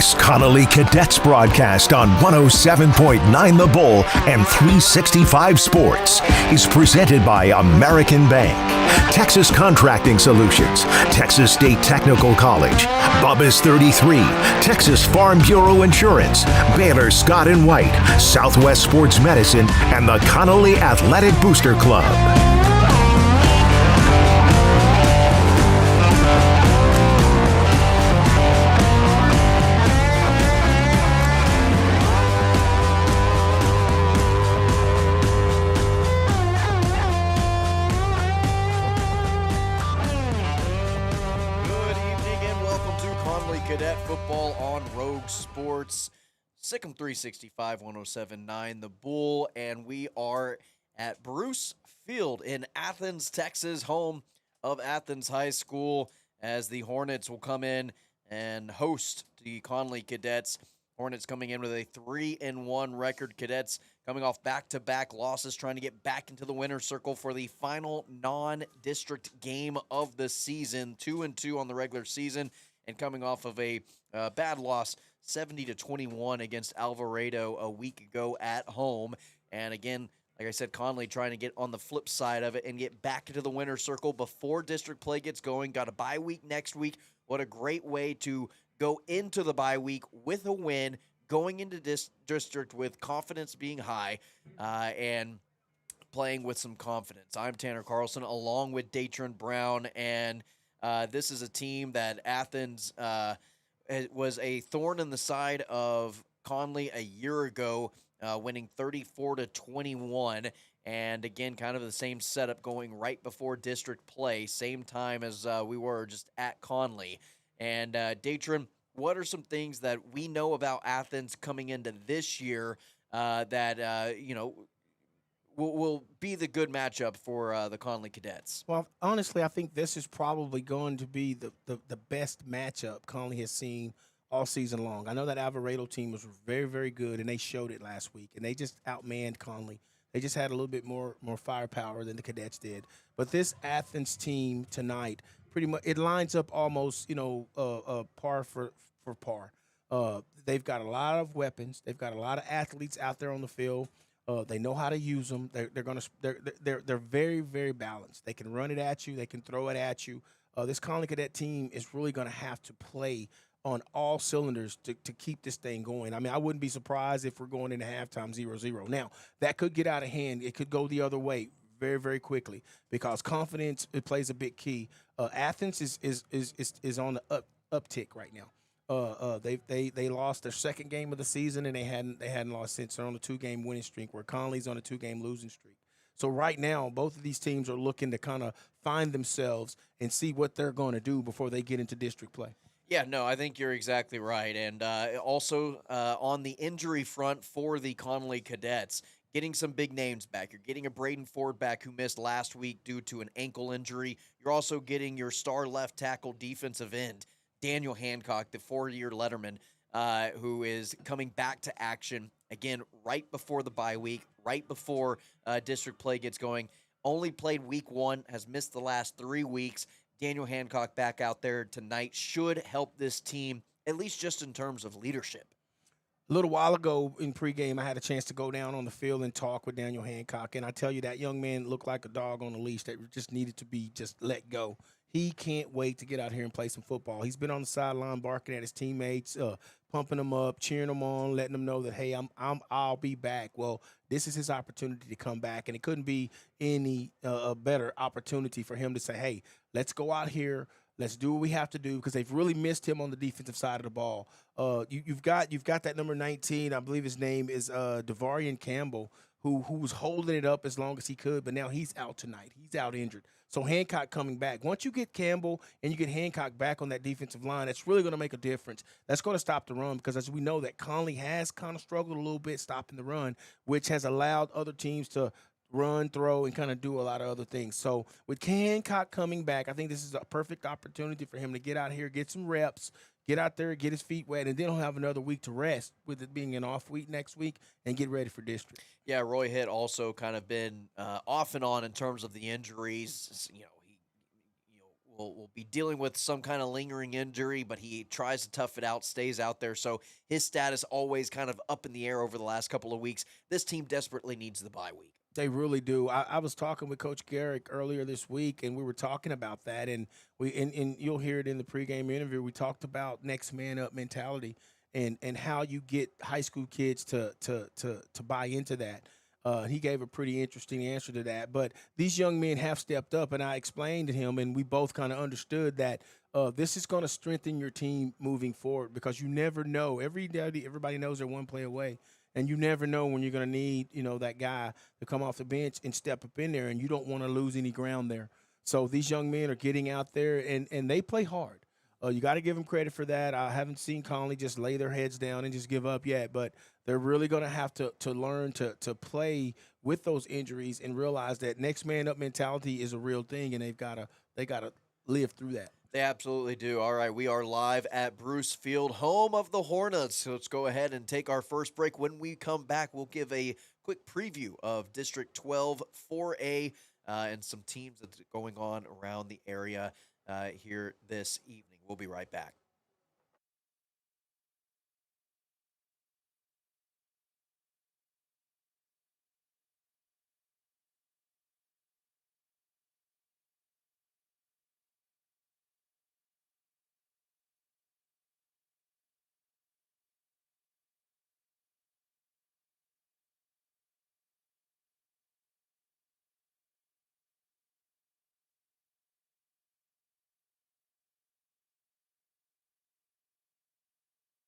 This Connally Cadets broadcast on 107.9 The Bull and 365 Sports is presented by American Bank, Texas Contracting Solutions, Texas State Technical College, Bubba's 33, Texas Farm Bureau Insurance, Baylor Scott & White, Southwest Sports Medicine, and the Connally Athletic Booster Club. Cadet football on Rogue Sports, Sikkim 365, 107.9 The Bull, and we are at Bruce Field in Athens, Texas, home of Athens High School, as the Hornets will come in and host the Connally Cadets. Hornets coming in with a 3-1 record. Cadets coming off back-to-back losses, trying to get back into the winner's circle for the final non-district game of the season. 2-2 on the regular season, and coming off of a bad loss, 70-21 against Alvarado a week ago at home. And again, like I said, Connally trying to get on the flip side of it and get back into the winner's circle before district play gets going. Got a bye week next week. What a great way to go into the bye week with a win, going into district with confidence being high, and playing with some confidence. I'm Tanner Carlson along with Datron Brown, and this is a team that Athens was a thorn in the side of Connally a year ago, winning 34-21. And again, kind of the same setup going right before district play, same time as we were just at Connally. And Datron, what are some things that we know about Athens coming into this year that will be the good matchup for the Connally Cadets? Well, honestly, I think this is probably going to be the best matchup Connally has seen all season long. I know that Alvarado team was very, very good, and they showed it last week, and they just outmanned Connally. They just had a little bit more firepower than the Cadets did. But this Athens team tonight, pretty much, it lines up almost, par for par. They've got a lot of weapons. They've got a lot of athletes out there on the field. They know how to use them. They're very, very balanced. They can run it at you. They can throw it at you. This Connally Cadet team is really going to have to play on all cylinders to keep this thing going. I mean, I wouldn't be surprised if we're going into halftime 0-0. Now, that could get out of hand. It could go the other way very, very quickly because confidence, it plays a big key. Athens is on the uptick right now. They lost their second game of the season, and they hadn't lost since. They're on a 2-game winning streak, where Connally's on a 2-game losing streak. So right now, both of these teams are looking to kind of find themselves and see what they're going to do before they get into district play. Yeah, no, I think you're exactly right. And also on the injury front for the Connally Cadets, getting some big names back. You're getting a Braden Ford back who missed last week due to an ankle injury. You're also getting your star left tackle defensive end, Daniel Hancock, the 4-year letterman, who is coming back to action, again, right before the bye week, right before district play gets going. Only played week 1, has missed the last 3 weeks. Daniel Hancock back out there tonight should help this team, at least just in terms of leadership. A little while ago in pregame, I had a chance to go down on the field and talk with Daniel Hancock, and I tell you, that young man looked like a dog on a leash that just needed to be just let go. He can't wait to get out here and play some football. He's been on the sideline barking at his teammates, pumping them up, cheering them on, letting them know that, hey, I'll be back. Well, this is his opportunity to come back, and it couldn't be any better opportunity for him to say, hey, let's go out here. Let's do what we have to do, because they've really missed him on the defensive side of the ball. You've got that number 19. I believe his name is Devarian Campbell, who was holding it up as long as he could, but now he's out tonight. He's out injured. So Hancock coming back. Once you get Campbell and you get Hancock back on that defensive line, that's really going to make a difference. That's going to stop the run, because as we know, that Connally has kind of struggled a little bit stopping the run, which has allowed other teams to run, throw, and kind of do a lot of other things. So with Hancock coming back, I think this is a perfect opportunity for him to get out here, get some reps, get out there, get his feet wet, and then he'll have another week to rest, with it being an off week next week, and get ready for district. Yeah, Roy Hitt also kind of been off and on in terms of the injuries. He will be dealing with some kind of lingering injury, but he tries to tough it out, stays out there. So his status always kind of up in the air over the last couple of weeks. This team desperately needs the bye week. They really do. I was talking with Coach Garrick earlier this week, and we were talking about that. And and you'll hear it in the pregame interview. We talked about next man up mentality and how you get high school kids to buy into that. He gave a pretty interesting answer to that. But these young men have stepped up, and I explained to him, and we both kind of understood that this is going to strengthen your team moving forward because you never know. Everybody knows they're one play away, and you never know when you're going to need, that guy to come off the bench and step up in there, and you don't want to lose any ground there. So these young men are getting out there, and they play hard. You got to give them credit for that. I haven't seen Connally just lay their heads down and just give up yet, but they're really going to have to learn to play with those injuries and realize that next man up mentality is a real thing, and they got to live through that. They absolutely do. All right, we are live at Bruce Field, home of the Hornets. So let's go ahead and take our first break. When we come back, we'll give a quick preview of District 12 4A and some teams that's going on around the area here this evening. We'll be right back.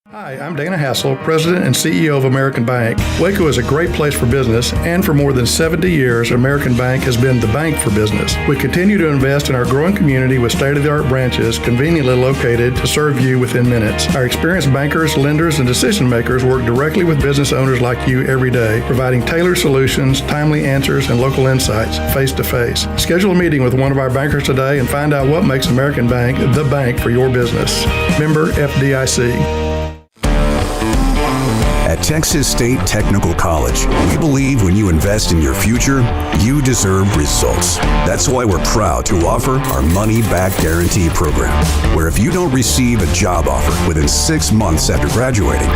Hi, I'm Dana Hassel, President and CEO of American Bank. Waco is a great place for business, and for more than 70 years, American Bank has been the bank for business. We continue to invest in our growing community with state-of-the-art branches conveniently located to serve you within minutes. Our experienced bankers, lenders, and decision makers work directly with business owners like you every day, providing tailored solutions, timely answers, and local insights face-to-face. Schedule a meeting with one of our bankers today and find out what makes American Bank the bank for your business. Member FDIC. At Texas State Technical College, we believe when you invest in your future, you deserve results. That's why we're proud to offer our money-back guarantee program, where if you don't receive a job offer within 6 months after graduating,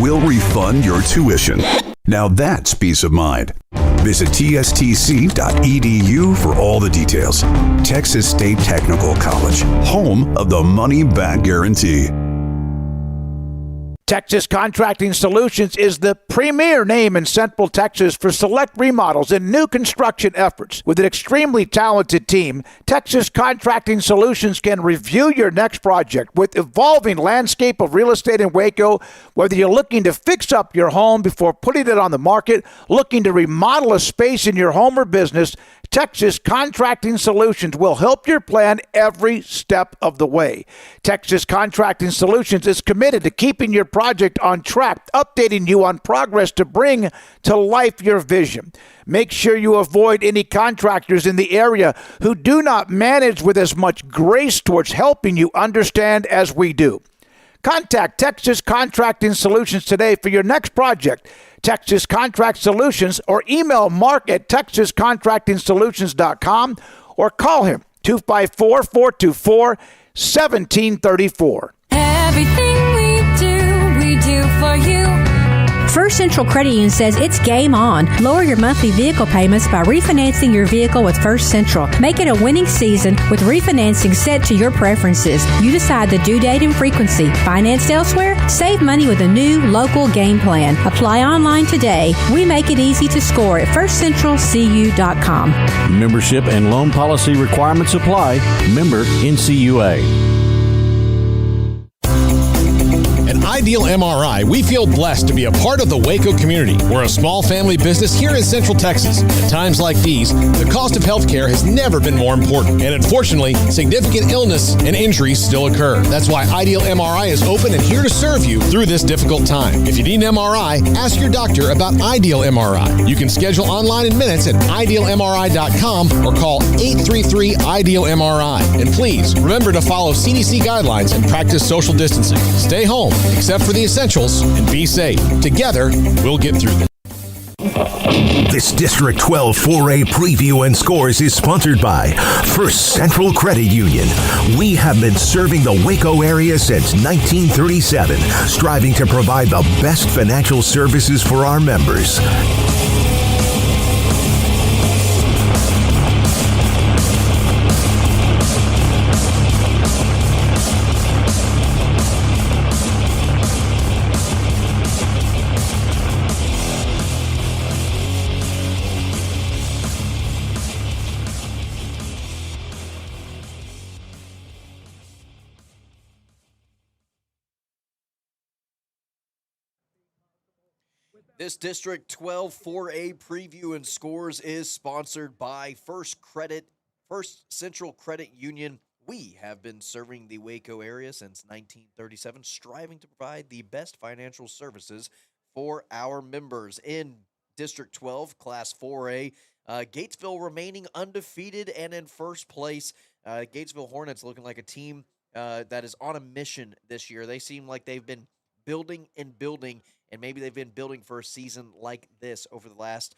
we'll refund your tuition. Now that's peace of mind. Visit tstc.edu for all the details. Texas State Technical College, home of the money-back guarantee. Texas Contracting Solutions is the premier name in Central Texas for select remodels and new construction efforts. With an extremely talented team, Texas Contracting Solutions can review your next project with evolving landscape of real estate in Waco. Whether you're looking to fix up your home before putting it on the market, looking to remodel a space in your home or business, Texas Contracting Solutions will help your plan every step of the way. Texas Contracting Solutions is committed to keeping your project on track, updating you on progress to bring to life your vision. Make sure you avoid any contractors in the area who do not manage with as much grace towards helping you understand as we do. Contact Texas Contracting Solutions today for your next project. Texas Contract Solutions, or email Mark at texascontractingsolutions.com or call him 254-424-1734. Everything we do for you. First Central Credit Union says it's game on. Lower your monthly vehicle payments by refinancing your vehicle with First Central. Make it a winning season with refinancing set to your preferences. You decide the due date and frequency. Financed elsewhere? Save money with a new local game plan. Apply online today. We make it easy to score at firstcentralcu.com. Membership and loan policy requirements apply. Member NCUA. At Ideal MRI, we feel blessed to be a part of the Waco community. We're a small family business here in Central Texas. At times like these, the cost of healthcare has never been more important. And unfortunately, significant illness and injuries still occur. That's why Ideal MRI is open and here to serve you through this difficult time. If you need an MRI, ask your doctor about Ideal MRI. You can schedule online in minutes at idealmri.com or call 833-IDEAL-MRI. And please, remember to follow CDC guidelines and practice social distancing. Stay home, except for the essentials, and be safe. Together, we'll get through this. This District 12 4A preview and scores is sponsored by First Central Credit Union. We have been serving the Waco area since 1937, striving to provide the best financial services for our members. This District 12 4A preview and scores is sponsored by First Central Credit Union. We have been serving the Waco area since 1937, striving to provide the best financial services for our members. In District 12, Class 4A, Gatesville remaining undefeated and in first place. Gatesville Hornets looking like a team that is on a mission this year. They seem like they've been building and building, and maybe they've been building for a season like this over the last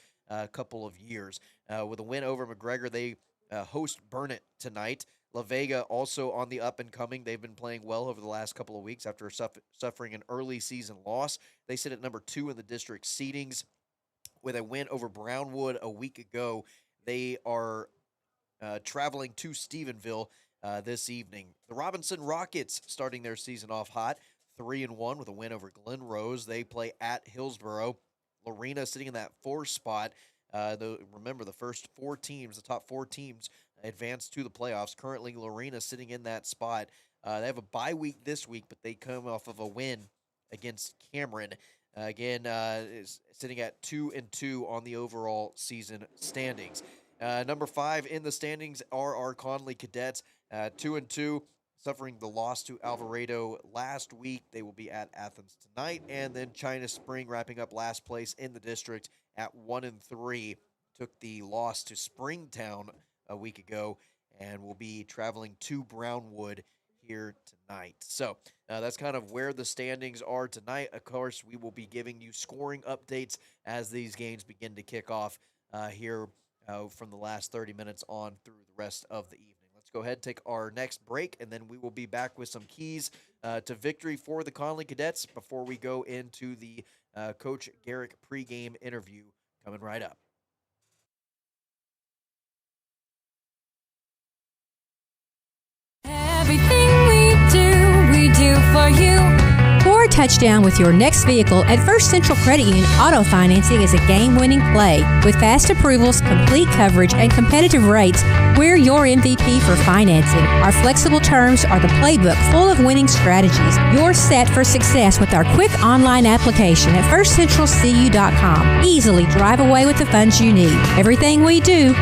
couple of years. With a win over McGregor, they host Burnett tonight. La Vega also on the up and coming. They've been playing well over the last couple of weeks after suffering an early season loss. They sit at number 2 in the district seedings with a win over Brownwood a week ago. They are traveling to Stephenville this evening. The Robinson Rockets starting their season off hot, 3-1 with a win over Glen Rose. They play at Hillsboro. Lorena sitting in that 4th spot. Remember, the first 4 teams, the top 4 teams, advanced to the playoffs. Currently, Lorena sitting in that spot. They have a bye week this week, but they come off of a win against Cameron. Is sitting at 2-2 on the overall season standings. Number 5 in the standings are our Connally Cadets, 2-2. Suffering the loss to Alvarado last week. They will be at Athens tonight. And then China Spring wrapping up last place in the district at 1-3. Took the loss to Springtown a week ago and will be traveling to Brownwood here tonight. So that's kind of where the standings are tonight. Of course, we will be giving you scoring updates as these games begin to kick off here from the last 30 minutes on through the rest of the evening. Go ahead, take our next break, and then we will be back with some keys to victory for the Connally Cadets before we go into the Coach Garrick pregame interview coming right up. Everything we do for you. Score a touchdown with your next vehicle at First Central Credit Union. Auto financing is a game-winning play. With fast approvals, complete coverage, and competitive rates, we're your MVP for financing. Our flexible terms are the playbook full of winning strategies. You're set for success with our quick online application at firstcentralcu.com. Easily drive away with the funds you need. Everything we do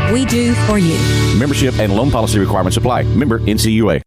for you. Membership and loan policy requirements apply. Member NCUA.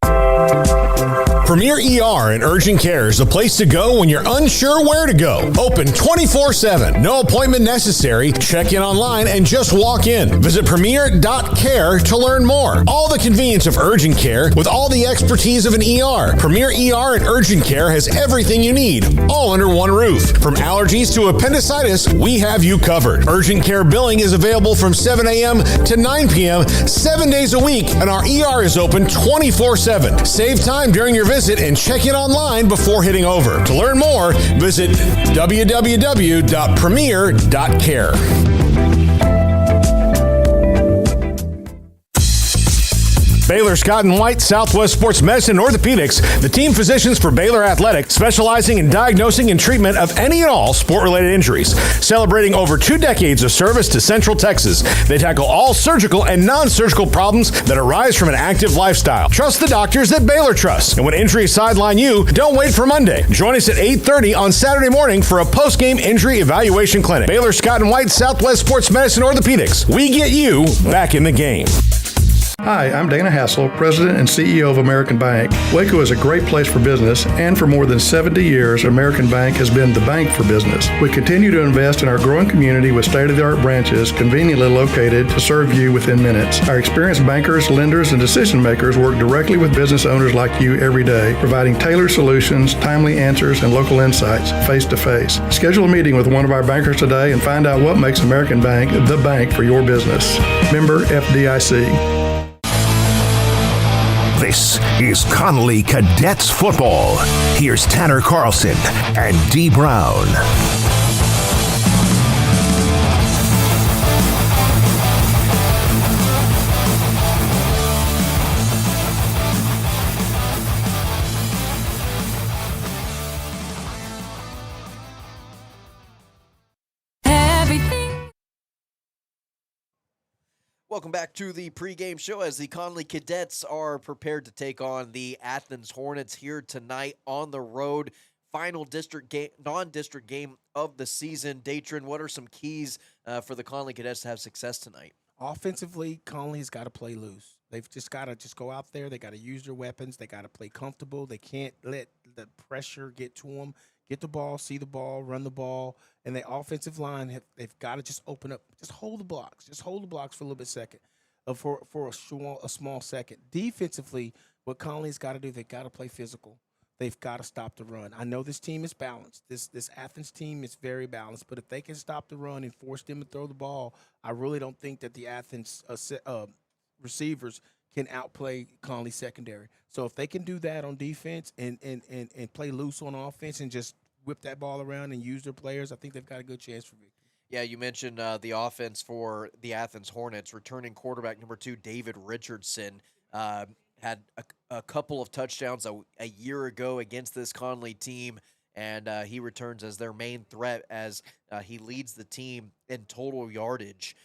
Premier ER and Urgent Care is the place to go when you're unsure where to go. Open 24/7. No appointment necessary. Check in online and just walk in. Visit premier.care to learn more. All the convenience of urgent care with all the expertise of an ER. Premier ER and Urgent Care has everything you need, all under one roof. From allergies to appendicitis, we have you covered. Urgent Care billing is available from 7 a.m. to 9 p.m. 7 days a week, and our ER is open 24/7. Save time during your visit and check in online before heading over. To learn more, visit www.premier.care. Baylor Scott and White, Southwest Sports Medicine and Orthopedics, the team physicians for Baylor Athletics, specializing in diagnosing and treatment of any and all sport-related injuries. Celebrating over 2 decades of service to Central Texas, they tackle all surgical and non-surgical problems that arise from an active lifestyle. Trust the doctors that Baylor trusts. And when injuries sideline you, don't wait for Monday. Join us at 8:30 on Saturday morning for a post-game injury evaluation clinic. Baylor Scott and White, Southwest Sports Medicine and Orthopedics. We get you back in the game. Hi, I'm Dana Hassel, President and CEO of American Bank. Waco is a great place for business, and for more than 70 years, American Bank has been the bank for business. We continue to invest in our growing community with state-of-the-art branches conveniently located to serve you within minutes. Our experienced bankers, lenders, and decision makers work directly with business owners like you every day, providing tailored solutions, timely answers, and local insights face-to-face. Schedule a meeting with one of our bankers today and find out what makes American Bank the bank for your business. Member FDIC. This is Connally Cadets football. Here's Tanner Carlson and Dee Brown. Welcome back to the pregame show as the Connally Cadets are prepared to take on the Athens Hornets here tonight on the road. Final district game, non-district game of the season. Datron, what are some keys for the Connally Cadets to have success tonight? Offensively, Connally's got to play loose. They've just got to go out there. They got to use their weapons. They got to play comfortable. They can't let the pressure get to them. Get the ball, see the ball, run the ball, and the offensive line, they've got to just open up, just hold the blocks. Just hold the blocks for a little bit second, for a small second. Defensively, what Connally's got to do, they've got to play physical. They've got to stop the run. I know this team is balanced. This Athens team is very balanced, but if they can stop the run and force them to throw the ball, I really don't think that the Athens receivers can outplay Connally secondary. So if they can do that on defense and play loose on offense and just whip that ball around and use their players, I think they've got a good chance for victory. Yeah, you mentioned the offense for the Athens Hornets. Returning quarterback number 2, David Richardson, had a couple of touchdowns a year ago against this Connally team, and he returns as their main threat as he leads the team in total yardage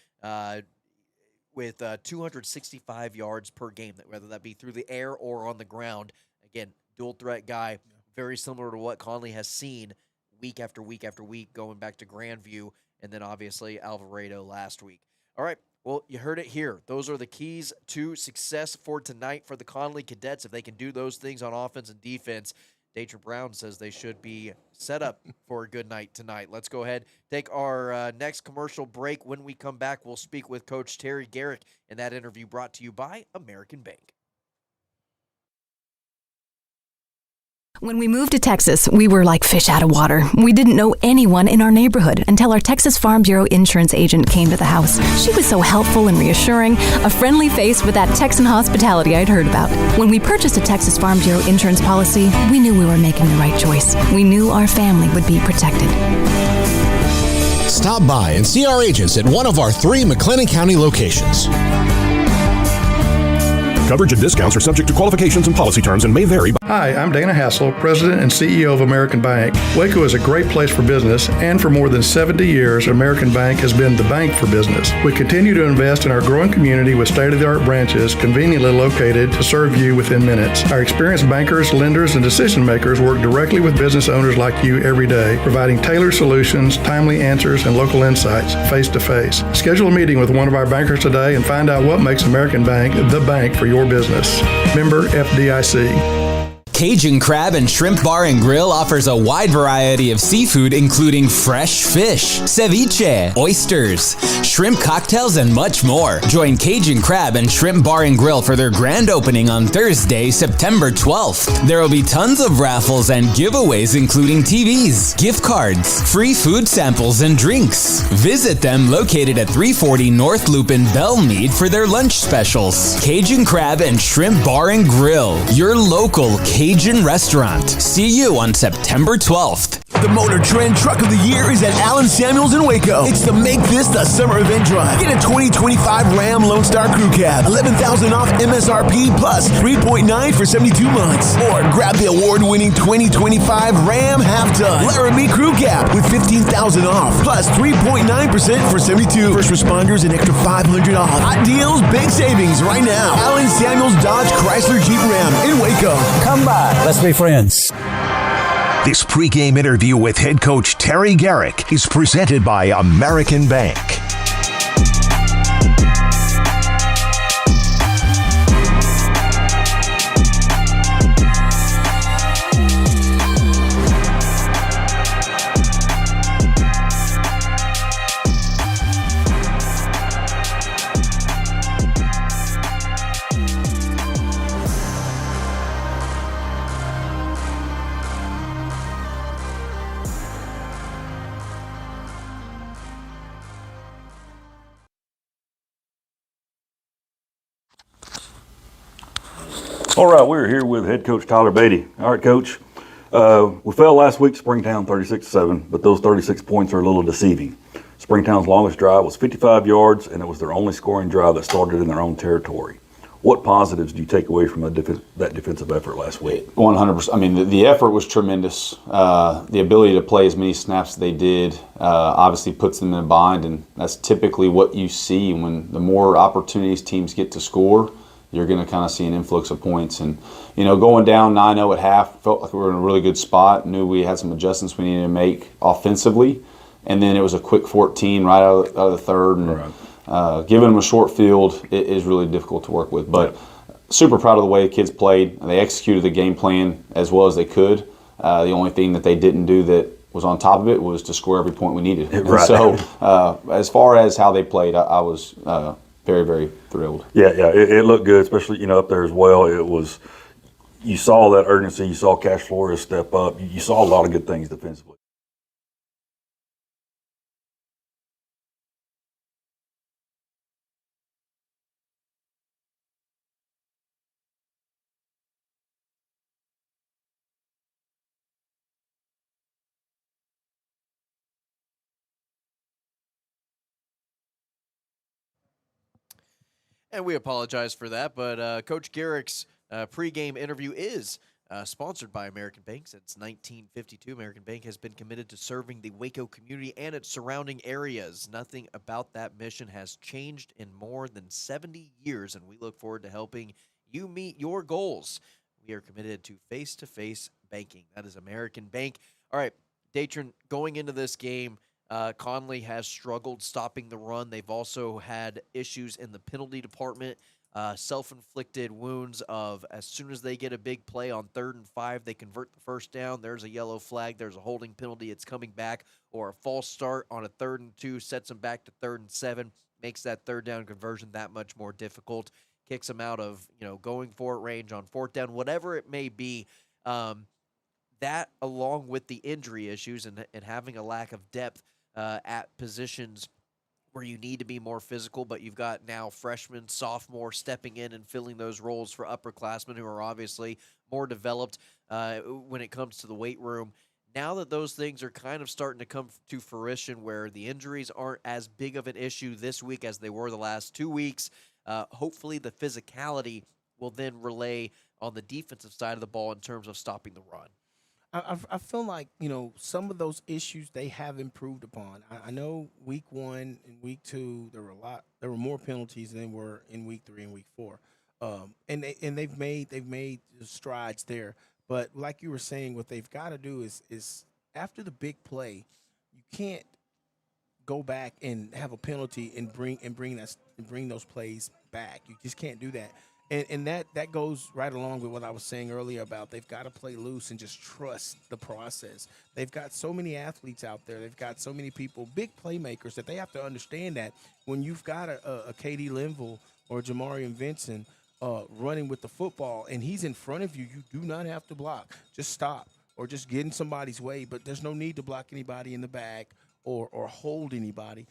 with 265 yards per game, whether that be through the air or on the ground. Again, dual threat guy, very similar to what Connally has seen week after week after week, going back to Grandview and then obviously Alvarado last week. All right, well, you heard it here. Those are the keys to success for tonight for the Connally Cadets. If they can do those things on offense and defense, Datron Brown says they should be set up for a good night tonight. Let's go ahead, take our next commercial break. When we come back, we'll speak with Coach Terry Garrick in that interview brought to you by American Bank. When we moved to Texas, we were like fish out of water. We didn't know anyone in our neighborhood until our Texas Farm Bureau insurance agent came to the house. She was so helpful and reassuring, a friendly face with that Texan hospitality I'd heard about. When we purchased a Texas Farm Bureau insurance policy, we knew we were making the right choice. We knew our family would be protected. Stop by and see our agents at one of our 3 McLennan County locations. Coverage and discounts are subject to qualifications and policy terms and may vary. Hi, I'm Dana Hassel, President and CEO of American Bank. Waco is a great place for business, and for more than 70 years, American Bank has been the bank for business. We continue to invest in our growing community with state-of-the-art branches conveniently located to serve you within minutes. Our experienced bankers, lenders, and decision makers work directly with business owners like you every day, providing tailored solutions, timely answers, and local insights face-to-face. Schedule a meeting with one of our bankers today and find out what makes American Bank the bank for your business. Member FDIC. Cajun Crab and Shrimp Bar and Grill offers a wide variety of seafood, including fresh fish, ceviche, oysters, shrimp cocktails, and much more. Join Cajun Crab and Shrimp Bar and Grill for their grand opening on Thursday, September 12th. There will be tons of raffles and giveaways, including TVs, gift cards, free food samples, and drinks. Visit them located at 340 North Loop in Belmead for their lunch specials. Cajun Crab and Shrimp Bar and Grill, your local Cajun restaurant. See you on September 12th. The Motor Trend Truck of the Year is at Allen Samuels in Waco. It's the Make This the Summer Event Drive. Get a 2025 Ram Lone Star Crew Cab, $11,000 off MSRP plus 3.9 for 72 months. Or grab the award-winning 2025 Ram Half-Ton Laramie Crew Cab with $15,000 off plus 3.9% for 72. First responders an extra $500 off. Hot deals, big savings right now. Allen Samuels Dodge Chrysler Jeep Ram in Waco. Come by. Let's be friends. This pregame interview with head coach Terry Garrick is presented by American Bank. All right, we're here with head coach Tyler Beatty. All right, Coach. We fell last week, Springtown 36-7, but those 36 points are a little deceiving. Springtown's longest drive was 55 yards, and it was their only scoring drive that started in their own territory. What positives do you take away from that defensive effort last week? 100%. I mean, the effort was tremendous. The ability to play as many snaps as they did obviously puts them in a bind, and that's typically what you see when the more opportunities teams get to score, you're going to kind of see an influx of points. And, going down 9-0 at half, felt like we were in a really good spot, knew we had some adjustments we needed to make offensively, and then it was a quick 14 right out of the third. And, right. Giving them a short field is really difficult to work with. But super proud of the way the kids played. They executed the game plan as well as they could. The only thing that they didn't do that was on top of it was to score every point we needed. Right. So as far as how they played, I was very, very thrilled. Yeah, it looked good, especially up there as well. It was, you saw that urgency. You saw Cash Flores step up. You saw a lot of good things defensively. And we apologize for that, but Coach Garrick's pregame interview is sponsored by American Bank. Since 1952, American Bank has been committed to serving the Waco community and its surrounding areas. Nothing about that mission has changed in more than 70 years, and we look forward to helping you meet your goals. We are committed to face-to-face banking. That is American Bank. All right, Datron, going into this game, Connally has struggled stopping the run. They've also had issues in the penalty department, self-inflicted wounds of as soon as they get a big play on 3rd and 5, they convert the first down. There's a yellow flag. There's a holding penalty. It's coming back. Or a false start on a 3rd and 2 sets them back to 3rd and 7, makes that 3rd down conversion that much more difficult, kicks them out of going for it range on 4th down, whatever it may be. That along with the injury issues and having a lack of depth at positions where you need to be more physical, but you've got now freshmen, sophomore stepping in and filling those roles for upperclassmen who are obviously more developed when it comes to the weight room. Now that those things are kind of starting to come to fruition where the injuries aren't as big of an issue this week as they were the last 2 weeks, hopefully the physicality will then relay on the defensive side of the ball in terms of stopping the run. I feel like, some of those issues they have improved upon. I know week 1 and week 2 there were more penalties than were in week 3 and week 4. And they've made strides there. But like you were saying, what they've got to do is after the big play, you can't go back and have a penalty and bring those plays back. You just can't do that. And that goes right along with what I was saying earlier about they've got to play loose and just trust the process. They've got so many athletes out there. They've got so many people, big playmakers, that they have to understand that when you've got a K.D. Linville or Jamarian Vincent running with the football and he's in front of you, you do not have to block. Just stop or just get in somebody's way, but there's no need to block anybody in the back or hold anybody.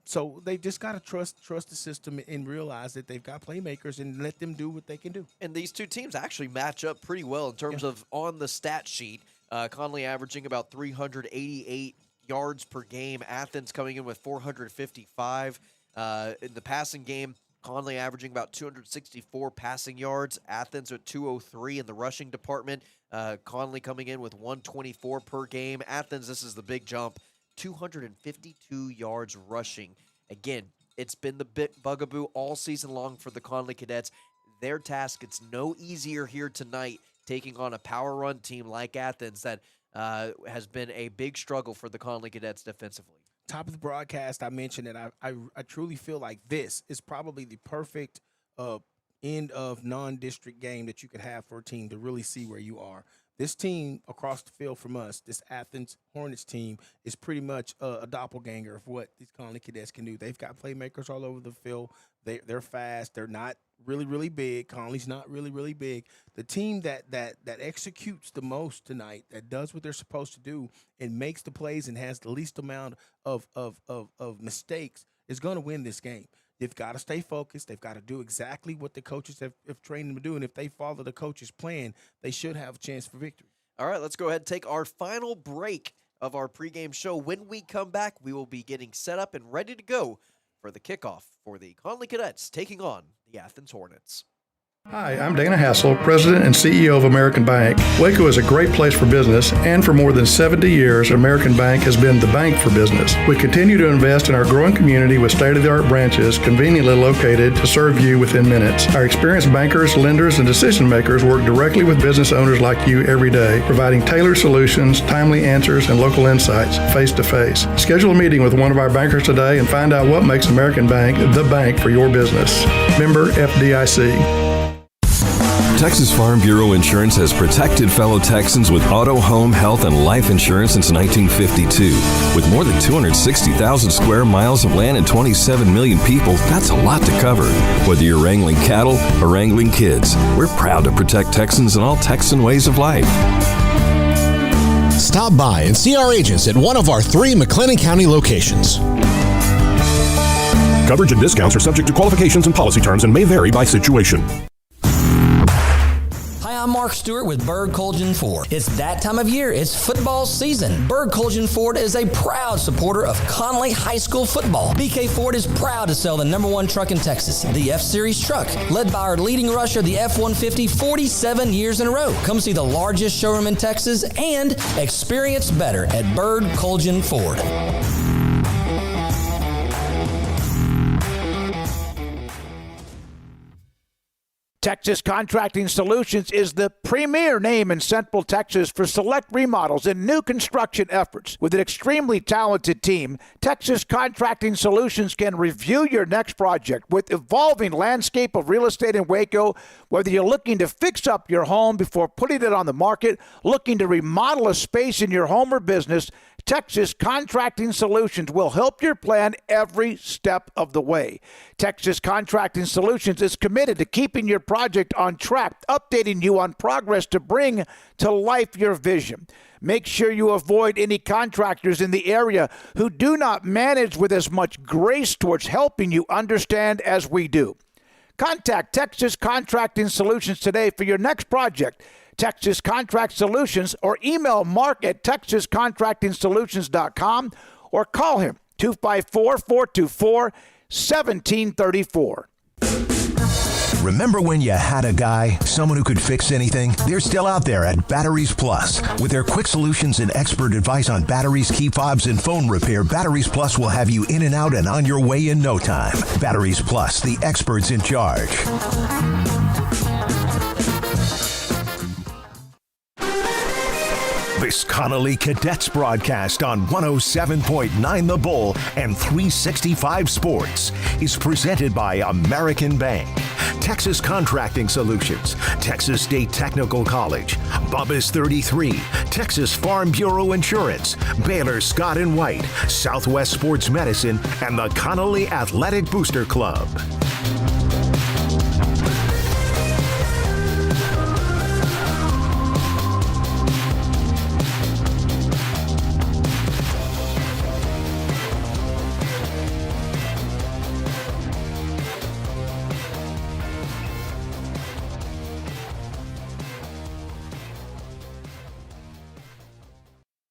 So they've just got to trust the system and realize that they've got playmakers and let them do what they can do. And these two teams actually match up pretty well in terms of on the stat sheet. Connally averaging about 388 yards per game. Athens coming in with 455. In the passing game, Connally averaging about 264 passing yards. Athens at 203 in the rushing department. Connally coming in with 124 per game. Athens, this is the big jump. 252 yards rushing. Again, it's been the big bugaboo all season long for the Connally Cadets. Their task, it's no easier here tonight, taking on a power run team like Athens that has been a big struggle for the Connally Cadets defensively. Top of the broadcast, I mentioned that I truly feel like this is probably the perfect end of non-district game that you could have for a team to really see where you are. This team across the field from us, this Athens Hornets team, is pretty much a doppelganger of what these Connally Cadets can do. They've got playmakers all over the field. They're fast. They're not really, really big. Connally's not really, really big. The team that executes the most tonight, that does what they're supposed to do and makes the plays and has the least amount of mistakes is going to win this game. They've got to stay focused. They've got to do exactly what the coaches have trained them to do. And if they follow the coach's plan, they should have a chance for victory. All right, let's go ahead and take our final break of our pregame show. When we come back, we will be getting set up and ready to go for the kickoff for the Connally Cadets taking on the Athens Hornets. Hi, I'm Dana Hassel, President and CEO of American Bank. Waco is a great place for business, and for more than 70 years, American Bank has been the bank for business. We continue to invest in our growing community with state-of-the-art branches conveniently located to serve you within minutes. Our experienced bankers, lenders, and decision makers work directly with business owners like you every day, providing tailored solutions, timely answers, and local insights face-to-face. Schedule a meeting with one of our bankers today and find out what makes American Bank the bank for your business. Member FDIC. Texas Farm Bureau Insurance has protected fellow Texans with auto, home, health, and life insurance since 1952. With more than 260,000 square miles of land and 27 million people, that's a lot to cover. Whether you're wrangling cattle or wrangling kids, we're proud to protect Texans in all Texan ways of life. Stop by and see our agents at one of our 3 McLennan County locations. Coverage and discounts are subject to qualifications and policy terms and may vary by situation. Hi, I'm Mark Stewart with Berg Colgan Ford. It's that time of year. It's football season. Berg Colgan Ford is a proud supporter of Connally High School football. BK Ford is proud to sell the #1 truck in Texas, the F-Series truck, led by our leading rusher, the F-150, 47 years in a row. Come see the largest showroom in Texas and experience better at Berg Colgan Ford. Texas Contracting Solutions is the premier name in Central Texas for select remodels and new construction efforts. With an extremely talented team, Texas Contracting Solutions can review your next project. With evolving landscape of real estate in Waco, whether you're looking to fix up your home before putting it on the market, looking to remodel a space in your home or business, Texas Contracting Solutions will help your plan every step of the way. Texas Contracting Solutions is committed to keeping your project on track, updating you on progress to bring to life your vision. Make sure you avoid any contractors in the area who do not manage with as much grace towards helping you understand as we do. Contact Texas Contracting Solutions today for your next project. Texas Contract Solutions, or email Mark at texascontractingsolutions.com or call him 254-424-1734. Remember when you had a guy, someone who could fix anything? They're still out there at Batteries Plus. With their quick solutions and expert advice on batteries, key fobs, and phone repair, Batteries Plus will have you in and out and on your way in no time. Batteries Plus, the experts in charge. This Connally Cadets broadcast on 107.9 The Bull and 365 Sports is presented by American Bank, Texas Contracting Solutions, Texas State Technical College, Bubba's 33, Texas Farm Bureau Insurance, Baylor Scott & White, Southwest Sports Medicine, and the Connally Athletic Booster Club.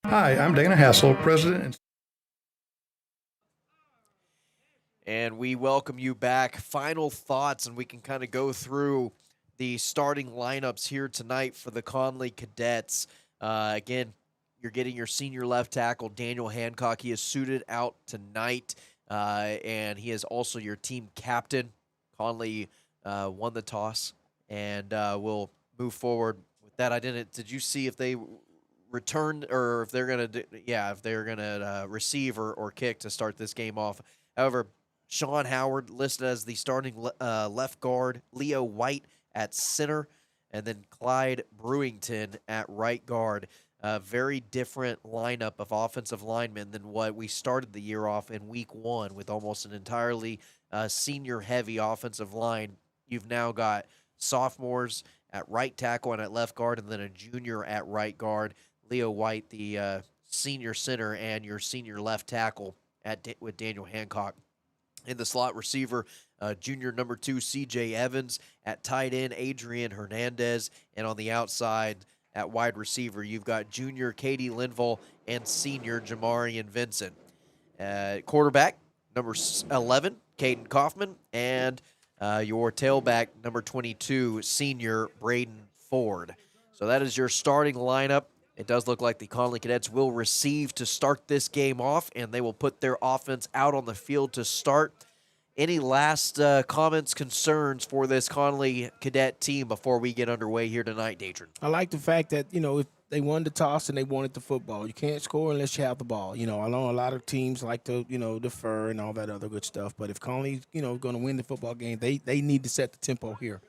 Hi, I'm Dana Hassel, President and we welcome you back. Final thoughts, and we can kind of go through the starting lineups here tonight for the Connally Cadets. Again, you're getting your senior left tackle, Daniel Hancock. He is suited out tonight, and he is also your team captain. Connally won the toss, and we'll move forward with that. Did you see if they return or if they're gonna receive or kick to start this game off? However, Sean Howard listed as the starting left guard, Leo White at center, and then Clyde Brewington at right guard. A very different lineup of offensive linemen than what we started the year off in week 1 with almost an entirely senior-heavy offensive line. You've now got sophomores at right tackle and at left guard, and then a junior at right guard. Leo White, the senior center, and your senior left tackle with Daniel Hancock. In the slot receiver, junior number 2, C.J. Evans. At tight end, Adrian Hernandez. And on the outside, at wide receiver, you've got junior Katie Linval and senior Jamarian Vincent. Quarterback, number 11, Caden Kaufman. And your tailback, number 22, senior Braden Ford. So that is your starting lineup. It does look like the Connally Cadets will receive to start this game off, and they will put their offense out on the field to start. Any last comments, concerns for this Connally Cadet team before we get underway here tonight, Datron? I like the fact that, if they wanted the toss and they wanted the football, you can't score unless you have the ball. I know a lot of teams like to, defer and all that other good stuff, but if Conley's, going to win the football game, they need to set the tempo here.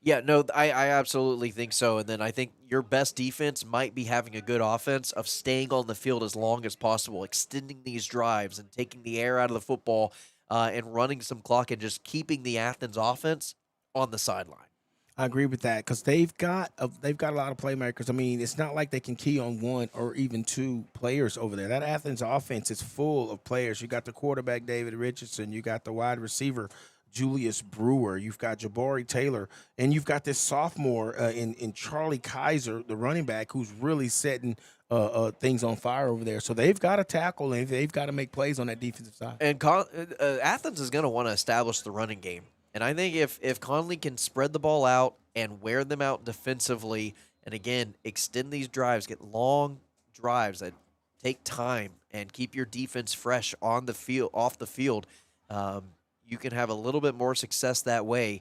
Yeah, no, I absolutely think so. And then I think your best defense might be having a good offense of staying on the field as long as possible, extending these drives and taking the air out of the football and running some clock and just keeping the Athens offense on the sideline. I agree with that because they've got a lot of playmakers. I mean, it's not like they can key on one or even two players over there. That Athens offense is full of players. You got the quarterback, David Richardson. You got the wide receiver, Julius Brewer. You've got Jabari Taylor. And you've got this sophomore in Charlie Kaiser, the running back, who's really setting things on fire over there. So they've got to tackle and they've got to make plays on that defensive side. And Athens is going to want to establish the running game. And I think if Connally can spread the ball out and wear them out defensively, and again, extend these drives, get long drives that take time and keep your defense fresh on the field, off the field, you can have a little bit more success that way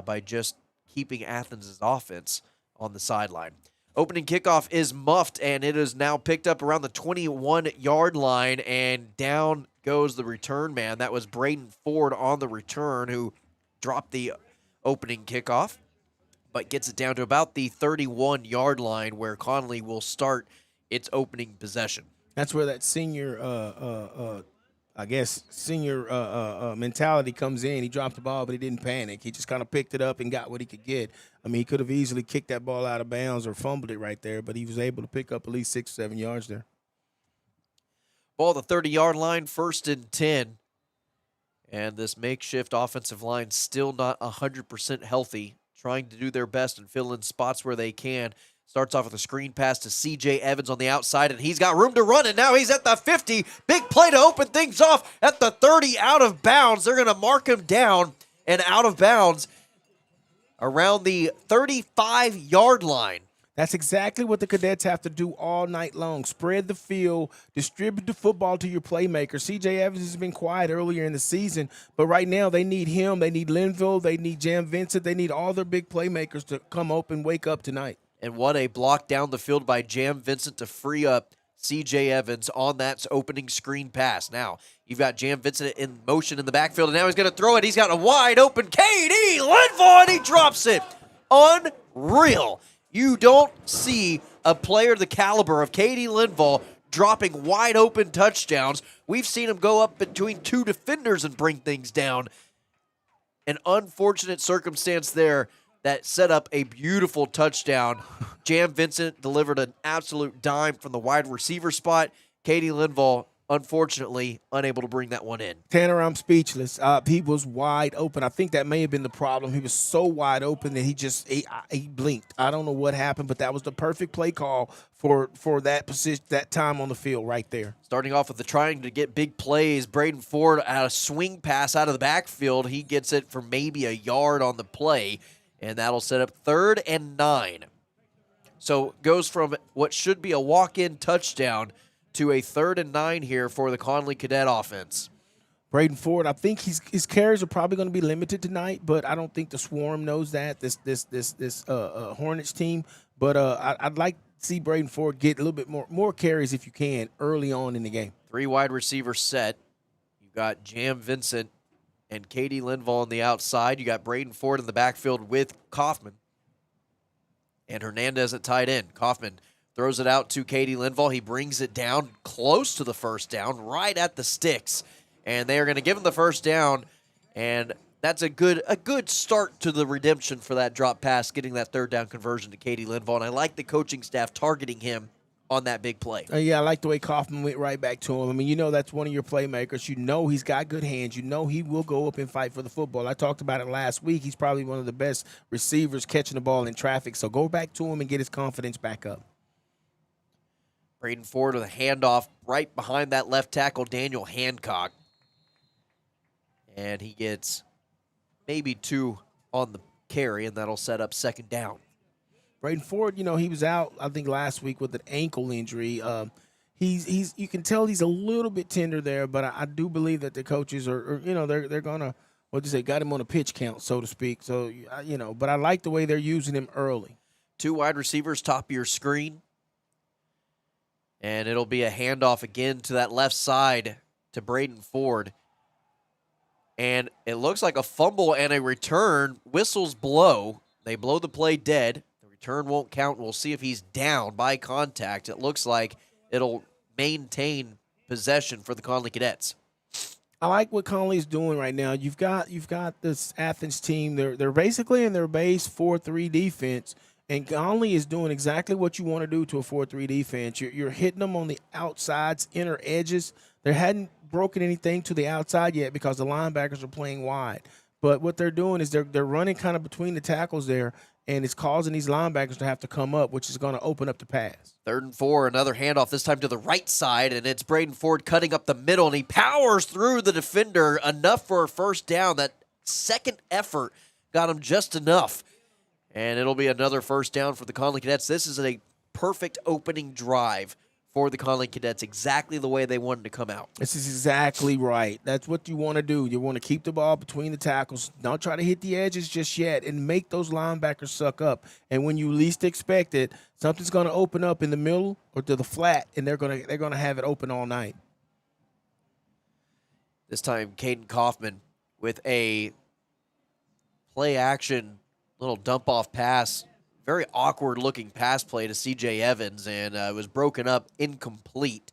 by just keeping Athens' offense on the sideline. Opening kickoff is muffed, and it is now picked up around the 21-yard line, and down goes the return man. That was Braden Ford on the return, who dropped the opening kickoff, but gets it down to about the 31-yard line where Connally will start its opening possession. That's where that senior mentality comes in. He dropped the ball, but he didn't panic. He just kind of picked it up and got what he could get. I mean, he could have easily kicked that ball out of bounds or fumbled it right there, but he was able to pick up at least 6 or 7 yards there. Ball at the 30-yard line, 1st and 10. And this makeshift offensive line still not 100% healthy, trying to do their best and fill in spots where they can. Starts off with a screen pass to C.J. Evans on the outside, and he's got room to run, and now he's at the 50. Big play to open things off at the 30, out of bounds. They're going to mark him down and out of bounds around the 35-yard line. That's exactly what the Cadets have to do all night long. Spread the field, distribute the football to your playmakers. C.J. Evans has been quiet earlier in the season, but right now they need him. They need Linville. They need Jam Vincent. They need all their big playmakers to come open, wake up tonight. And what a block down the field by Jam Vincent to free up C.J. Evans on that opening screen pass. Now, you've got Jam Vincent in motion in the backfield, and now he's going to throw it. He's got a wide open K.D. Linville, and he drops it. Unreal. You don't see a player the caliber of Katie Linval dropping wide open touchdowns. We've seen him go up between 2 defenders and bring things down. An unfortunate circumstance there that set up a beautiful touchdown. Jam Vincent delivered an absolute dime from the wide receiver spot. Katie Linval, unfortunately, unable to bring that one in. Tanner, I'm speechless. He was wide open. I think that may have been the problem. He was so wide open that he blinked. I don't know what happened, but that was the perfect play call for that position, that time on the field right there. Starting off with the trying to get big plays, Braden Ford a swing pass out of the backfield. He gets it for maybe a yard on the play, and that'll set up 3rd and 9. So goes from what should be a walk-in touchdown to a 3rd and 9 here for the Connally Cadet offense. Braden Ford, I think his carries are probably going to be limited tonight, but I don't think the Swarm knows that, this Hornets team. But I'd like to see Braden Ford get a little bit more carries if you can early on in the game. 3 wide receivers set. You've got Jam Vincent and Katie Linval on the outside. You got Braden Ford in the backfield with Kaufman. And Hernandez at tight end. Kaufman throws it out to Katie Linval. He brings it down close to the first down, right at the sticks. And they are going to give him the first down. And that's a good start to the redemption for that drop pass, getting that 3rd down conversion to Katie Linval. And I like the coaching staff targeting him on that big play. Yeah, I like the way Kaufman went right back to him. I mean, you know that's one of your playmakers. You know he's got good hands. You know he will go up and fight for the football. I talked about it last week. He's probably one of the best receivers catching the ball in traffic. So go back to him and get his confidence back up. Braden Ford with a handoff right behind that left tackle, Daniel Hancock. And he gets maybe 2 on the carry, and that'll set up second down. Braden Ford, you know, he was out, I think, last week with an ankle injury. He's you can tell he's a little bit tender there, but I do believe that the coaches are you know, they're gonna, got him on a pitch count, so to speak. So, you know, but I like the way they're using him early. 2 wide receivers, top of your screen. And it'll be a handoff again to that left side to Braden Ford. And it looks like a fumble and a return. Whistles blow. They blow the play dead. Turn won't count. We'll see if he's down by contact. It looks like it'll maintain possession for the Connally Cadets. I like what Connolly's doing right now. You've got this Athens team. They're basically in their base 4-3 defense, and Connally is doing exactly what you want to do to a 4-3 defense. You're hitting them on the outsides, inner edges. They hadn't broken anything to the outside yet because the linebackers are playing wide. But what they're doing is they're running kind of between the tackles there, and it's causing these linebackers to have to come up, which is going to open up the pass. 3rd and 4, another handoff, this time to the right side, and it's Braden Ford cutting up the middle, and he powers through the defender enough for a first down. That second effort got him just enough, and it'll be another first down for the Connally Cadets. This is a perfect opening drive for the Connally Cadets, exactly the way they wanted to come out. This is exactly right. That's what you want to do. You want to keep the ball between the tackles. Don't try to hit the edges just yet and make those linebackers suck up. And when you least expect it, something's going to open up in the middle or to the flat, and they're going to have it open all night. This time, Caden Kaufman with a play-action little dump-off pass. Very awkward-looking pass play to C.J. Evans, and it was broken up, incomplete.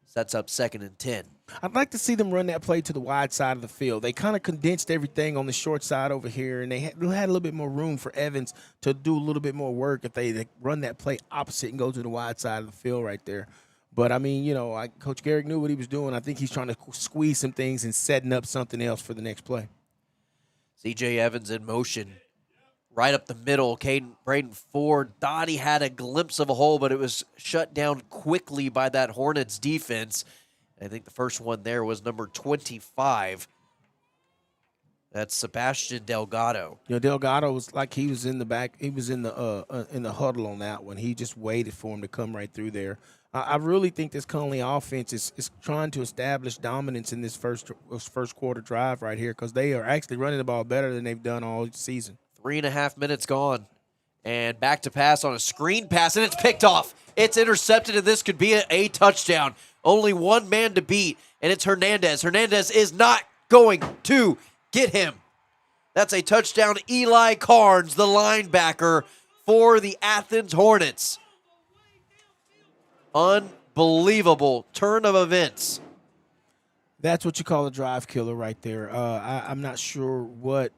Sets up 2nd and 10. I'd like to see them run that play to the wide side of the field. They kind of condensed everything on the short side over here, and they had a little bit more room for Evans to do a little bit more work if they run that play opposite and go to the wide side of the field right there. But, I mean, you know, Coach Garrick knew what he was doing. I think he's trying to squeeze some things and setting up something else for the next play. C.J. Evans in motion. Right up the middle, Braden Ford thought he had a glimpse of a hole, but it was shut down quickly by that Hornets defense. I think the first one there was number 25. That's Sebastian Delgado. You know, Delgado was like he was in the back. He was in the huddle on that one. He just waited for him to come right through there. I really think this Connally offense is trying to establish dominance in this first quarter drive right here because they are actually running the ball better than they've done all season. 3.5 minutes gone. And back to pass on a screen pass, and it's picked off. It's intercepted, and this could be a touchdown. Only one man to beat, and it's Hernandez. Hernandez is not going to get him. That's a touchdown. Eli Carnes, the linebacker for the Athens Hornets. Unbelievable turn of events. That's what you call a drive killer right there. I'm not sure what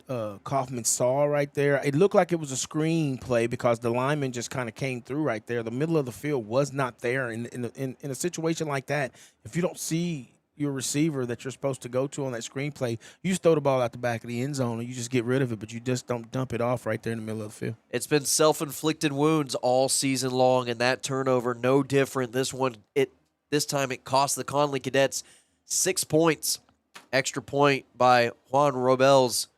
Kaufman saw right there. It looked like it was a screen play because the lineman just kind of came through right there. The middle of the field was not there. In a situation like that, if you don't see your receiver that you're supposed to go to on that screen play, you just throw the ball out the back of the end zone and you just get rid of it, but you just don't dump it off right there in the middle of the field. It's been self-inflicted wounds all season long, and that turnover no different. This time it cost the Connally Cadets 6 points. Extra point by Juan Robels.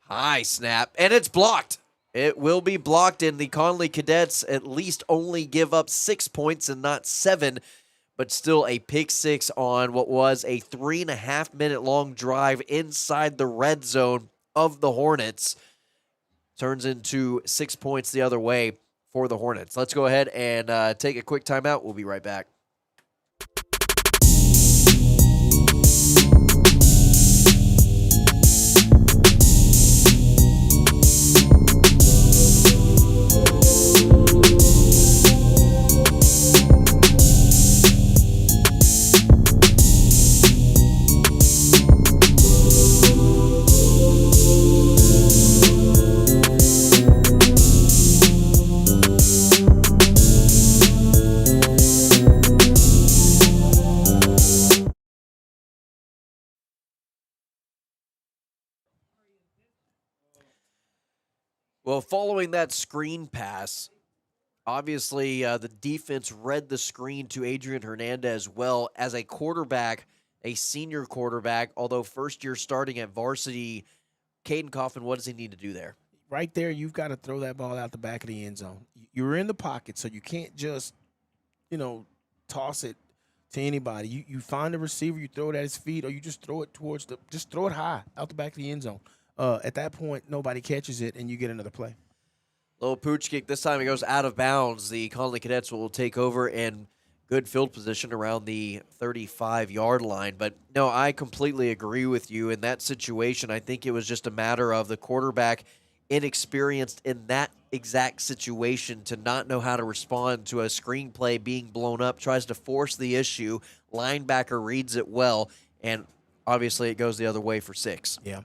High snap, and it's blocked. It will be blocked, and the Connally Cadets at least only give up 6 points and not 7, but still a pick six on what was a 3.5 minute long drive inside the red zone of the Hornets. Turns into 6 points the other way for the Hornets. Let's go ahead and take a quick timeout. We'll be right back. Well, following that screen pass, obviously the defense read the screen to Adrian Hernandez well. As a quarterback, a senior quarterback, although first year starting at varsity, Caden Coffin, what does he need to do there? Right there, you've got to throw that ball out the back of the end zone. You're in the pocket, so you can't just, toss it to anybody. You find a receiver, you throw it at his feet, or you just throw it just throw it high out the back of the end zone. At that point, nobody catches it, and you get another play. Little pooch kick. This time it goes out of bounds. The Connally Cadets will take over and good field position around the 35-yard line. But, no, I completely agree with you. In that situation, I think it was just a matter of the quarterback inexperienced in that exact situation to not know how to respond to a screenplay being blown up, tries to force the issue. Linebacker reads it well, and obviously it goes the other way for 6. Yeah.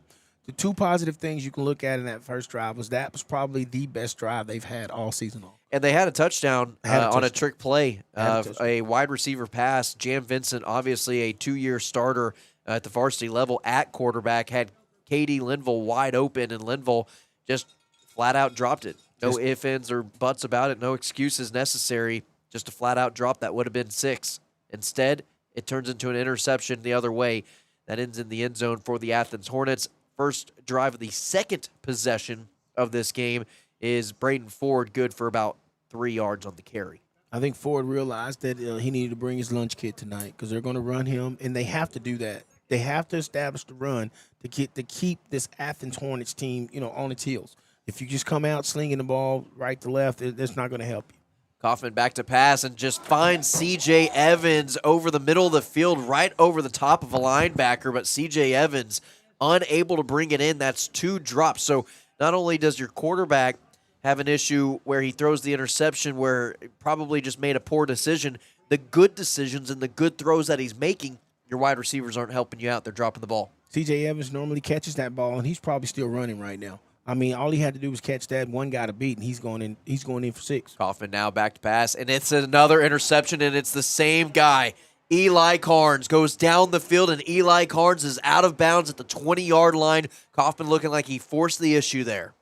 The two positive things you can look at in that first drive was probably the best drive they've had all season long. And they had a touchdown on a trick play, a wide receiver pass. Jam Vincent, obviously a 2-year starter at the varsity level at quarterback, had Katie Linville wide open, and Linville just flat out dropped it. No ifs, ands, or buts about it. No excuses necessary. Just a flat out drop that would have been 6. Instead, it turns into an interception the other way that ends in the end zone for the Athens Hornets. First drive of the second possession of this game is Braden Ford, good for about 3 yards on the carry. I think Ford realized that he needed to bring his lunch kit tonight because they're going to run him, and they have to do that. They have to establish the run to keep this Athens Hornets team, on its heels. If you just come out slinging the ball right to left, that's not going to help you. Kaufman back to pass and just finds C.J. Evans over the middle of the field, right over the top of a linebacker, but C.J. Evans unable to bring it in. That's 2 drops. So not only does your quarterback have an issue where he throws the interception where he probably just made a poor decision, the good decisions and the good throws that he's making, your wide receivers aren't helping you out. They're dropping the ball. C.J. Evans normally catches that ball, and he's probably still running right now. I mean, all he had to do was catch that. One guy to beat, and he's going in for 6. Kaufman now back to pass, and it's another interception, and it's the same guy. Eli Carnes goes down the field, and Eli Carnes is out of bounds at the 20-yard line. Kaufman looking like he forced the issue there.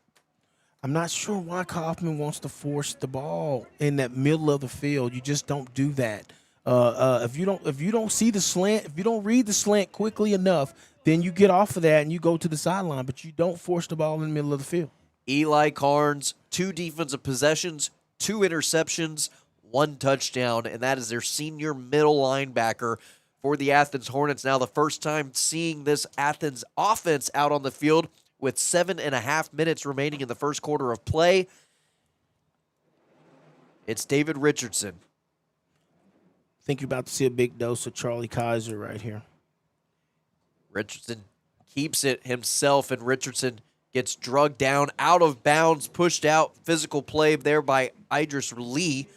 I'm not sure why Kaufman wants to force the ball in that middle of the field. You just don't do that. If you don't see the slant, if you don't read the slant quickly enough, then you get off of that and you go to the sideline, but you don't force the ball in the middle of the field. Eli Carnes, 2 defensive possessions, 2 interceptions, 1 touchdown, and that is their senior middle linebacker for the Athens Hornets. Now the first time seeing this Athens offense out on the field with 7.5 minutes remaining in the first quarter of play. It's David Richardson. I think you're about to see a big dose of Charlie Kaiser right here. Richardson keeps it himself, and Richardson gets drugged down, out of bounds, pushed out. Physical play there by Idris Lee.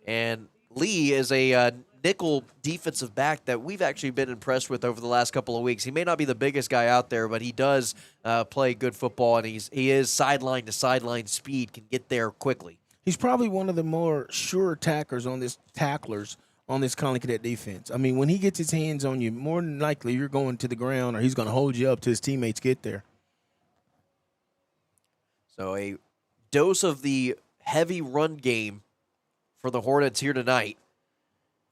And Lee is a nickel defensive back that we've actually been impressed with over the last couple of weeks. He may not be the biggest guy out there, but he does play good football, and he is sideline to sideline speed, can get there quickly. He's probably one of the more sure tacklers on this Connally Cadet defense. I mean, when he gets his hands on you, more than likely you're going to the ground, or he's going to hold you up till his teammates get there. So a dose of the heavy run game for the Hornets here tonight.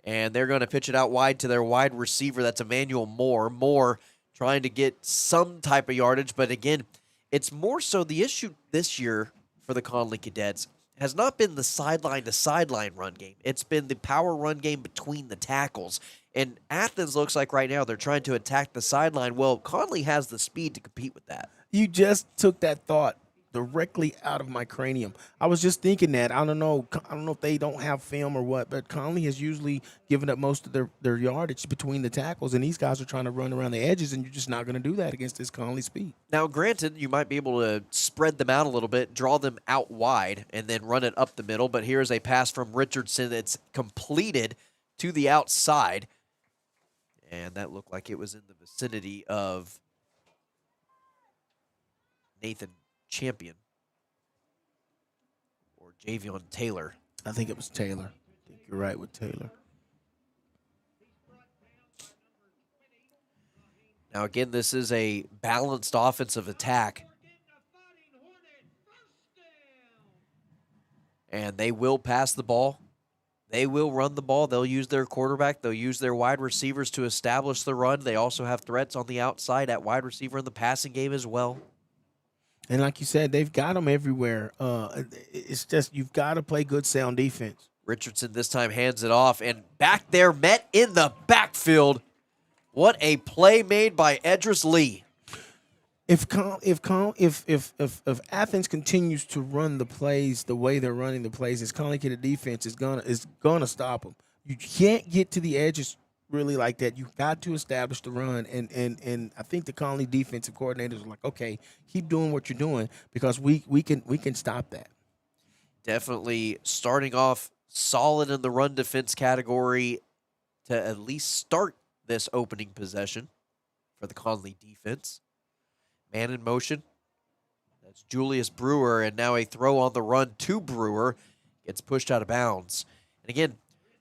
And they're going to pitch it out wide to their wide receiver. That's Emmanuel Moore. Moore trying to get some type of yardage. But again, it's more so the issue this year for the Connally Cadets has not been the sideline-to-sideline run game. It's been the power run game between the tackles. And Athens looks like right now they're trying to attack the sideline. Well, Connally has the speed to compete with that. You just took that thought directly out of my cranium. I was just thinking that. I don't know if they don't have film or what, but Connally has usually given up most of their yardage between the tackles, and these guys are trying to run around the edges, and you're just not going to do that against this Connally speed. Now, granted, you might be able to spread them out a little bit, draw them out wide, and then run it up the middle, but here's a pass from Richardson that's completed to the outside, and that looked like it was in the vicinity of Nathan Champion or Javion Taylor. I think it was Taylor. I think you're right with Taylor. Now, again, this is a balanced offensive attack. and they will pass the ball. They will run the ball. They'll use their quarterback. They'll use their wide receivers to establish the run. They also have threats on the outside at wide receiver in the passing game as well. And like you said, they've got them everywhere. It's just you've got to play good, sound defense. Richardson this time hands it off, and back there met in the backfield. What a play made by Edris Lee. If Athens continues to run the plays the way they're running the plays, this Connally Cadet defense is gonna stop them. You can't get to the edges really like that. You've got to establish the run, and I think the Connally defensive coordinators are like, okay, keep doing what you're doing because we can stop that. Definitely starting off solid in the run defense category to at least start this opening possession for the Connally defense. Man in motion. That's Julius Brewer, and now a throw on the run to Brewer gets pushed out of bounds. And again,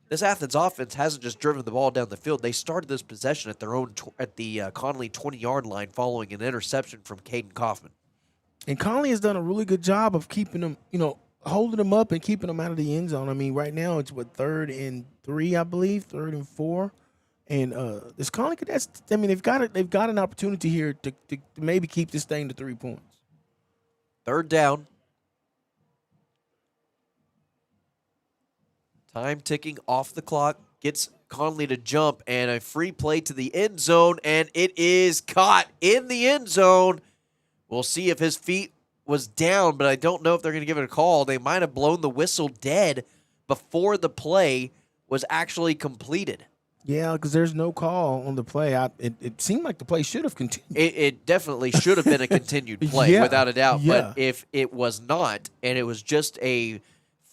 this Athens offense hasn't just driven the ball down the field. They started this possession at their own at the Connally 20-yard line following an interception from Caden Kaufman. And Connally has done a really good job of keeping them, holding them up and keeping them out of the end zone. I mean, right now it's 3rd and 3, I believe, 3rd and 4. And this Connally Cadets, I mean, they've got an opportunity here to maybe keep this thing to 3 points. 3rd down. Time ticking off the clock. Gets Connally to jump, and a free play to the end zone, and it is caught in the end zone. We'll see if his feet was down, but I don't know if they're going to give it a call. They might have blown the whistle dead before the play was actually completed. Yeah, because there's no call on the play. It seemed like the play should have continued. It definitely should have been a continued play, without a doubt. Yeah. But if it was not, and it was just a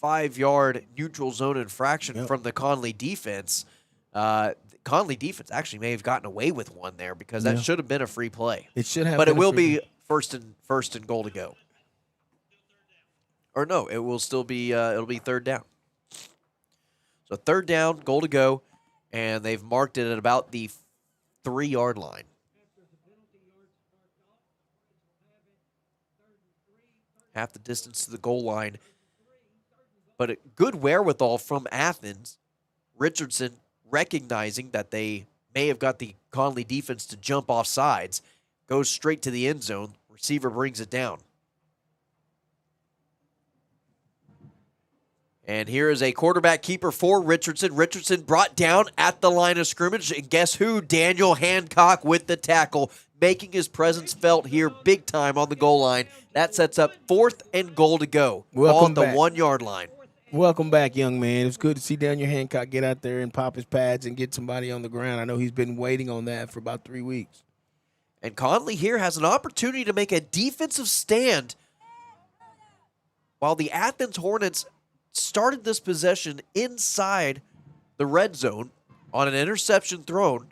5-yard neutral zone infraction from the Connally defense, Connally defense actually may have gotten away with one there because that should have been a free play. It should have, but it will be first and goal to go. Or no, it will still be it'll be 3rd down. So 3rd down, goal to go. And they've marked it at about the 3-yard line. Half the distance to the goal line. But a good wherewithal from Athens. Richardson recognizing that they may have got the Connally defense to jump off sides. Goes straight to the end zone. Receiver brings it down. And here is a quarterback keeper for Richardson. Richardson brought down at the line of scrimmage. And guess who? Daniel Hancock with the tackle, making his presence felt here big time on the goal line. That sets up 4th and goal to go. Ball at the 1-yard line. Welcome back, young man. It's good to see Daniel Hancock get out there and pop his pads and get somebody on the ground. I know he's been waiting on that for about 3 weeks. And Connally here has an opportunity to make a defensive stand while the Athens Hornets started this possession inside the red zone on an interception thrown.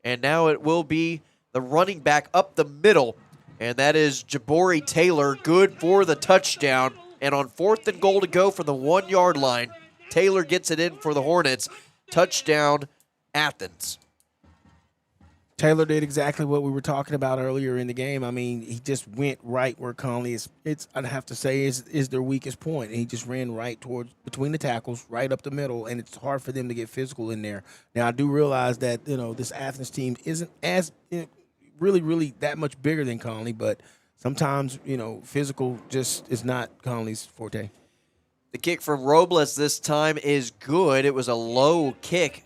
And now it will be the running back up the middle, and that is Jabari Taylor, good for the touchdown. And on 4th and goal to go from the 1-yard line, Taylor gets it in for the Hornets. Touchdown, Athens. Taylor did exactly what we were talking about earlier in the game. I mean, he just went right where Connally is. I'd have to say is their weakest point. And he just ran right towards between the tackles, right up the middle, and it's hard for them to get physical in there. Now I do realize that this Athens team isn't as really that much bigger than Connally, but sometimes physical just is not Connally's forte. The kick from Robles this time is good. It was a low kick.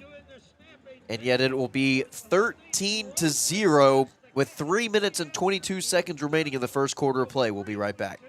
And yet it will be 13-0 with 3 minutes and 22 seconds remaining in the first quarter of play. We'll be right back.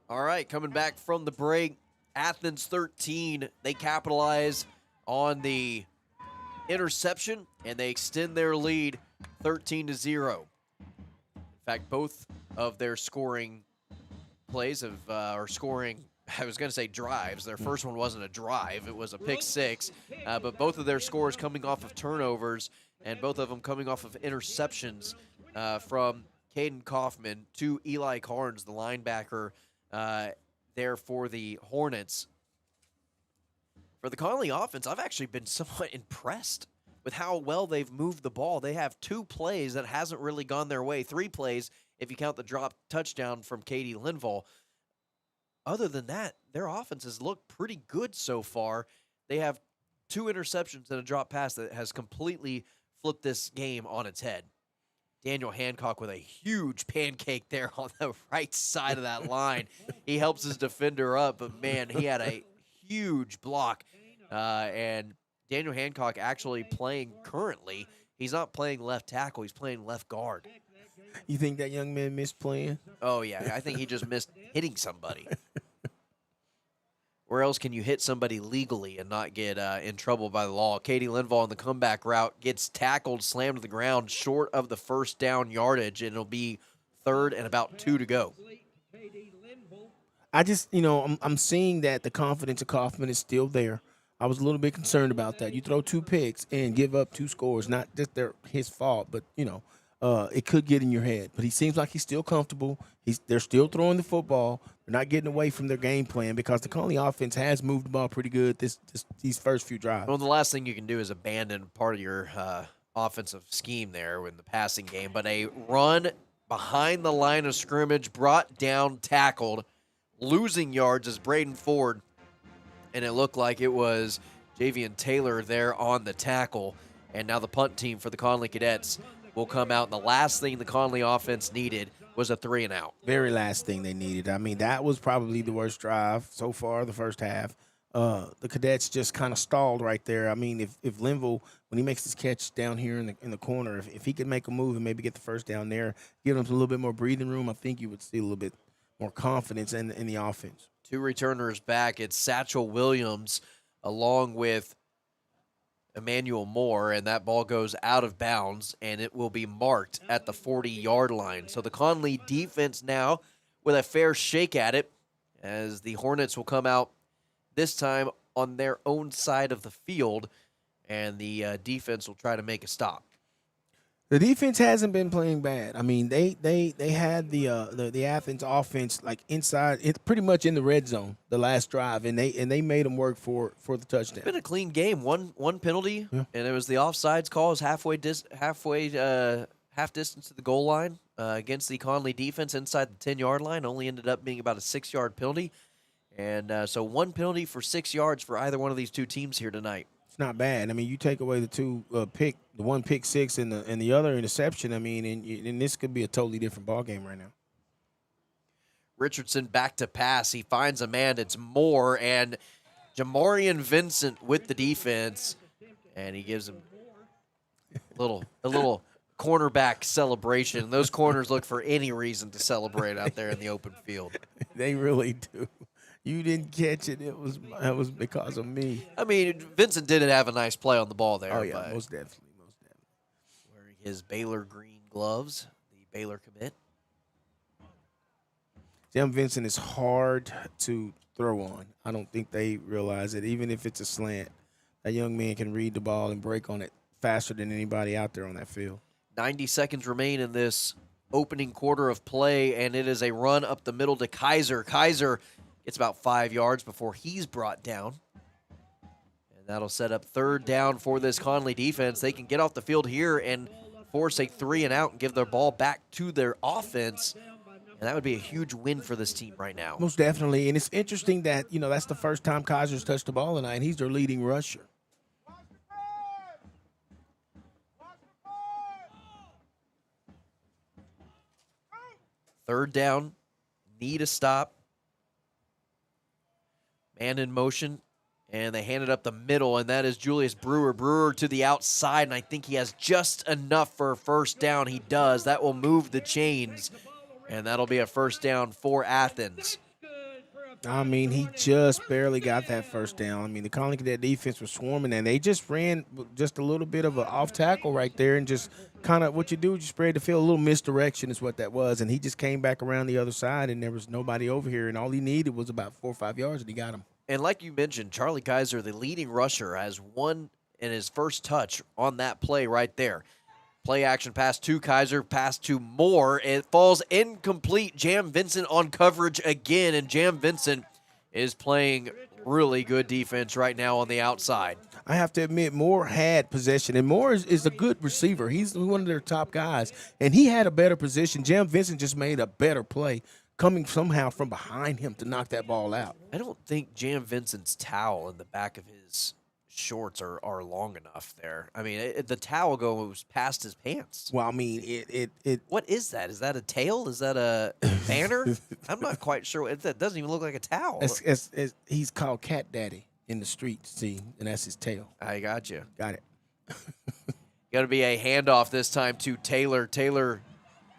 All right, coming back from the break, Athens 13. They capitalize on the interception, and they extend their lead 13-0. In fact, both of their scoring plays are scoring, I was going to say drives. Their first one wasn't a drive. It was a pick six. But both of their scores coming off of turnovers, and both of them coming off of interceptions from Caden Kaufman to Eli Carnes, the linebacker, there for the Hornets. For the Connally offense, I've actually been somewhat impressed with how well they've moved the ball. They have 2 plays that hasn't really gone their way. 3 plays if you count the drop touchdown from Katie Linval. Other than that, their offense has looked pretty good so far. They have 2 interceptions and a drop pass that has completely flipped this game on its head. Daniel Hancock with a huge pancake there on the right side of that line. He helps his defender up, but, man, he had a huge block. And Daniel Hancock actually playing currently. He's not playing left tackle. He's playing left guard. You think that young man missed playing? Oh, yeah. I think he just missed hitting somebody. Where else can you hit somebody legally and not get in trouble by the law? Katie Linval on the comeback route gets tackled, slammed to the ground, short of the first down yardage, and it'll be 3rd and about 2 to go. I just, I'm seeing that the confidence of Kaufman is still there. I was a little bit concerned about that. You throw 2 picks and give up 2 scores, not just his fault, but, it could get in your head. But he seems like he's still comfortable. They're still throwing the football. They're not getting away from their game plan because the Connally offense has moved the ball pretty good these first few drives. Well, the last thing you can do is abandon part of your offensive scheme there in the passing game. But a run behind the line of scrimmage, brought down, tackled, losing yards is Braden Ford. And it looked like it was Javian Taylor there on the tackle. And now the punt team for the Connally Cadets will come out. And the last thing the Connally offense needed was a 3-and-out. Very last thing they needed. I mean, that was probably the worst drive so far, the first half. The Cadets just kind of stalled right there. I mean, if Linval, when he makes his catch down here in the corner, if he could make a move and maybe get the first down there, give him a little bit more breathing room, I think you would see a little bit more confidence in the offense. 2 returners back. It's Satchel Williams along with Emmanuel Moore, and that ball goes out of bounds, and it will be marked at the 40-yard line. So the Connally defense now with a fair shake at it, as the Hornets will come out this time on their own side of the field, and the defense will try to make a stop. The defense hasn't been playing bad. I mean, they had the Athens offense like inside, it's pretty much in the red zone the last drive, and they made them work for the touchdown. It's been a clean game. One penalty, and it was the offsides call. It was half distance to the goal line against the Connally defense inside the 10-yard line. Only ended up being about a 6-yard penalty, and so 1 penalty for 6 yards for either one of these 2 teams here tonight. Not bad. I mean, you take away the 1 pick six and the other interception. I mean, and this could be a totally different ball game right now. Richardson back to pass. He finds a man. It's Moore and Jamarian Vincent with the defense, and he gives him a little cornerback celebration. Those corners look for any reason to celebrate out there in the open field. They really do. You didn't catch it. That was because of me. I mean, Vincent did have a nice play on the ball there. Oh, yeah, most definitely. Wearing his Baylor green gloves, the Baylor commit. Jim Vincent is hard to throw on. I don't think they realize it. Even if it's a slant, that young man can read the ball and break on it faster than anybody out there on that field. 90 seconds remain in this opening quarter of play, and it is a run up the middle to Kaiser. Kaiser gets about 5 yards before he's brought down. And that'll set up 3rd down for this Connally defense. They can get off the field here and force a 3-and-out and give their ball back to their offense. And that would be a huge win for this team right now. Most definitely. And it's interesting that, that's the first time Kaiser's touched the ball tonight, and he's their leading rusher. Third down, need a stop. Man in motion, and they hand it up the middle, and that is Julius Brewer. Brewer to the outside, and I think he has just enough for a first down. He does. That will move the chains, and that'll be a first down for Athens. I mean, he just barely got that first down. I mean, the Connally Cadet defense was swarming, and they just ran just a little bit of an off tackle right there, and just kind of what you do is you spread the field. A little misdirection is what that was, and he just came back around the other side, and there was nobody over here, and all he needed was about 4 or 5 yards, and he got him. And like you mentioned, Charlie Kaiser, the leading rusher, has one in his first touch on that play right there. Play action pass to Kaiser, pass to Moore. It falls incomplete. Jam Vincent on coverage again, and Jam Vincent is playing really good defense right now on the outside. I have to admit, Moore had possession, and Moore is a good receiver. He's one of their top guys, and he had a better position. Jam Vincent just made a better play, coming somehow from behind him to knock that ball out. I don't think Jam Vincent's towel in the back of his shorts are long enough there. I mean, the towel goes past his pants. Well, I mean, it. What is that? Is that a tail? Is that a banner? I'm not quite sure. That doesn't even look like a towel. He's called Cat Daddy in the streets, see, and that's his tail. I got you. Got it. Got to be a handoff this time to Taylor. Taylor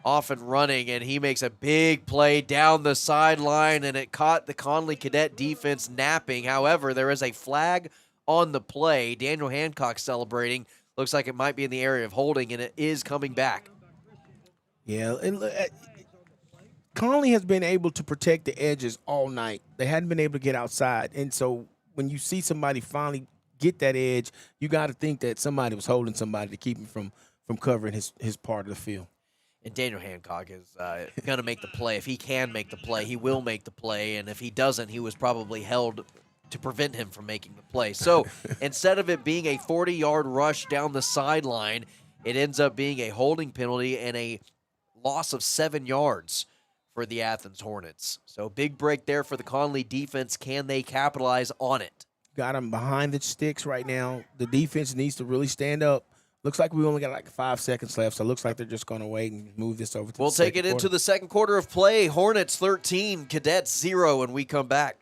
off and running, and he makes a big play down the sideline, and it caught the Connally Cadet defense napping. However, there is a flag on the play. Daniel Hancock celebrating. Looks like it might be in the area of holding, and it is coming back. Yeah, Connally has been able to protect the edges all night. They hadn't been able to get outside, and so when you see somebody finally get that edge, you got to think that somebody was holding somebody to keep him from covering his part of the field. And Daniel Hancock is going to make the play. If he can make the play, he will make the play, and if he doesn't, he was probably held to prevent him from making the play. So instead of it being a 40-yard rush down the sideline, it ends up being a holding penalty and a loss of 7 yards for the Athens Hornets. So big break there for the Connally defense. Can they capitalize on it? Got them behind the sticks right now. The defense needs to really stand up. Looks like we only got like 5 seconds left, so it looks like they're just going to wait and move this over to We'll take it into the second quarter of play. Hornets 13, Cadets 0, when we come back.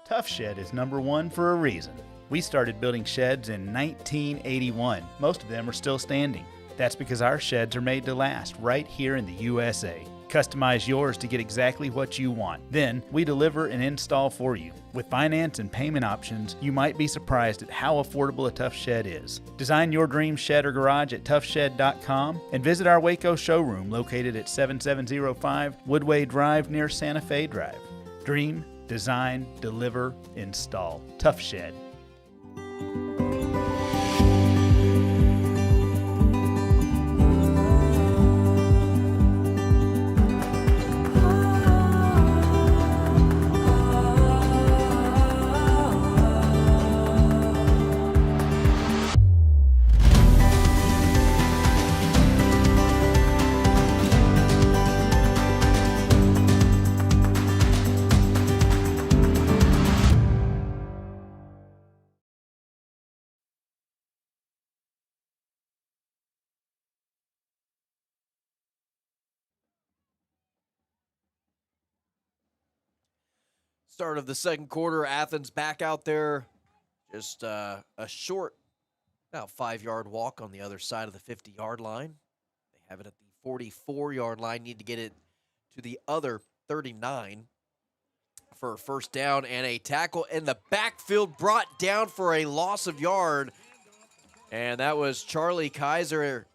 Tough Shed is #1 for a reason. We started building sheds in 1981. Most of them are still standing. That's because our sheds are made to last right here in the USA. Customize yours to get exactly what you want. Then we deliver and install for you. With finance and payment options, you might be surprised at how affordable a Tough Shed is. Design your dream shed or garage at toughshed.com and visit our Waco showroom located at 7705 Woodway Drive near Santa Fe Drive. Dream, design, deliver, install. Tough Shed. Start of the second quarter, Athens back out there. Just a short, about 5-yard walk on the other side of the 50-yard line. They have it at the 44-yard line. Need to get it to the other 39 for a first down and a tackle in the backfield brought down for a loss of yard. And that was Charlie Kaiser,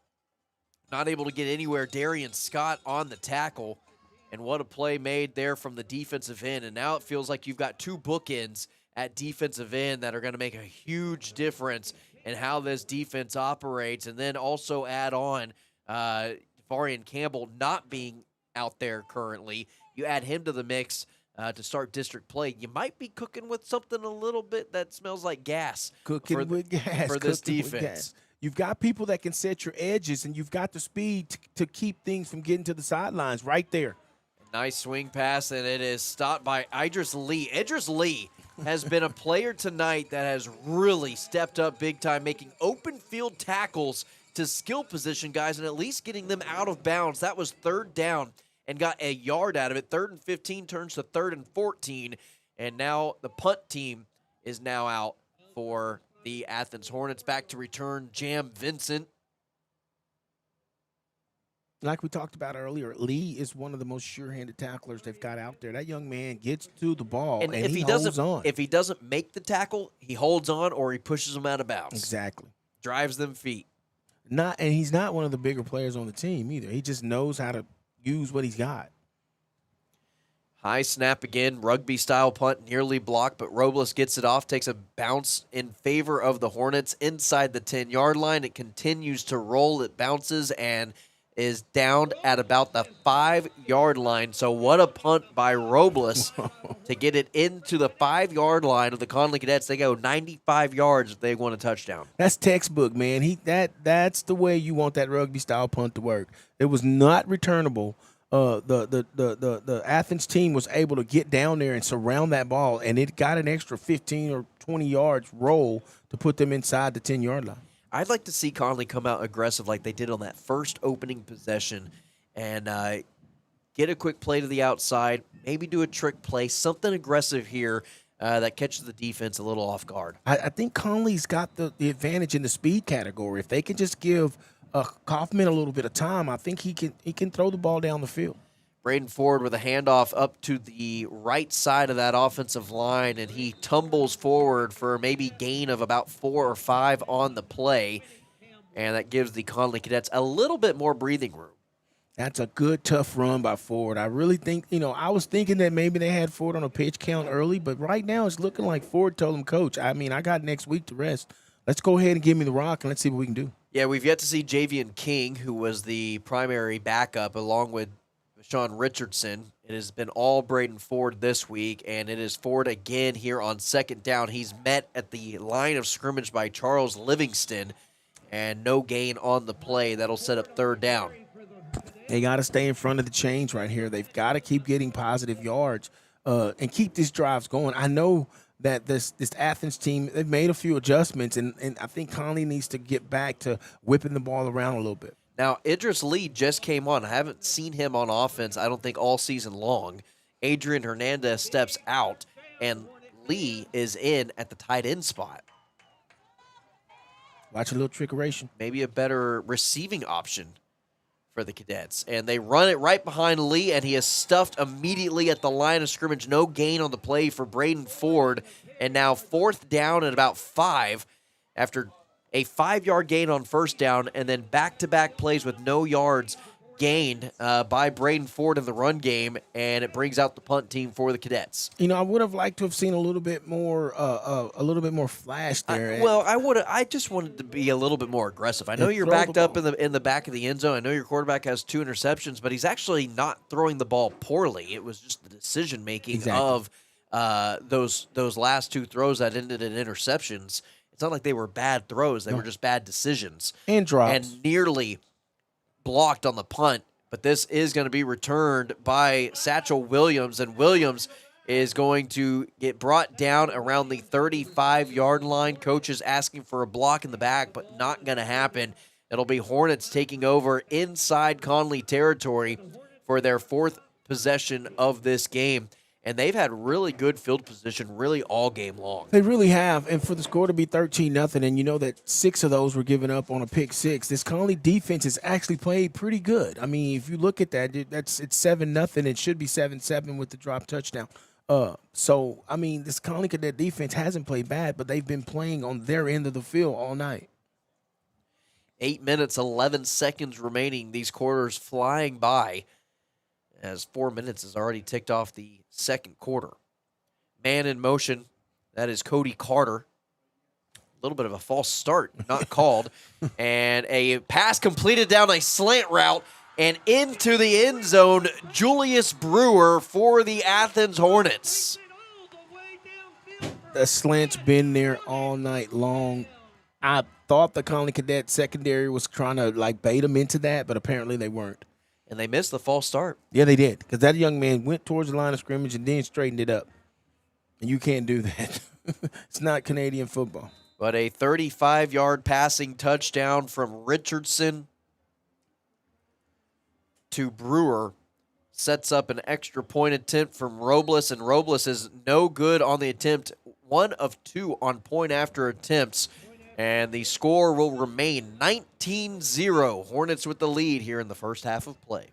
not able to get anywhere. Darian Scott on the tackle. And what a play made there from the defensive end. And now it feels like you've got two bookends at defensive end that are going to make a huge difference in how this defense operates. And then also add on Devarian Campbell not being out there currently. You add him to the mix to start district play. You might be cooking with something a little bit that smells like gas. Cooking with gas. For this defense. You've got people that can set your edges, and you've got the speed to keep things from getting to the sidelines right there. Nice swing pass, and it is stopped by Idris Lee. Idris Lee has been a player tonight that has really stepped up big time, making open field tackles to skill position guys and at least getting them out of bounds. That was third down and got a yard out of it. 3rd and 15 turns to 3rd and 14, and now the punt team is now out for the Athens Hornets. Back to return Jam Vincent. like we talked about earlier, Lee is one of the most sure-handed tacklers they've got out there. That young man gets to the ball, and if he doesn't, holds on. If he doesn't make the tackle, he holds on or he pushes them out of bounds. Exactly. Drives them feet. And he's not one of the bigger players on the team either. He just knows how to use what he's got. High snap again, rugby-style punt, nearly blocked, but Robles gets it off, takes a bounce in favor of the Hornets inside the 10-yard line. It continues to roll. It bounces and is down at about the 5-yard line. So what a punt by Robles to get it into the 5-yard line of the Connally Cadets. They go 95 yards if they want a touchdown. That's textbook, man. That's the way you want that rugby-style punt to work. It was not returnable. The Athens team was able to get down there and surround that ball, and it got an extra 15 or 20 yards roll to put them inside the 10-yard line. I'd like to see Connally come out aggressive like they did on that first opening possession and get a quick play to the outside, maybe do a trick play, something aggressive here that catches the defense a little off guard. I think Connolly's got the advantage in the speed category. If they can just give Kaufman a little bit of time, I think he can throw the ball down the field. Braden Ford with a handoff up to the right side of that offensive line, and he tumbles forward for maybe gain of about 4 or 5 on the play, and that gives the Connally Cadets a little bit more breathing room. That's a good, tough run by Ford. I really think, I was thinking that maybe they had Ford on a pitch count early, but right now it's looking like Ford told him, Coach, I got next week to rest. Let's go ahead and give me the rock, and let's see what we can do. Yeah, we've yet to see Javian King, who was the primary backup, along with Sean Richardson. It has been all Braden Ford this week, and it is Ford again here on second down. He's met at the line of scrimmage by Charles Livingston, and no gain on the play. That'll set up third down. They got to stay in front of the chains right here. They've got to keep getting positive yards and keep these drives going. I know that this Athens team, they've made a few adjustments, and I think Connally needs to get back to whipping the ball around a little bit. Now, Idris Lee just came on. I haven't seen him on offense, I don't think, all season long. Adrian Hernandez steps out, and Lee is in at the tight end spot. Watch a little trickeration. Maybe a better receiving option for the Cadets. And they run it right behind Lee, and he is stuffed immediately at the line of scrimmage. No gain on the play for Braden Ford. And now fourth down at about 5 after a 5-yard gain on first down, and then back-to-back plays with no yards gained by Braden Ford in the run game, and it brings out the punt team for the Cadets. I would have liked to have seen a little bit more flash there. I just wanted to be a little bit more aggressive. I know you're backed up in the back of the end zone. I know your quarterback has 2 interceptions, but he's actually not throwing the ball poorly. It was just the decision making of those last 2 throws that ended in interceptions. It's not like they were bad throws. They were just bad decisions. And drops. And nearly blocked on the punt. But this is going to be returned by Satchel Williams. And Williams is going to get brought down around the 35-yard line. Coach is asking for a block in the back, but not going to happen. It'll be Hornets taking over inside Connally territory for their 4th possession of this game. And they've had really good field position really all game long. They really have. And for the score to be 13-0, and you know that 6 of those were given up on a pick 6, this Connally defense has actually played pretty good. I mean, if you look at that, it's 7-0. It should be 7-7 with the drop touchdown. So, I mean, this Connally Cadet defense hasn't played bad, but they've been playing on their end of the field all night. 8 minutes, 11 seconds remaining. These quarters flying by, as 4 minutes has already ticked off the second quarter. Man in motion, that is Cody Carter. A little bit of a false start, not called. And a pass completed down a slant route and into the end zone. Julius Brewer for the Athens Hornets. The slant's been there all night long. I thought the Connally Cadet secondary was trying to bait them into that, but apparently they weren't. And they missed the false start. Yeah, they did, because that young man went towards the line of scrimmage and then straightened it up. And you can't do that. It's not Canadian football. But a 35-yard passing touchdown from Richardson to Brewer sets up an extra point attempt from Robles, and Robles is no good on the attempt. 1 of 2 on point after attempts And the score will remain 19-0. Hornets with the lead here in the first half of play.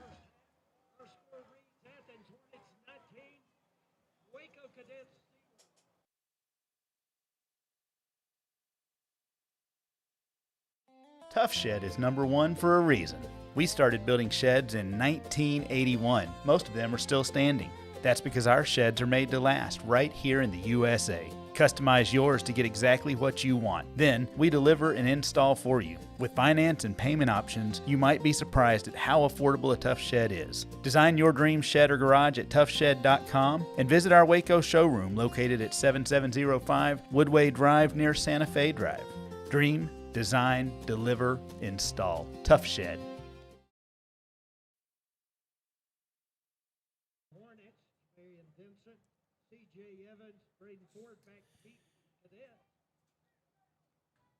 Tough Shed is number one for a reason. We started building sheds in 1981. Most of them are still standing. That's because our sheds are made to last right here in the USA. Customize yours to get exactly what you want. Then, we deliver and install for you. With finance and payment options, you might be surprised at how affordable a Tough Shed is. Design your dream shed or garage at toughshed.com and visit our Waco showroom located at 7705 Woodway Drive near Santa Fe Drive. Dream, design, deliver, install. Tough Shed.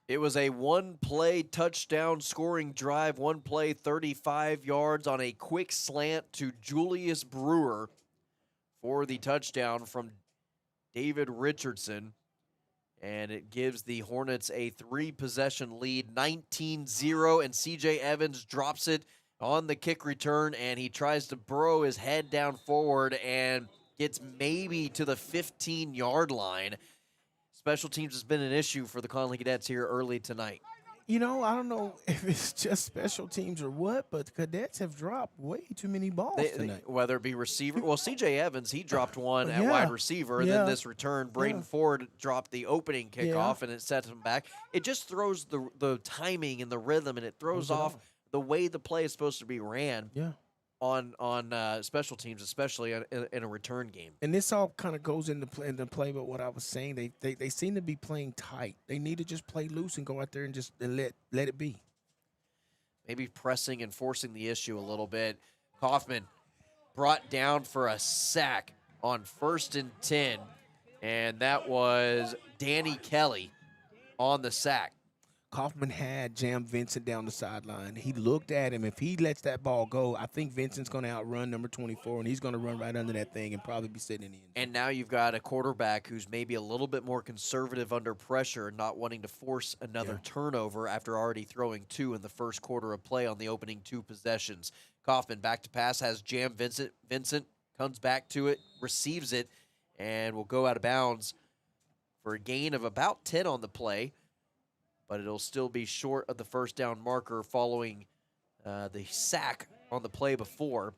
It was a one-play touchdown scoring drive, one play 35 yards on a quick slant to Julius Brewer for the touchdown from David Richardson. And it gives the Hornets a 3-possession lead, 19-0, and C.J. Evans drops it on the kick return, and he tries to burrow his head down forward and gets maybe to the 15-yard line. Special teams has been an issue for the Connally Cadets here early tonight. You know, I don't know if it's just special teams or what, but the Cadets have dropped way too many balls tonight. Whether it be receiver, well, C.J. Evans, he dropped one at wide receiver, and then this return, Braden Ford dropped the opening kickoff, and it sets him back. It just throws the timing and the rhythm, and it throws off the way the play is supposed to be ran on special teams, especially in a return game. And this all kind of goes into play, but what I was saying, they seem to be playing tight. They need to just play loose and go out there and just let it be. Maybe pressing and forcing the issue a little bit. Kaufman brought down for a sack on 1st and 10, and that was Danny Kelly on the sack. Kaufman had Jam Vincent down the sideline. He looked at him. If he lets that ball go, I think Vincent's going to outrun number 24, and he's going to run right under that thing and probably be sitting in the end zone. And now you've got a quarterback who's maybe a little bit more conservative under pressure and not wanting to force another turnover after already throwing 2 in the first quarter of play on the opening 2 possessions. Kaufman back to pass, has Jam Vincent. Vincent comes back to it, receives it, and will go out of bounds for a gain of about 10 on the play. But it'll still be short of the first down marker following the sack on the play before.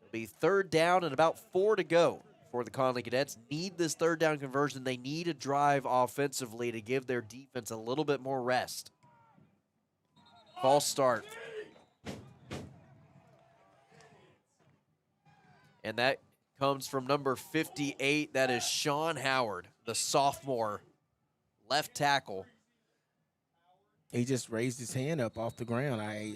It'll be 3rd down and about 4 to go for the Connally Cadets. Need this 3rd down conversion. They need a drive offensively to give their defense a little bit more rest. False start. And that comes from number 58. That is Sean Howard, the sophomore left tackle. He just raised his hand up off the ground. I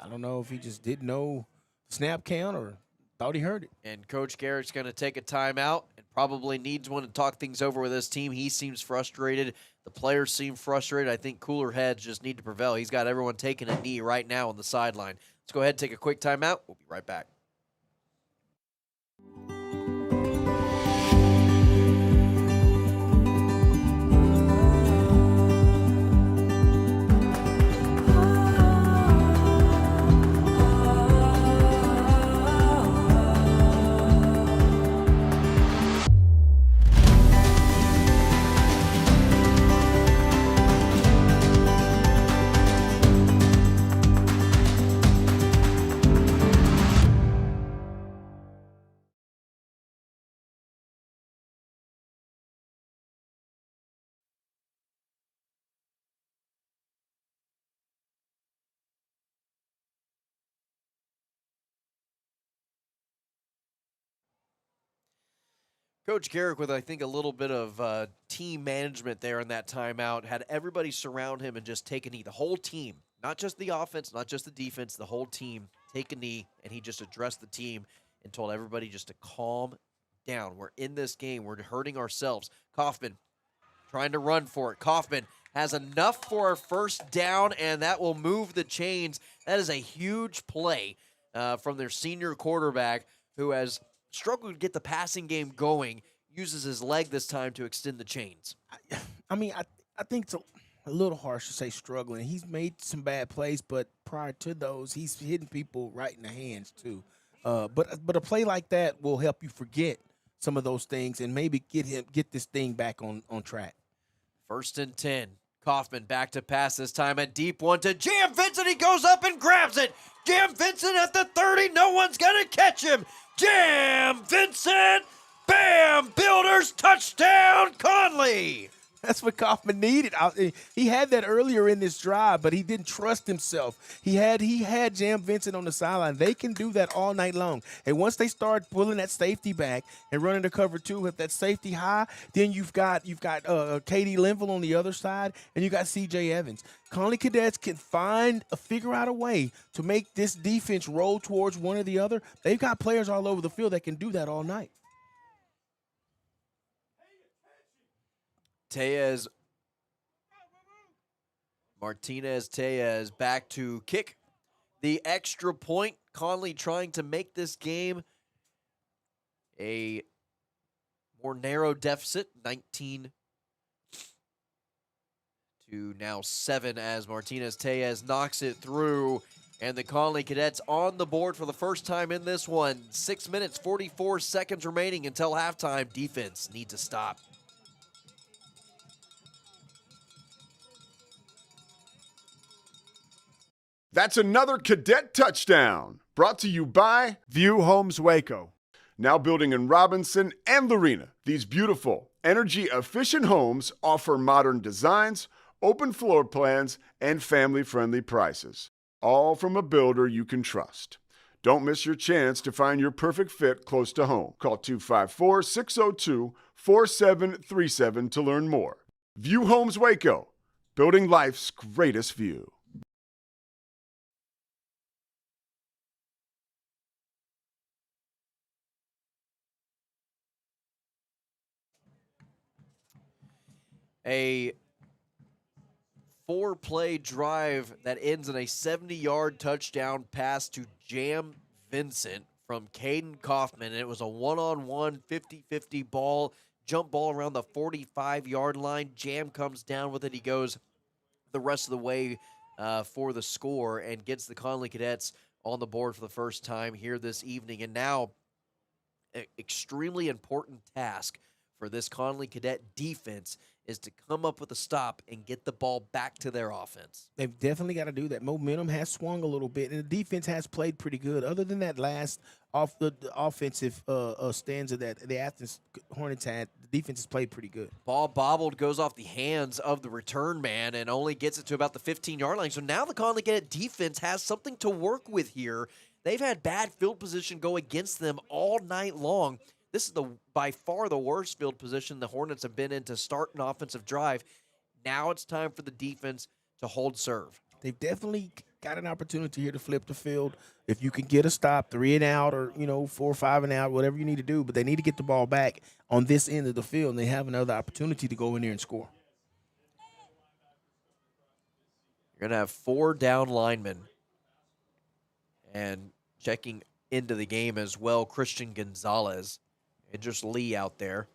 don't know if he just didn't know snap count or thought he heard it. And Coach Garrick's going to take a timeout and probably needs one to talk things over with his team. He seems frustrated. The players seem frustrated. I think cooler heads just need to prevail. He's got everyone taking a knee right now on the sideline. Let's go ahead and take a quick timeout. We'll be right back. Coach Garrick, with I think a little bit of team management there in that timeout, had everybody surround him and just take a knee. The whole team, not just the offense, not just the defense, the whole team take a knee, and he just addressed the team and told everybody just to calm down. We're in this game. We're hurting ourselves. Kaufman trying to run for it. Kaufman has enough for a 1st down, and that will move the chains. That is a huge play from their senior quarterback who has struggled to get the passing game going, uses his leg this time to extend the chains. I mean, I think so. a little harsh to say struggling. He's made some bad plays, but prior to those, he's hitting people right in the hands too. But a play like that will help you forget some of those things and maybe get this thing back on track. 1st and 10. Kaufman back to pass this time. A deep one to Jam Vincent. He goes up and grabs it. Jam Vincent at the 30. No one's going to catch him. Jam Vincent. Bam! Builders touchdown, Connally. That's what Kaufman needed. He had that earlier in this drive, but he didn't trust himself. He had Jam Vincent on the sideline. They can do that all night long. And once they start pulling that safety back and running the cover 2 with that safety high, then you've got Katie Linville on the other side, and you got C.J. Evans. Connally Cadets can figure out a way to make this defense roll towards one or the other. They've got players all over the field that can do that all night. Martinez back to kick the extra point. Connally trying to make this game a more narrow deficit, 19 to now 7 as Martinez knocks it through. And the Connally Cadets on the board for the first time in this one. 6 minutes, 44 seconds remaining until halftime. Defense needs to stop. That's another Cadet touchdown, brought to you by View Homes Waco. Now building in Robinson and Lorena, these beautiful, energy-efficient homes offer modern designs, open floor plans, and family-friendly prices, all from a builder you can trust. Don't miss your chance to find your perfect fit close to home. Call 254-602-4737 to learn more. View Homes Waco, building life's greatest view. A 4-play drive that ends in a 70-yard touchdown pass to Jam Vincent from Caden Kaufman. And it was a one-on-one 50-50 ball, jump ball around the 45-yard line. Jam comes down with it. He goes the rest of the way for the score and gets the Connally Cadets on the board for the first time here this evening. And now, an extremely important task for this Connally Cadet defense is to come up with a stop and get the ball back to their offense. They've definitely got to do that. Momentum has swung a little bit, and the defense has played pretty good. Other than that last the offensive stanza that the Athens Hornets had, the defense has played pretty good. Ball bobbled, goes off the hands of the return man, and only gets it to about the 15-yard line. So now the Connally Cadet defense has something to work with here. They've had bad field position go against them all night long. This is by far the worst field position the Hornets have been in to start an offensive drive. Now it's time for the defense to hold serve. They've definitely got an opportunity here to flip the field. If you can get a stop, 3 and out, or 4 or 5 and out, whatever you need to do, but they need to get the ball back on this end of the field, and they have another opportunity to go in there and score. You're going to have 4 down linemen. And checking into the game as well, Christian Gonzalez. And just Lee out there.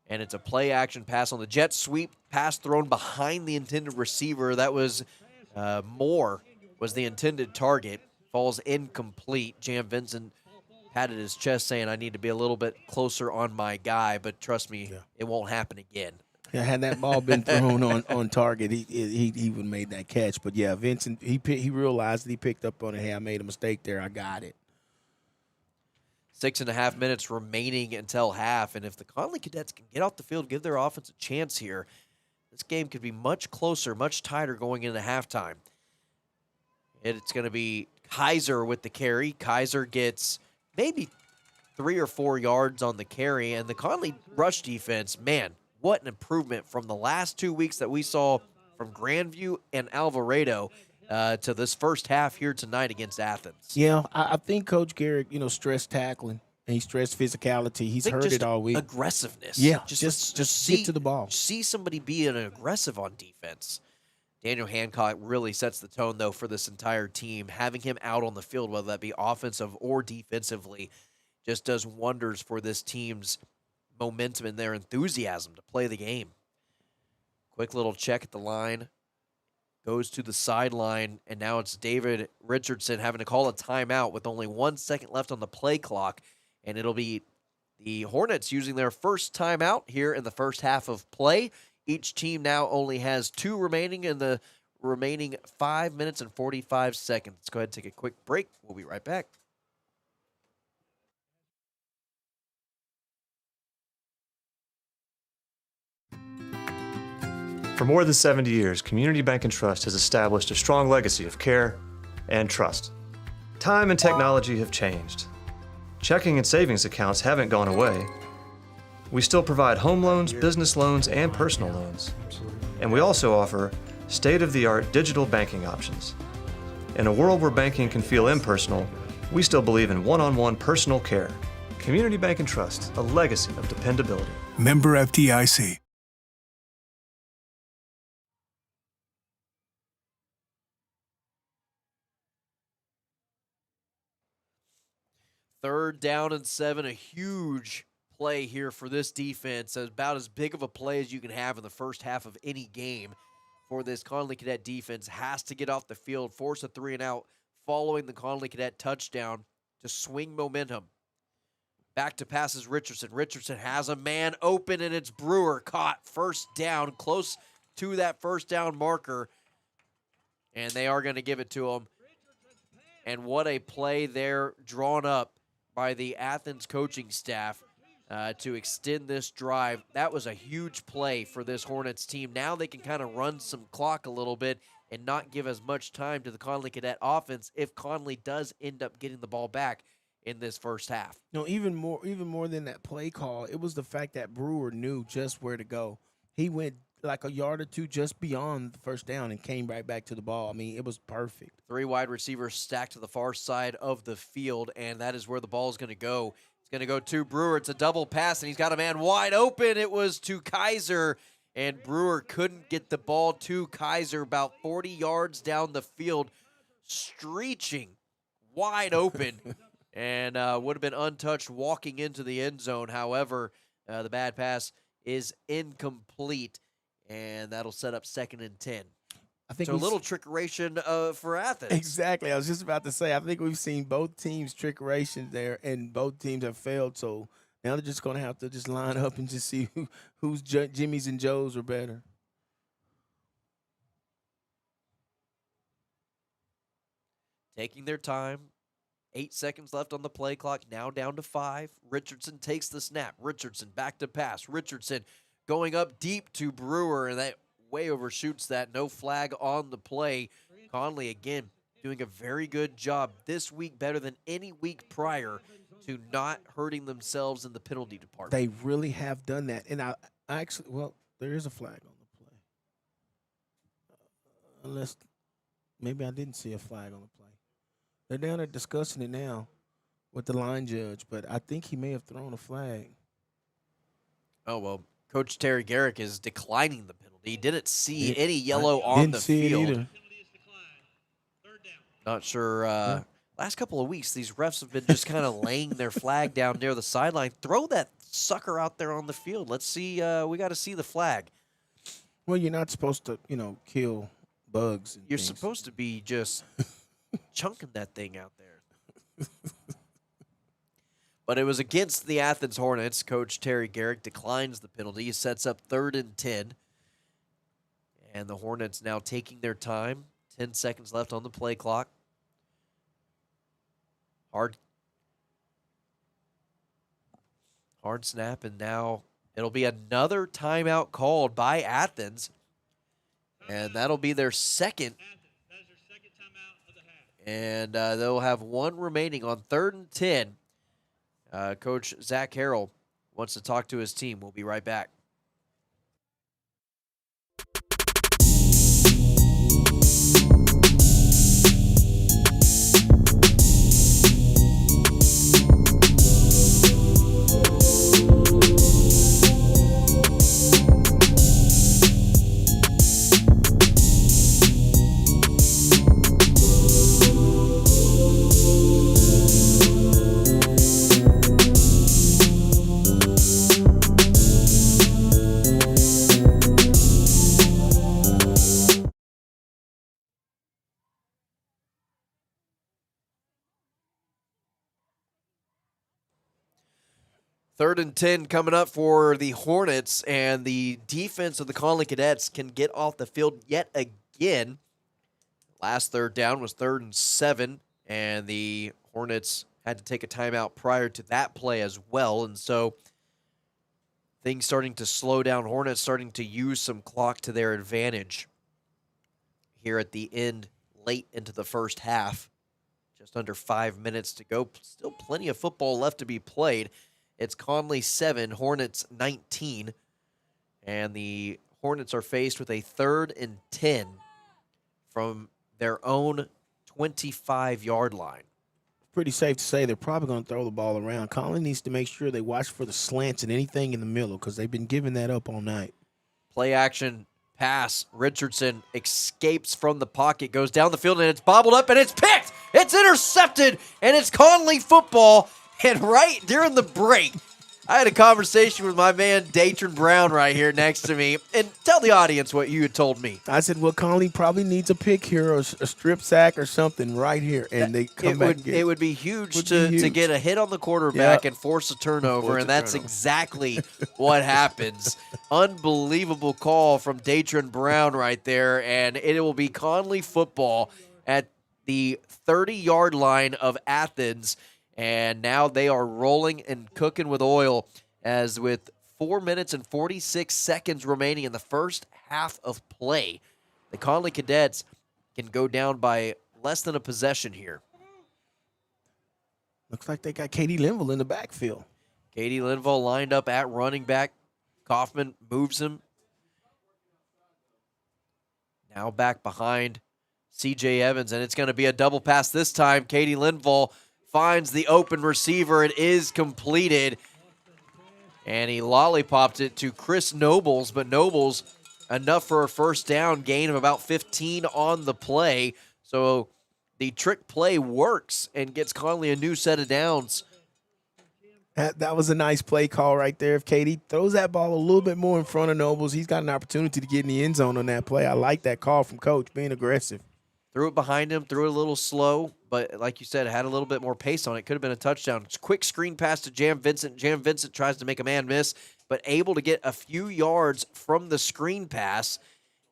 And it's a play-action pass on the jet sweep. Pass thrown behind the intended receiver. That was Moore was the intended target. Falls incomplete. Jam Vincent patted his chest saying, I need to be a little bit closer on my guy. But trust me, it won't happen again. Yeah, had that ball been thrown on target, he would have made that catch. But, yeah, Vincent, he realized that he picked up on it. Hey, I made a mistake there. I got it. 6.5 minutes remaining until half, and if the Connally Cadets can get off the field, give their offense a chance here, this game could be much closer, much tighter going into halftime. It's going to be Kaiser with the carry. Kaiser gets maybe 3 or 4 yards on the carry, and the Connally rush defense, man, what an improvement from the last 2 weeks that we saw from Grandview and Alvarado to this first half here tonight against Athens. Yeah, I think Coach Garrick, stressed tackling and he stressed physicality. He's heard it all week. Aggressiveness. Yeah, just get to the ball. See somebody being aggressive on defense. Daniel Hancock really sets the tone, though, for this entire team. Having him out on the field, whether that be offensive or defensively, just does wonders for this team's momentum and their enthusiasm to play the game. Quick little check at the line. Goes to the sideline, and now it's David Richardson having to call a timeout with only 1 second left on the play clock, and it'll be the Hornets using their first timeout here in the first half of play. Each team now only has 2 remaining in the remaining 5 minutes and 45 seconds. Let's go ahead and take a quick break. We'll be right back. For more than 70 years, Community Bank and Trust has established a strong legacy of care and trust. Time and technology have changed. Checking and savings accounts haven't gone away. We still provide home loans, business loans, and personal loans. And we also offer state-of-the-art digital banking options. In a world where banking can feel impersonal, we still believe in one-on-one personal care. Community Bank and Trust, a legacy of dependability. Member FDIC. Third down and 7, a huge play here for this defense. About as big of a play as you can have in the first half of any game for this Connally Cadet defense. Has to get off the field, force a 3-and-out following the Connally Cadet touchdown to swing momentum. Back to passes Richardson. Richardson has a man open, and it's Brewer caught. First down, close to that first down marker, and they are going to give it to him. And what a play there drawn up by the Athens coaching staff to extend this drive. That was a huge play for this Hornets team. Now they can kind of run some clock a little bit and not give as much time to the Connally Cadet offense if Connally does end up getting the ball back in this first half. No, even more than that play call, it was the fact that Brewer knew just where to go. He went like a yard or two just beyond the first down and came right back to the ball. I mean, it was perfect. 3 wide receivers stacked to the far side of the field, and that is where the ball is going to go. It's going to go to Brewer. It's a double pass, and he's got a man wide open. It was to Kaiser, and Brewer couldn't get the ball to Kaiser about 40 yards down the field, screeching wide open, and would have been untouched walking into the end zone. However, the bad pass is incomplete, and that'll set up 2nd and 10. I think so a little trickeration for Athens. Exactly. I was just about to say, I think we've seen both teams trickeration there, and both teams have failed. So now they're just going to have to just line up and just see whose Jimmys and Joes are better. Taking their time. 8 seconds left on the play clock, now down to 5. Richardson takes the snap. Richardson back to pass. Richardson going up deep to Brewer, and that way overshoots that. No flag on the play. Connally, again, doing a very good job this week, better than any week prior, to not hurting themselves in the penalty department. They really have done that. And I actually, well, there is a flag on the play. Unless, maybe I didn't see a flag on the play. They're down there discussing it now with the line judge, but I think he may have thrown a flag. Oh, well, Coach Terry Garrick is declining the penalty. He didn't see any yellow on the field. It either. Not sure. Last couple of weeks, these refs have been just kind of laying their flag down near the sideline. Throw that sucker out there on the field. Let's see. We got to see the flag. Well, you're not supposed to, kill bugs. You're supposed to be just chunking that thing out there. But it was against the Athens Hornets. Coach Terry Garrick declines the penalty. He sets up 3rd and 10. And the Hornets now taking their time. 10 seconds left on the play clock. Hard snap, and now it'll be another timeout called by Athens. And that'll be their second. And they'll have 1 remaining on 3rd and 10. Coach Zach Harrell wants to talk to his team. We'll be right back. 3rd and 10 coming up for the Hornets, and the defense of the Connally Cadets can get off the field yet again. Last 3rd down was 3rd and 7, and the Hornets had to take a timeout prior to that play as well, and so things starting to slow down. Hornets starting to use some clock to their advantage here at the end, late into the first half. Just under 5 minutes to go. Still plenty of football left to be played. It's Connally 7, Hornets 19, and the Hornets are faced with a 3rd and 10 from their own 25-yard line. Pretty safe to say they're probably going to throw the ball around. Connally needs to make sure they watch for the slants and anything in the middle because they've been giving that up all night. Play action pass. Richardson escapes from the pocket, goes down the field, and it's bobbled up, and it's picked. It's intercepted, and it's Connally football. And right during the break, I had a conversation with my man, Datron Brown, right here next to me. And tell the audience what you had told me. I said, well, Connally probably needs a pick here or a strip sack or something right here. And they come back. It would be huge to get a hit on the quarterback and force a turnover, and that's exactly what happens. Unbelievable call from Datron Brown right there, and it will be Connally football at the 30-yard line of Athens. And now they are rolling and cooking with oil as with 4 minutes and 46 seconds remaining in the first half of play, the Connally Cadets can go down by less than a possession here. Looks like they got Katie Linville in the backfield. Katie Linville lined up at running back. Kaufman moves him. Now back behind C.J. Evans, and it's going to be a double pass this time. Katie Linville finds the open receiver. It is completed. And he lollipopped it to Chris Nobles, but Nobles enough for a first down, gain of about 15 on the play. So the trick play works and gets Connally a new set of downs. That was a nice play call right there. If Katie throws that ball a little bit more in front of Nobles, he's got an opportunity to get in the end zone on that play. I like that call from Coach, being aggressive. Threw it behind him, threw it a little slow, but like you said, it had a little bit more pace on it. Could have been a touchdown. Quick screen pass to Jam Vincent. Jam Vincent tries to make a man miss, but able to get a few yards from the screen pass,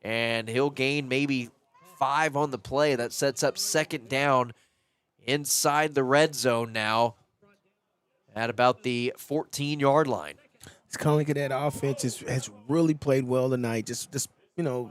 and he'll gain maybe 5 on the play. That sets up second down inside the red zone now at about the 14-yard line. It's Connally Cadet offense has really played well tonight, just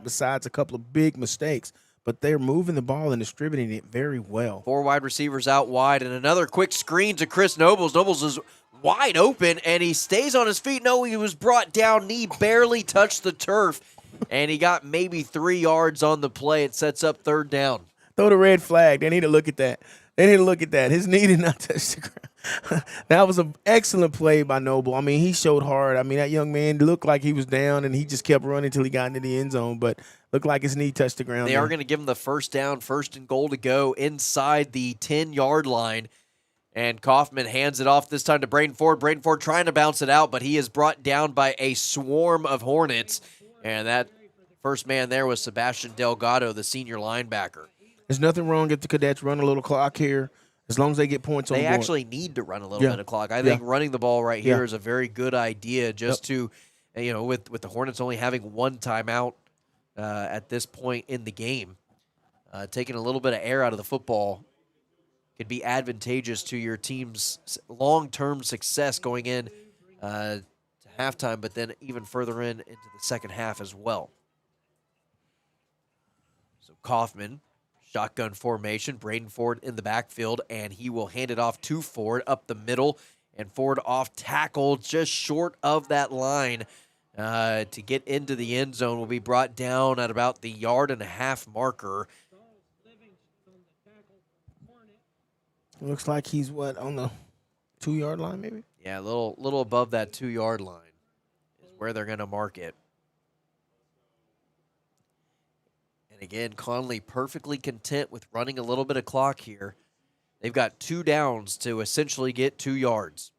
besides a couple of big mistakes. But they're moving the ball and distributing it very well. 4 wide receivers out wide, and another quick screen to Chris Nobles. Nobles is wide open, and he stays on his feet. No, he was brought down. Knee barely touched the turf, and he got maybe 3 yards on the play. It sets up third down. Throw the red flag. They need to look at that. His knee did not touch the ground. That was an excellent play by Noble. I mean, he showed hard. I mean, that young man looked like he was down, and he just kept running until he got into the end zone, but looked like his knee touched the ground. They are going to give him the first down, 1st and goal to go inside the 10-yard line. And Kaufman hands it off this time to Braden Ford. Braden Ford trying to bounce it out, but he is brought down by a swarm of Hornets. And that first man there was Sebastian Delgado, the senior linebacker. There's nothing wrong if the Cadets run a little clock here, as long as they get points on the board. They actually need to run a little bit of clock. I think running the ball right here is a very good idea just to, with the Hornets only having 1 timeout at this point in the game, taking a little bit of air out of the football could be advantageous to your team's long-term success going in to halftime, but then even further into the second half as well. So Kaufman, shotgun formation, Braden Ford in the backfield, and he will hand it off to Ford up the middle, and Ford off tackle just short of that line to get into the end zone. Will be brought down at about the 1.5-yard marker. Looks like he's on the 2-yard line maybe? Yeah, a little above that 2-yard line is where they're going to mark it. And again, Connally perfectly content with running a little bit of clock here. They've got 2 downs to essentially get 2 yards.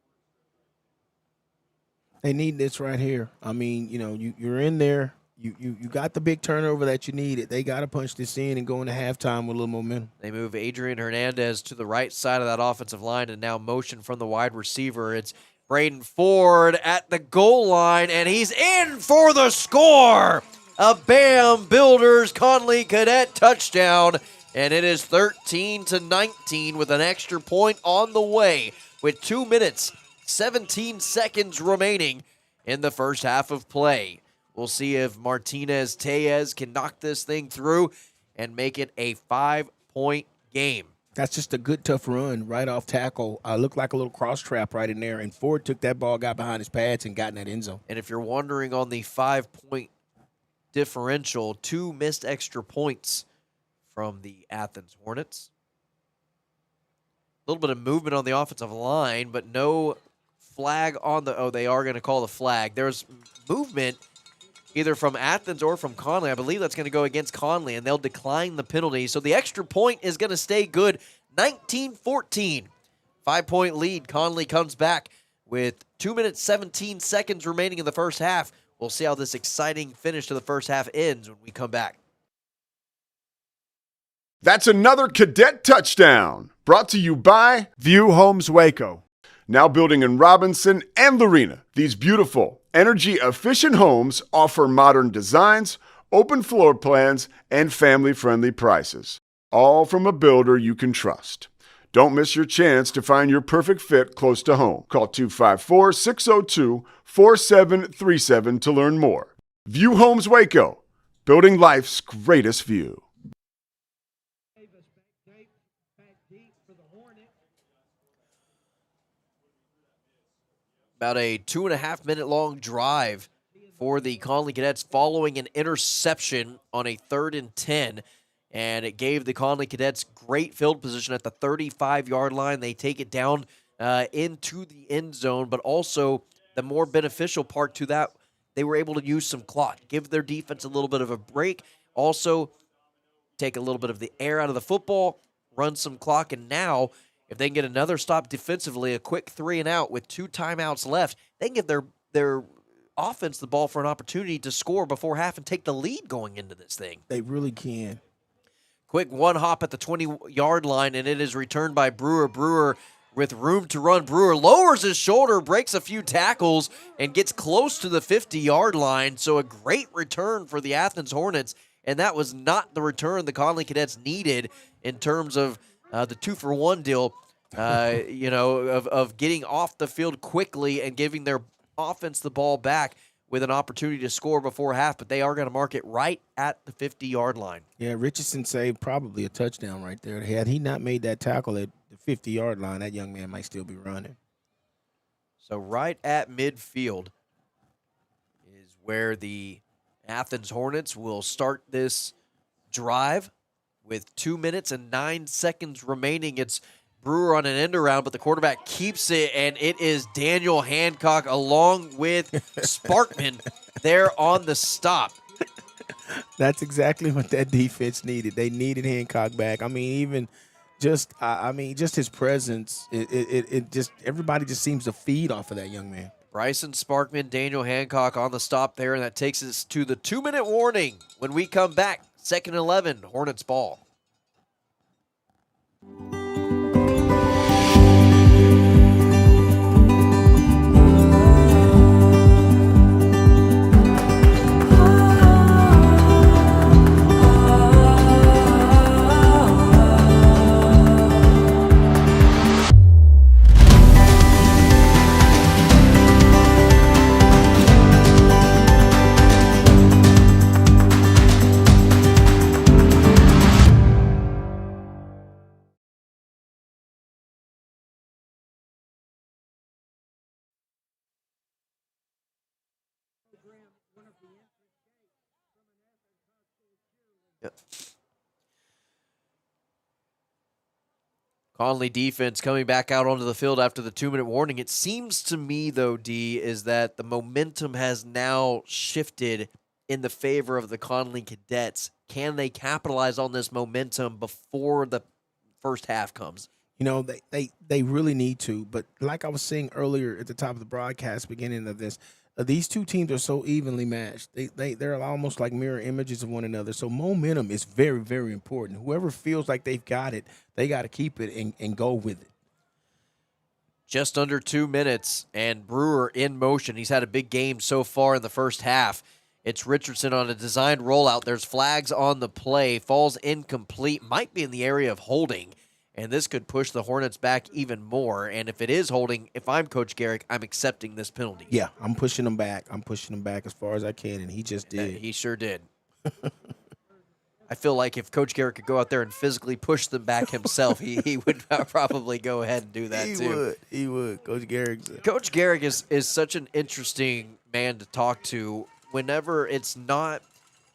They need this right here. I mean, you're in there. You got the big turnover that you needed. They got to punch this in and go into halftime with a little momentum. They move Adrian Hernandez to the right side of that offensive line, and now motion from the wide receiver. It's Braden Ford at the goal line, and he's in for the score. A Bam Builders Connally Cadet touchdown, and it is 13-19 with an extra point on the way with 2 minutes, 17 seconds remaining in the first half of play. We'll see if Martinez Tellez can knock this thing through and make it a 5-point game. That's just a good, tough run right off tackle. Looked like a little cross trap right in there, and Ford took that ball, got behind his pads, and got in that end zone. And if you're wondering on the 5-point differential, 2 missed extra points from the Athens Hornets. A little bit of movement on the offensive line, but no flag on the... Oh, they are going to call the flag. There's movement either from Athens or from Connally. I believe that's going to go against Connally, and they'll decline the penalty. So the extra point is going to stay good. 19-14. 5-point lead. Connally comes back with 2 minutes, 17 seconds remaining in the first half. We'll see how this exciting finish to the first half ends when we come back. That's another Cadet touchdown. Brought to you by View Homes Waco. Now building in Robinson and Lorena. These beautiful, energy-efficient homes offer modern designs, open floor plans, and family-friendly prices. All from a builder you can trust. Don't miss your chance to find your perfect fit close to home. Call 254-602-4737 to learn more. View Homes Waco, building life's greatest view. About a 2.5-minute long drive for the Connally Cadets following an interception on a 3rd and 10. And it gave the Connally Cadets great field position at the 35-yard line. They take it down into the end zone, but also the more beneficial part to that, they were able to use some clock, give their defense a little bit of a break, also take a little bit of the air out of the football, run some clock, and now if they can get another stop defensively, a quick 3-and-out with 2 timeouts left, they can give their offense the ball for an opportunity to score before half and take the lead going into this thing. They really can. Quick one hop at the 20-yard line, and it is returned by Brewer. Brewer with room to run. Brewer lowers his shoulder, breaks a few tackles, and gets close to the 50-yard line. So a great return for the Athens Hornets, and that was not the return the Connally Cadets needed in terms of the 2-for-1 deal, of getting off the field quickly and giving their offense the ball back with an opportunity to score before half, but they are going to mark it right at the 50-yard line. Yeah, Richardson saved probably a touchdown right there. Had he not made that tackle at the 50-yard line, that young man might still be running. So right at midfield is where the Athens Hornets will start this drive with 2 minutes and 9 seconds remaining. It's Brewer on an end around, but the quarterback keeps it, and it is Daniel Hancock along with Sparkman there on the stop. That's exactly what that defense needed. They needed Hancock back. I mean, even just his presence, it just everybody just seems to feed off of that young man. Bryson Sparkman, Daniel Hancock on the stop there, and that takes us to the 2-minute warning. When we come back, 2nd and 11, Hornets ball. Yep. Connally defense coming back out onto the field after the 2-minute warning. It seems to me, though, D, is that the momentum has now shifted in the favor of the Connally Cadets. Can they capitalize on this momentum before the first half comes? You know, they really need to. But like I was saying earlier at the top of the broadcast, beginning of this, these two teams are so evenly matched. They're almost like mirror images of one another. So momentum is very, very important. Whoever feels like they've got it, they got to keep it and go with it. Just under 2 minutes, and Brewer in motion. He's had a big game so far in the first half. It's Richardson on a designed rollout. There's flags on the play. Falls incomplete. Might be in the area of holding. And this could push the Hornets back even more. And if it is holding, if I'm Coach Garrick, I'm accepting this penalty. Yeah, I'm pushing him back. I'm pushing him back as far as I can, and he just did. He sure did. I feel like if Coach Garrick could go out there and physically push them back himself, he would probably go ahead and do that too. He would. Coach Garrick is such an interesting man to talk to. Whenever it's not,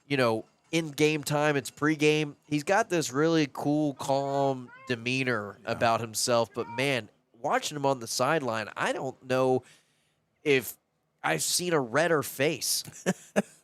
in game time, it's pregame. He's got this really cool, calm demeanor about himself. But man, watching him on the sideline, I don't know if I've seen a redder face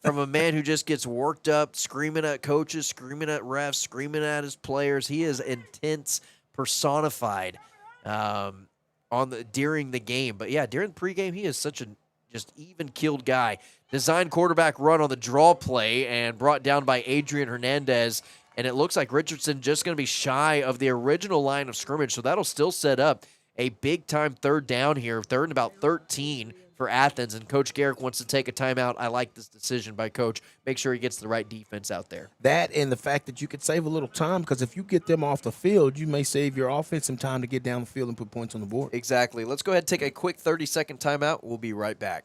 from a man who just gets worked up, screaming at coaches, screaming at refs, screaming at his players. He is intense, personified during the game. But yeah, during pregame, he is such a just even-keeled guy. Designed quarterback run on the draw play and brought down by Adrian Hernandez. And it looks like Richardson just going to be shy of the original line of scrimmage. So that'll still set up a big-time third down here, third and about 13 for Athens. And Coach Garrick wants to take a timeout. I like this decision by Coach. Make sure he gets the right defense out there. That and the fact that you could save a little time, because if you get them off the field, you may save your offense some time to get down the field and put points on the board. Exactly. Let's go ahead and take a quick 30-second timeout. We'll be right back.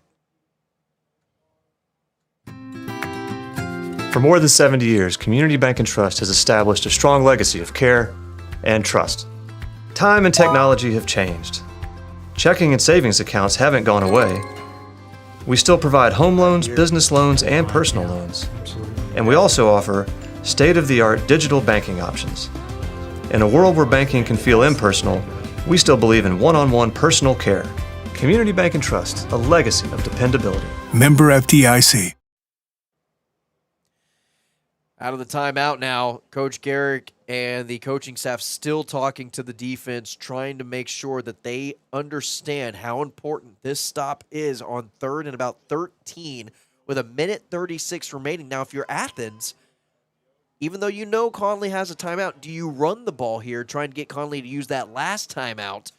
For more than 70 years, Community Bank and Trust has established a strong legacy of care and trust. Time and technology have changed. Checking and savings accounts haven't gone away. We still provide home loans, business loans, and personal loans. And we also offer state-of-the-art digital banking options. In a world where banking can feel impersonal, we still believe in one-on-one personal care. Community Bank and Trust, a legacy of dependability. Member FDIC. Out of the timeout now, Coach Garrick and the coaching staff still talking to the defense, trying to make sure that they understand how important this stop is on third and about 13 with 1:36 remaining. Now, if you're Athens, even though Connally has a timeout, do you run the ball here, trying to get Connally to use that last timeout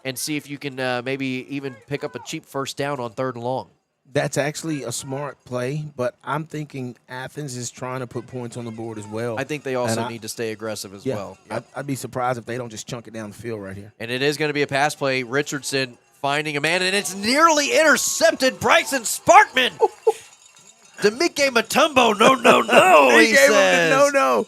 and see if you can maybe even pick up a cheap first down on third and long? That's actually a smart play, but I'm thinking Athens is trying to put points on the board as well. I think they also need to stay aggressive as well. Yep. I'd be surprised if they don't just chunk it down the field right here. And it is going to be a pass play. Richardson finding a man, and it's nearly intercepted. Bryson Sparkman. Demike Mutombo, no, he says. No.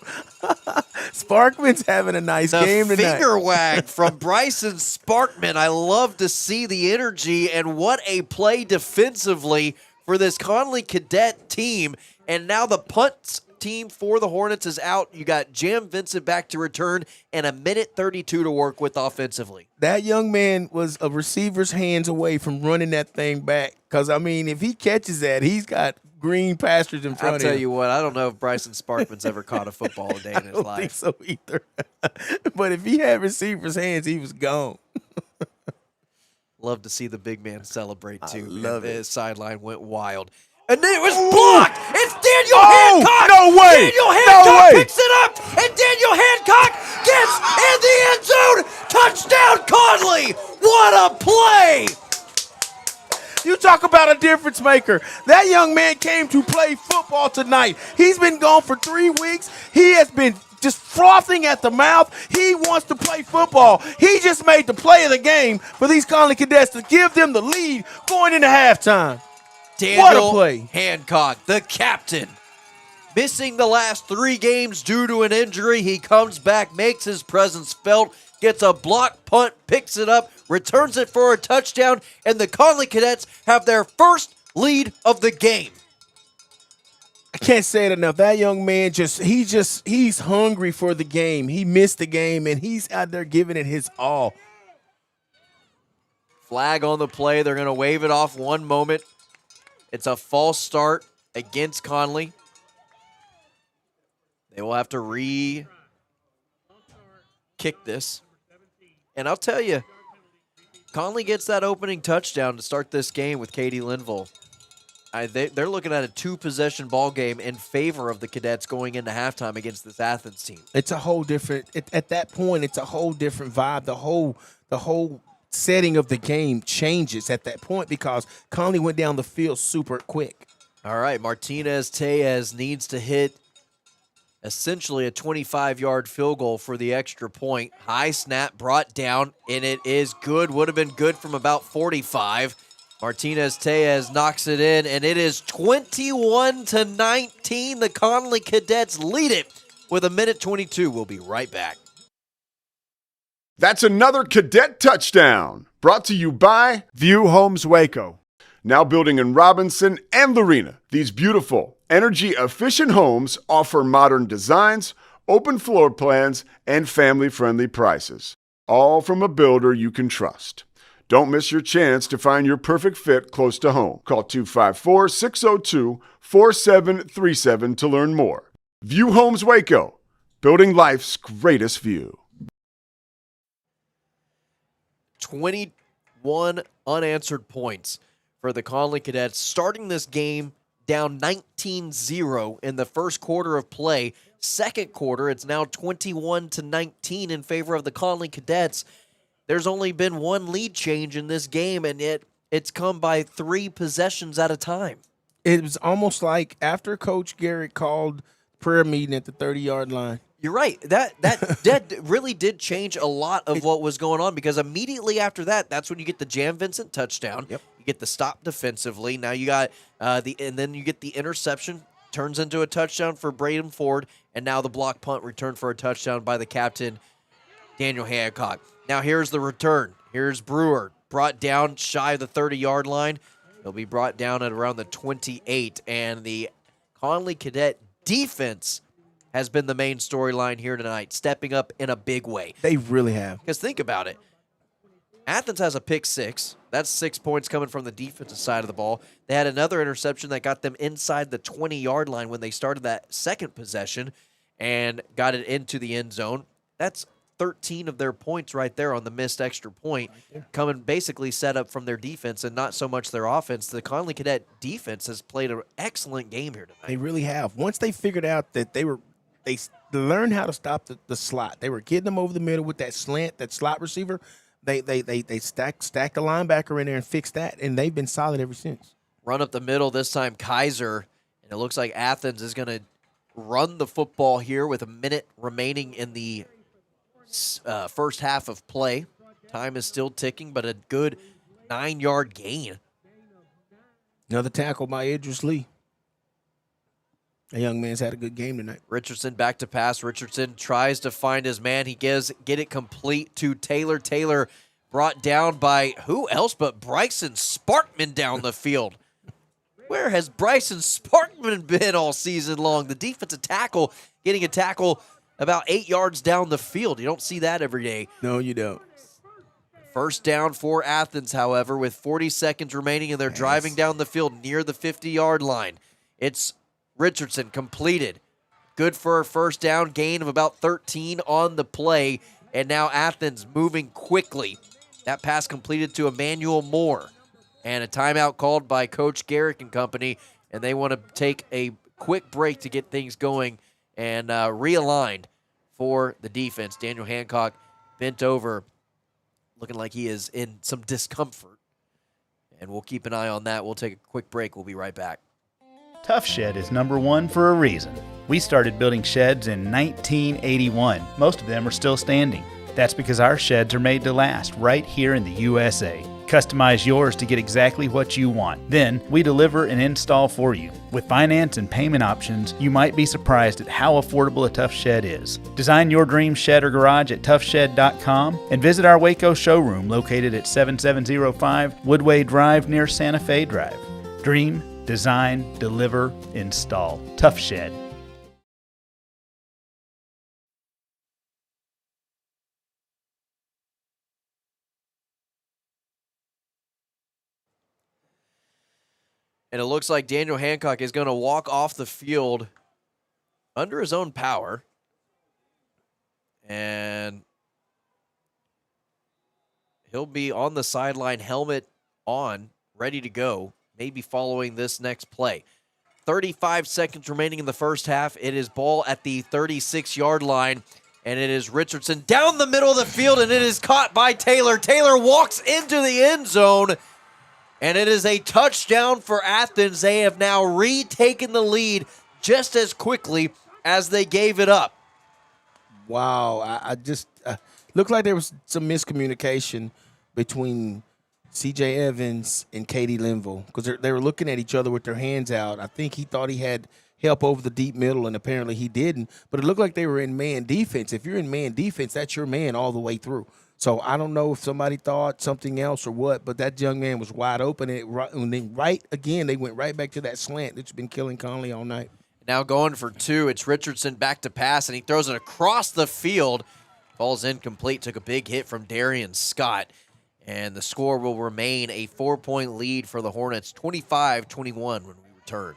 Sparkman's having a nice game tonight. The finger wag from Bryson Sparkman. I love to see the energy, and what a play defensively for this Connally Cadet team. And now the punt team for the Hornets is out. You got Jam Vincent back to return and 1:32 to work with offensively. That young man was a receiver's hands away from running that thing back, because, if he catches that, he's got green pastures in front of him. I'll tell you what, I don't know if Bryson Sparkman's ever caught a football a day in his life. I don't think so either. But if he had receiver's hands, he was gone. Love to see the big man celebrate, too. Love it. His sideline went wild. And then it was blocked. It's Daniel Hancock. No way. Daniel Hancock picks it up. And Daniel Hancock gets in the end zone. Touchdown, Connally. What a play. You talk about a difference maker. That young man came to play football tonight. He's been gone for 3 weeks. He has been just frothing at the mouth. He wants to play football. He just made the play of the game for these Connally Cadets to give them the lead going into halftime. Daniel what a play. Hancock, the captain, missing the last 3 games due to an injury. He comes back, makes his presence felt, gets a block punt, picks it up, returns it for a touchdown, and the Connally Cadets have their first lead of the game. I can't say it enough. That young man he's hungry for the game. He missed the game, and he's out there giving it his all. Flag on the play. They're going to wave it off one moment. It's a false start against Connally. They will have to re-kick this. And I'll tell you, Connally gets that opening touchdown to start this game with Katie Linville. They're looking at a 2-possession ball game in favor of the Cadets going into halftime against this Athens team. It's a whole different. At that point, it's a whole different vibe. The whole setting of the game changes at that point because Connally went down the field super quick. All right, Martinez-Tellez needs to hit essentially a 25-yard field goal for the extra point. High snap brought down, and it is good. Would have been good from about 45. Martinez-Tellez knocks it in, and it is 21-19. The Connally Cadets lead it with 1:22. We'll be right back. That's another Cadet touchdown. Brought to you by View Homes Waco. Now building in Robinson and Lorena. These beautiful, energy-efficient homes offer modern designs, open floor plans, and family-friendly prices. All from a builder you can trust. Don't miss your chance to find your perfect fit close to home. Call 254-602-4737 to learn more. View Homes Waco, building life's greatest view. 21 unanswered points for the Connally Cadets, starting this game down 19-0 in the first quarter of play. Second quarter, it's now 21-19 in favor of the Connally Cadets. There's only been one lead change in this game, and it's come by 3 possessions at a time. It was almost like after Coach Garrick called prayer meeting at the 30-yard line. You're right. That really did change a lot of what was going on, because immediately after that, that's when you get the Jan Vincent touchdown. Yep. You get the stop defensively. Now you got and then you get the interception, turns into a touchdown for Braden Ford, and now the block punt returned for a touchdown by the captain, Daniel Hancock. Now here's the return. Here's Brewer, brought down shy of the 30-yard line. He'll be brought down at around the 28, and the Connally Cadet defense has been the main storyline here tonight, stepping up in a big way. They really have. Because think about it. Athens has a pick 6. That's 6 points coming from the defensive side of the ball. They had another interception that got them inside the 20-yard line when they started that second possession and got it into the end zone. That's 13 of their points right there on the missed extra point, coming basically set up from their defense and not so much their offense. The Connally Cadet defense has played an excellent game here tonight. They really have. Once they figured out that they learned how to stop the slot. They were getting them over the middle with that slant, that slot receiver. They stacked the linebacker in there and fixed that, and they've been solid ever since. Run up the middle, this time Kaiser, and it looks like Athens is going to run the football here with a minute remaining in the first half of play. Time is still ticking, but a good 9-yard gain. Another tackle by Idris Lee. A young man's had a good game tonight. Richardson back to pass. Richardson tries to find his man. He get it complete to Taylor. Taylor brought down by who else but Bryson Sparkman down the field. Where has Bryson Sparkman been all season long? The defensive tackle getting a tackle about 8 yards down the field. You don't see that every day. No, you don't. First down for Athens, however, with 40 seconds remaining, and they're driving down the field near the 50-yard line. It's Richardson completed. Good for a first down, gain of about 13 on the play, and now Athens moving quickly. That pass completed to Emmanuel Moore, and a timeout called by Coach Garrick and company, and they want to take a quick break to get things going and realigned for the defense. Daniel Hancock bent over, looking like he is in some discomfort, and we'll keep an eye on that. We'll take a quick break. We'll be right back. Tough Shed is #1 for a reason. We started building sheds in 1981. Most of them are still standing. That's because our sheds are made to last right here in the USA. Customize yours to get exactly what you want. Then, we deliver and install for you. With finance and payment options, you might be surprised at how affordable a Tough Shed is. Design your dream shed or garage at toughshed.com and visit our Waco showroom located at 7705 Woodway Drive near Santa Fe Drive. Dream, design, deliver, install. Tough Shed. And it looks like Daniel Hancock is going to walk off the field under his own power. And he'll be on the sideline, helmet on, ready to go. maybe following this next play. 35 seconds remaining in the first half. It is ball at the 36-yard line, and it is Richardson down the middle of the field, and it is caught by Taylor. Taylor walks into the end zone, and it is a touchdown for Athens. They have now retaken the lead just as quickly as they gave it up. Wow, I just looked like there was some miscommunication between C.J. Evans and Katie Linville because they were looking at each other with their hands out. I think he thought he had help over the deep middle, and apparently he didn't. But it looked like they were in man defense. If you're in man defense, that's your man all the way through. So I don't know if somebody thought something else or what, but that young man was wide open. And then they went right back to that slant that's been killing Connally all night. Now going for two, it's Richardson back to pass, and he throws it across the field. Ball's incomplete, took a big hit from Darian Scott. And the score will remain a 4-point lead for the Hornets, 25-21 when we return.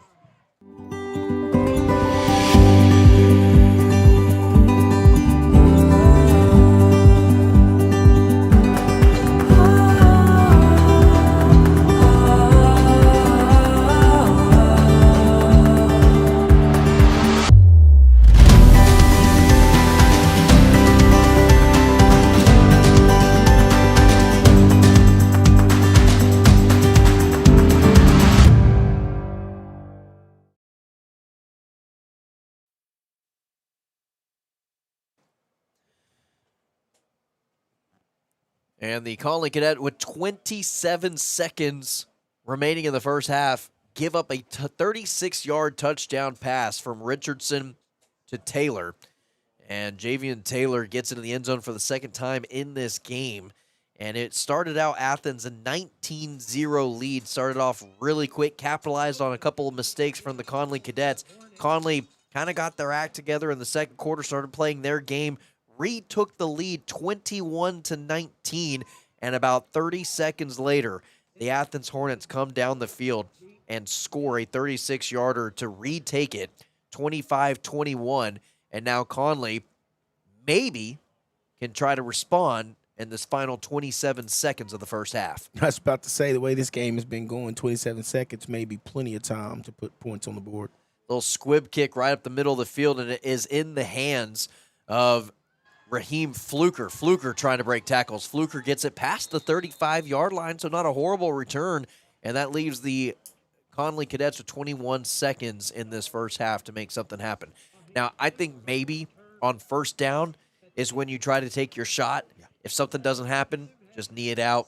And the Connally Cadet, with 27 seconds remaining in the first half, give up a 36-yard touchdown pass from Richardson to Taylor. And Javian Taylor gets into the end zone for the second time in this game. And it started out Athens a 19-0 lead. Started off really quick, capitalized on a couple of mistakes from the Connally Cadets. Connally kind of got their act together in the second quarter, started playing their game, retook the lead 21-19, and about 30 seconds later, the Athens Hornets come down the field and score a 36-yarder to retake it 25-21, and now Connally maybe can try to respond in this final 27 seconds of the first half. I was about to say, the way this game has been going, 27 seconds may be plenty of time to put points on the board. Little squib kick right up the middle of the field, and it is in the hands of Raheem Fluker. Fluker trying to break tackles. Fluker gets it past the 35-yard line, so not a horrible return, and that leaves the Connally Cadets with 21 seconds in this first half to make something happen. Now, I think maybe on first down is when you try to take your shot. Yeah. If something doesn't happen, just knee it out,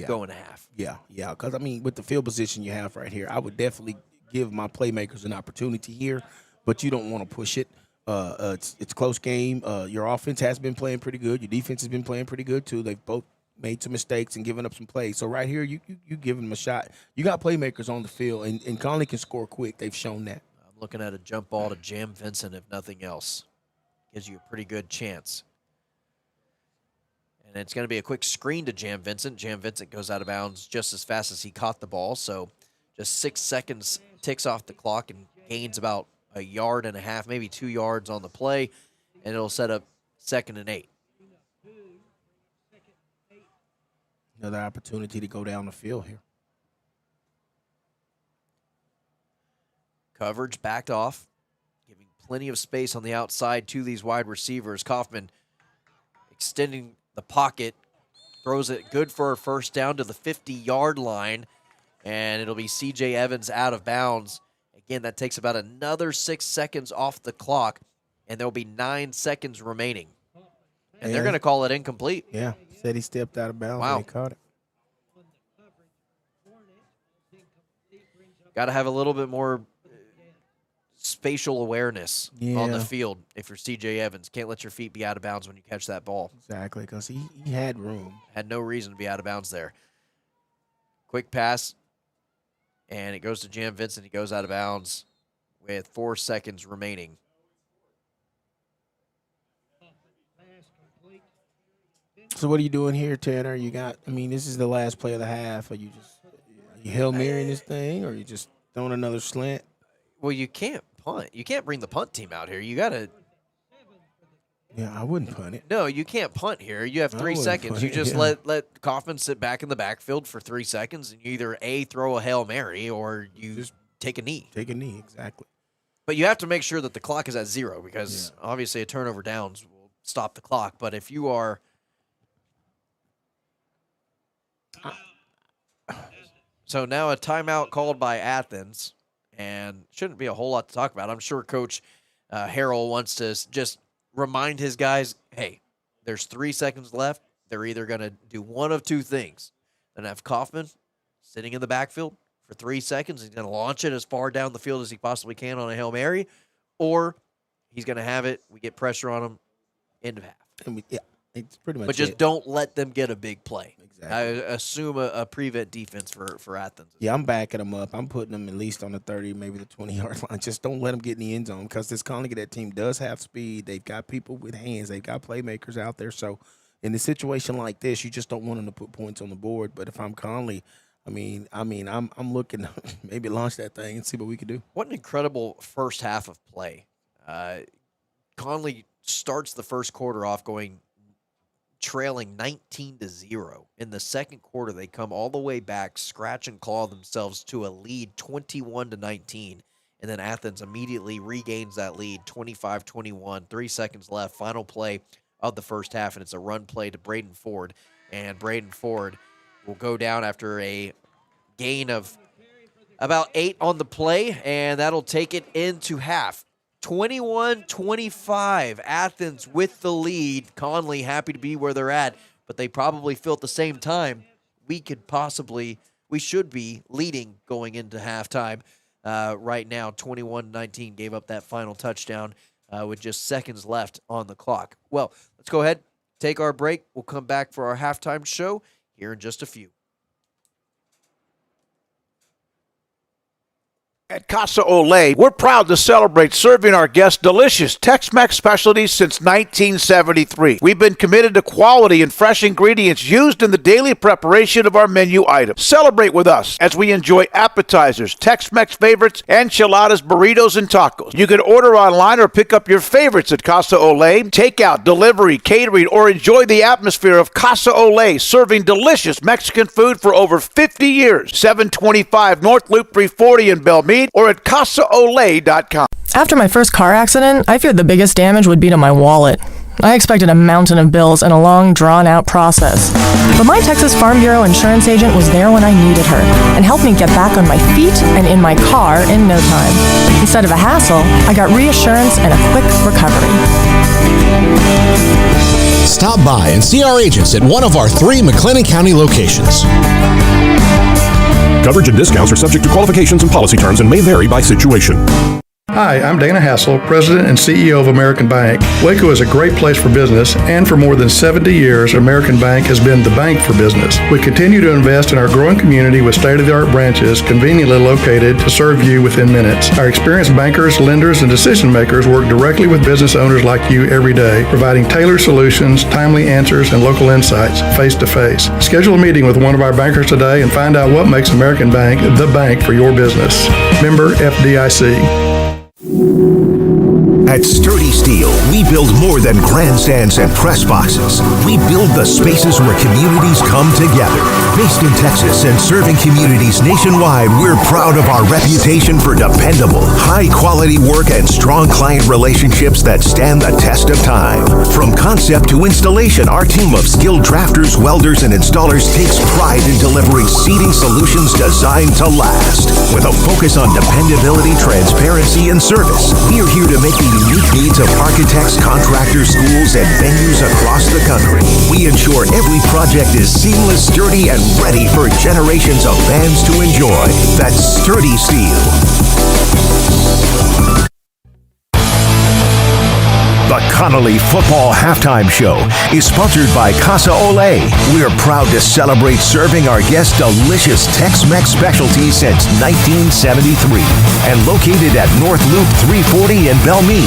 go in a half. Yeah, because, I mean, with the field position you have right here, I would definitely give my playmakers an opportunity here, but you don't want to push it. It's a close game. Your offense has been playing pretty good. Your defense has been playing pretty good, too. They've both made some mistakes and given up some plays. So right here, you give them a shot. You got playmakers on the field, and Connally can score quick. They've shown that. I'm looking at a jump ball to Jam Vincent, if nothing else. Gives you a pretty good chance. And it's going to be a quick screen to Jam Vincent. Jam Vincent goes out of bounds just as fast as he caught the ball. So just 6 seconds ticks off the clock and gains about a yard and a half, maybe 2 yards on the play, and it'll set up 2nd and 8. Another opportunity to go down the field here. Coverage backed off, giving plenty of space on the outside to these wide receivers. Kaufman extending the pocket, throws it good for a first down to the 50-yard line, and it'll be C.J. Evans out of bounds. Again, that takes about another 6 seconds off the clock, and there'll be 9 seconds remaining. And they're going to call it incomplete. Yeah, said he stepped out of bounds Wow. when he caught it. Got to have a little bit more spatial awareness on the field if you're C.J. Evans. Can't let your feet be out of bounds when you catch that ball. Exactly, because he had room. Had no reason to be out of bounds there. Quick pass. And it goes to Jam Vincent. He goes out of bounds with 4 seconds remaining. So what are you doing here, Tanner? This is the last play of the half. Are you Hail Marrying this thing, or are you just throwing another slant? Well, you can't punt. You can't bring the punt team out here. You got to Yeah, I wouldn't punt it. No, you can't punt here. You have 3 seconds. You just let Kaufman sit back in the backfield for 3 seconds, and you either A, throw a Hail Mary, or you just take a knee. Take a knee, exactly. But you have to make sure that the clock is at 0 because obviously a turnover downs will stop the clock. But if you are so now a timeout called by Athens, and shouldn't be a whole lot to talk about. I'm sure Coach Harrell wants to just remind his guys, hey, there's 3 seconds left. They're either going to do one of two things. Then have Kaufman sitting in the backfield for 3 seconds. He's going to launch it as far down the field as he possibly can on a Hail Mary, or he's going to have it. We get pressure on him, end of half. It's pretty much But just don't let them get a big play. Exactly. I assume a prevent defense for Athens. Yeah, I'm backing them up. I'm putting them at least on the 30, maybe the 20-yard line. Just don't let them get in the end zone because this Connally Cadet team does have speed. They've got people with hands. They've got playmakers out there. So in a situation like this, you just don't want them to put points on the board. But if I'm Connally, I'm looking to maybe launch that thing and see what we can do. What an incredible first half of play. Connally starts the first quarter off trailing 19-0. In the second quarter, they come all the way back, scratch and claw themselves to a lead 21-19. And then Athens immediately regains that lead 25-21. 3 seconds left, final play of the first half, and it's a run play to Braden Ford. And Braden Ford will go down after a gain of about 8 on the play, and that'll take it into half. 21-25, Athens with the lead. Connally happy to be where they're at, but they probably feel at the same time we should be leading going into halftime. Right now, 21-19 gave up that final touchdown with just seconds left on the clock. Well, let's go ahead, take our break. We'll come back for our halftime show here in just a few. At Casa Olé, we're proud to celebrate serving our guests delicious Tex-Mex specialties since 1973. We've been committed to quality and fresh ingredients used in the daily preparation of our menu items. Celebrate with us as we enjoy appetizers, Tex-Mex favorites, enchiladas, burritos, and tacos. You can order online or pick up your favorites at Casa Olé. Takeout, delivery, catering, or enjoy the atmosphere of Casa Olé, serving delicious Mexican food for over 50 years. 725 North Loop 340 in Belmead, or at CasaOlay.com. After my first car accident, I feared the biggest damage would be to my wallet. I expected a mountain of bills and a long, drawn-out process. But my Texas Farm Bureau insurance agent was there when I needed her and helped me get back on my feet and in my car in no time. Instead of a hassle, I got reassurance and a quick recovery. Stop by and see our agents at one of our 3 McLennan County locations. Coverage and discounts are subject to qualifications and policy terms and may vary by situation. Hi, I'm Dana Hassel, President and CEO of American Bank. Waco is a great place for business, and for more than 70 years, American Bank has been the bank for business. We continue to invest in our growing community with state-of-the-art branches conveniently located to serve you within minutes. Our experienced bankers, lenders, and decision makers work directly with business owners like you every day, providing tailored solutions, timely answers, and local insights face-to-face. Schedule a meeting with one of our bankers today and find out what makes American Bank the bank for your business. Member FDIC. At Sturdy Steel, we build more than grandstands and press boxes. We build the spaces where communities come together. Based in Texas and serving communities nationwide, we're proud of our reputation for dependable, high-quality work and strong client relationships that stand the test of time. From concept to installation, our team of skilled drafters, welders, and installers takes pride in delivering seating solutions designed to last. With a focus on dependability, transparency, and service, we're here to make the unique needs of architects, contractors, schools, and venues across the country. We ensure every project is seamless, sturdy, and ready for generations of fans to enjoy. That's Sturdy Steel. The Connally Football Halftime Show is sponsored by Casa Olé. We're proud to celebrate serving our guests delicious Tex-Mex specialties since 1973 and located at North Loop 340 in Belmead.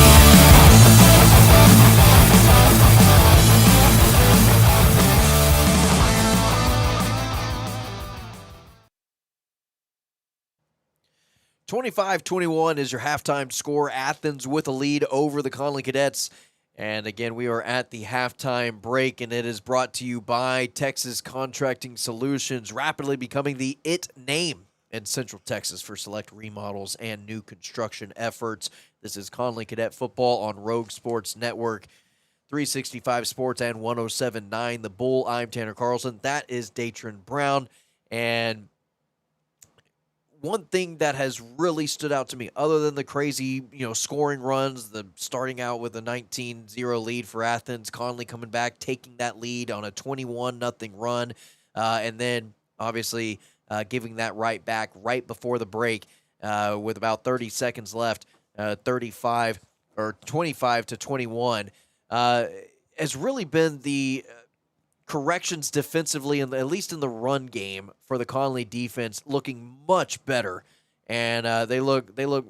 $25-21 is your halftime score. Athens with a lead over the Connally Cadets. And again, we are at the halftime break, and it is brought to you by Texas Contracting Solutions, rapidly becoming the IT name in Central Texas for select remodels and new construction efforts. This is Connally Cadet football on Rogue Sports Network, 365 Sports and 107.9 The Bull. I'm Tanner Carlson. That is Datron Brown. And one thing that has really stood out to me, other than the crazy, scoring runs, the starting out with a 19-0 lead for Athens, Connally coming back, taking that lead on a 21-0 run, and then obviously giving that right back right before the break with about 30 seconds left, 25 or 25-21, has really been the corrections defensively, and at least in the run game for the Connally defense, looking much better, and they look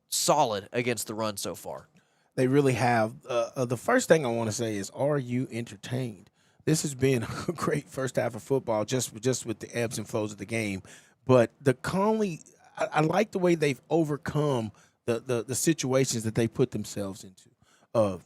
solid against the run so far. They really have. The first thing I want to say is, are you entertained? This has been a great first half of football, just with the ebbs and flows of the game. But the Connally, I like the way they've overcome the situations that they put themselves into.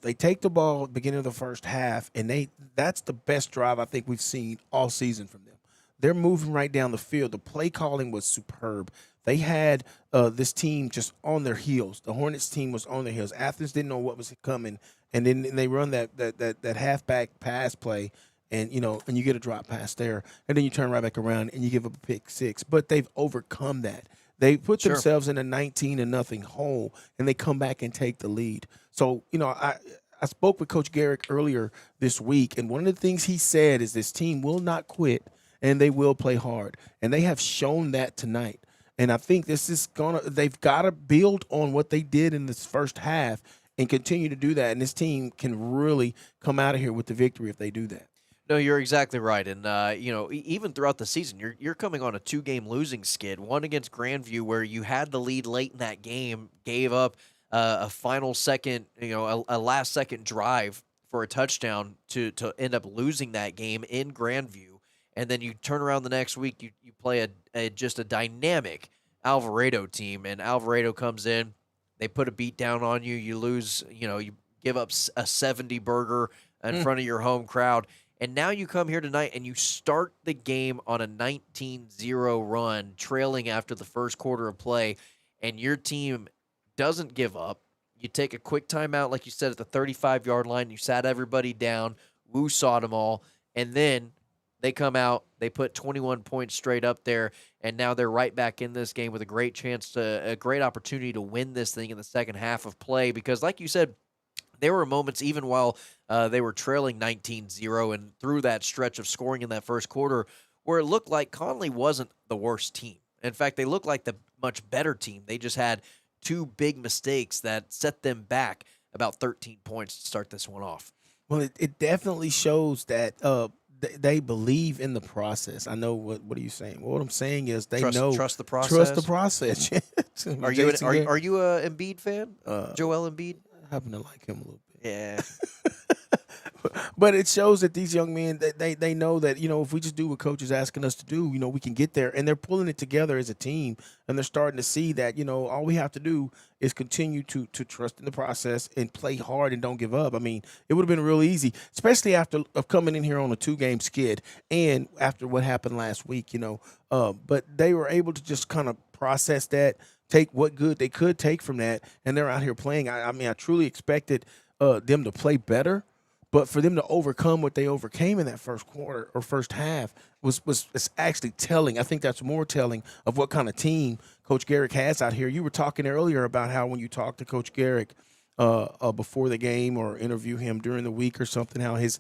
They take the ball at the beginning of the first half, and that's the best drive I think we've seen all season from them. They're moving right down the field. The play calling was superb. They had this team just on their heels. The Hornets team was on their heels. Athens didn't know what was coming, and then they run that halfback pass play, and you get a drop pass there, and then you turn right back around and you give up a pick six. But they've overcome that. They put themselves in a 19-0 hole, and they come back and take the lead. So, I spoke with Coach Garrick earlier this week, and one of the things he said is this team will not quit, and they will play hard. And they have shown that tonight. And I think they've got to build on what they did in this first half and continue to do that. And this team can really come out of here with the victory if they do that. No, you're exactly right, and even throughout the season, you're coming on a 2-game losing skid. One against Grandview, where you had the lead late in that game, gave up a final second, a last second drive for a touchdown to end up losing that game in Grandview, and then you turn around the next week, you play just a dynamic Alvarado team, and Alvarado comes in, they put a beat down on you, you lose, you give up a 70 burger in front of your home crowd. And now you come here tonight and you start the game on a 19-0 run, trailing after the first quarter of play, and your team doesn't give up. You take a quick timeout, like you said, at the 35-yard line. You sat everybody down, woo-sawed them all, and then they come out, they put 21 points straight up there, and now they're right back in this game with a great opportunity to win this thing in the second half of play because, like you said, there were moments even while they were trailing 19-0 and through that stretch of scoring in that first quarter where it looked like Connally wasn't the worst team. In fact, they looked like the much better team. They just had two big mistakes that set them back about 13 points to start this one off. Well, it definitely shows that they believe in the process. I know what are you saying? Well, what I'm saying is they trust the process. Trust the process. Are you a Embiid fan? Joel Embiid? I happen to like him a little bit. Yeah. But it shows that these young men, they know that, if we just do what coach is asking us to do, we can get there. And they're pulling it together as a team. And they're starting to see that, all we have to do is continue to trust in the process and play hard and don't give up. I mean, it would have been real easy, especially after coming in here on a 2-game skid and after what happened last week, But they were able to just kind of process that, take what good they could take from that, and they're out here playing. I truly expected them to play better. But for them to overcome what they overcame in that first quarter or first half was actually telling. I think that's more telling of what kind of team Coach Garrick has out here. You were talking earlier about how when you talk to Coach Garrick before the game or interview him during the week or something, how his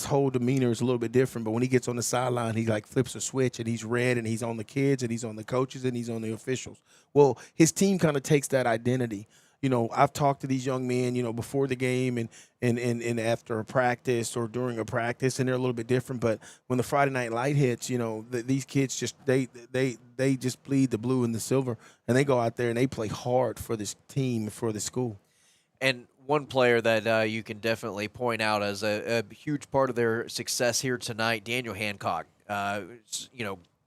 whole demeanor is a little bit different. But when he gets on the sideline, he like flips a switch and he's red and he's on the kids and he's on the coaches and he's on the officials. Well, his team kind of takes that identity. I've talked to these young men, before the game and after a practice or during a practice, and they're a little bit different. But when the Friday night light hits, these kids just they just bleed the blue and the silver, and they go out there and they play hard for this team, for the school. And one player that you can definitely point out as a huge part of their success here tonight, Daniel Hancock,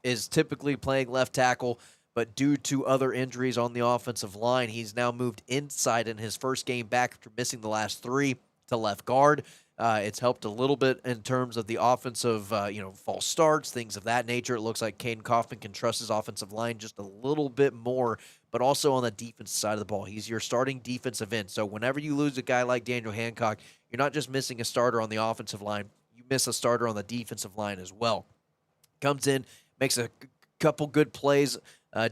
is typically playing left tackle. But due to other injuries on the offensive line, he's now moved inside in his first game back after missing the last 3. to left guard. It's helped a little bit in terms of the offensive, false starts, things of that nature. It looks like Caden Kaufman can trust his offensive line just a little bit more, but also on the defensive side of the ball. He's your starting defensive end. So whenever you lose a guy like Daniel Hancock, you're not just missing a starter on the offensive line. You miss a starter on the defensive line as well. Comes in, makes a couple good plays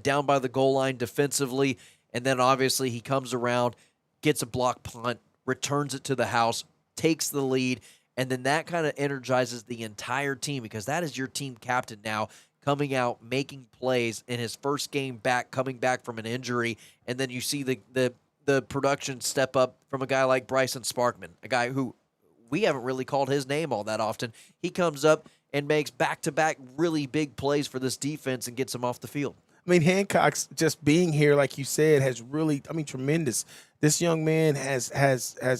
down by the goal line defensively, and then obviously he comes around, gets a block punt, returns it to the house, takes the lead, and then that kind of energizes the entire team because that is your team captain now coming out, making plays in his first game back, coming back from an injury, and then you see the production step up from a guy like Bryson Sparkman, a guy who we haven't really called his name all that often. He comes up and makes back-to-back really big plays for this defense and gets him off the field. I mean, Hancock's just being here, like you said, has really, tremendous. This young man has,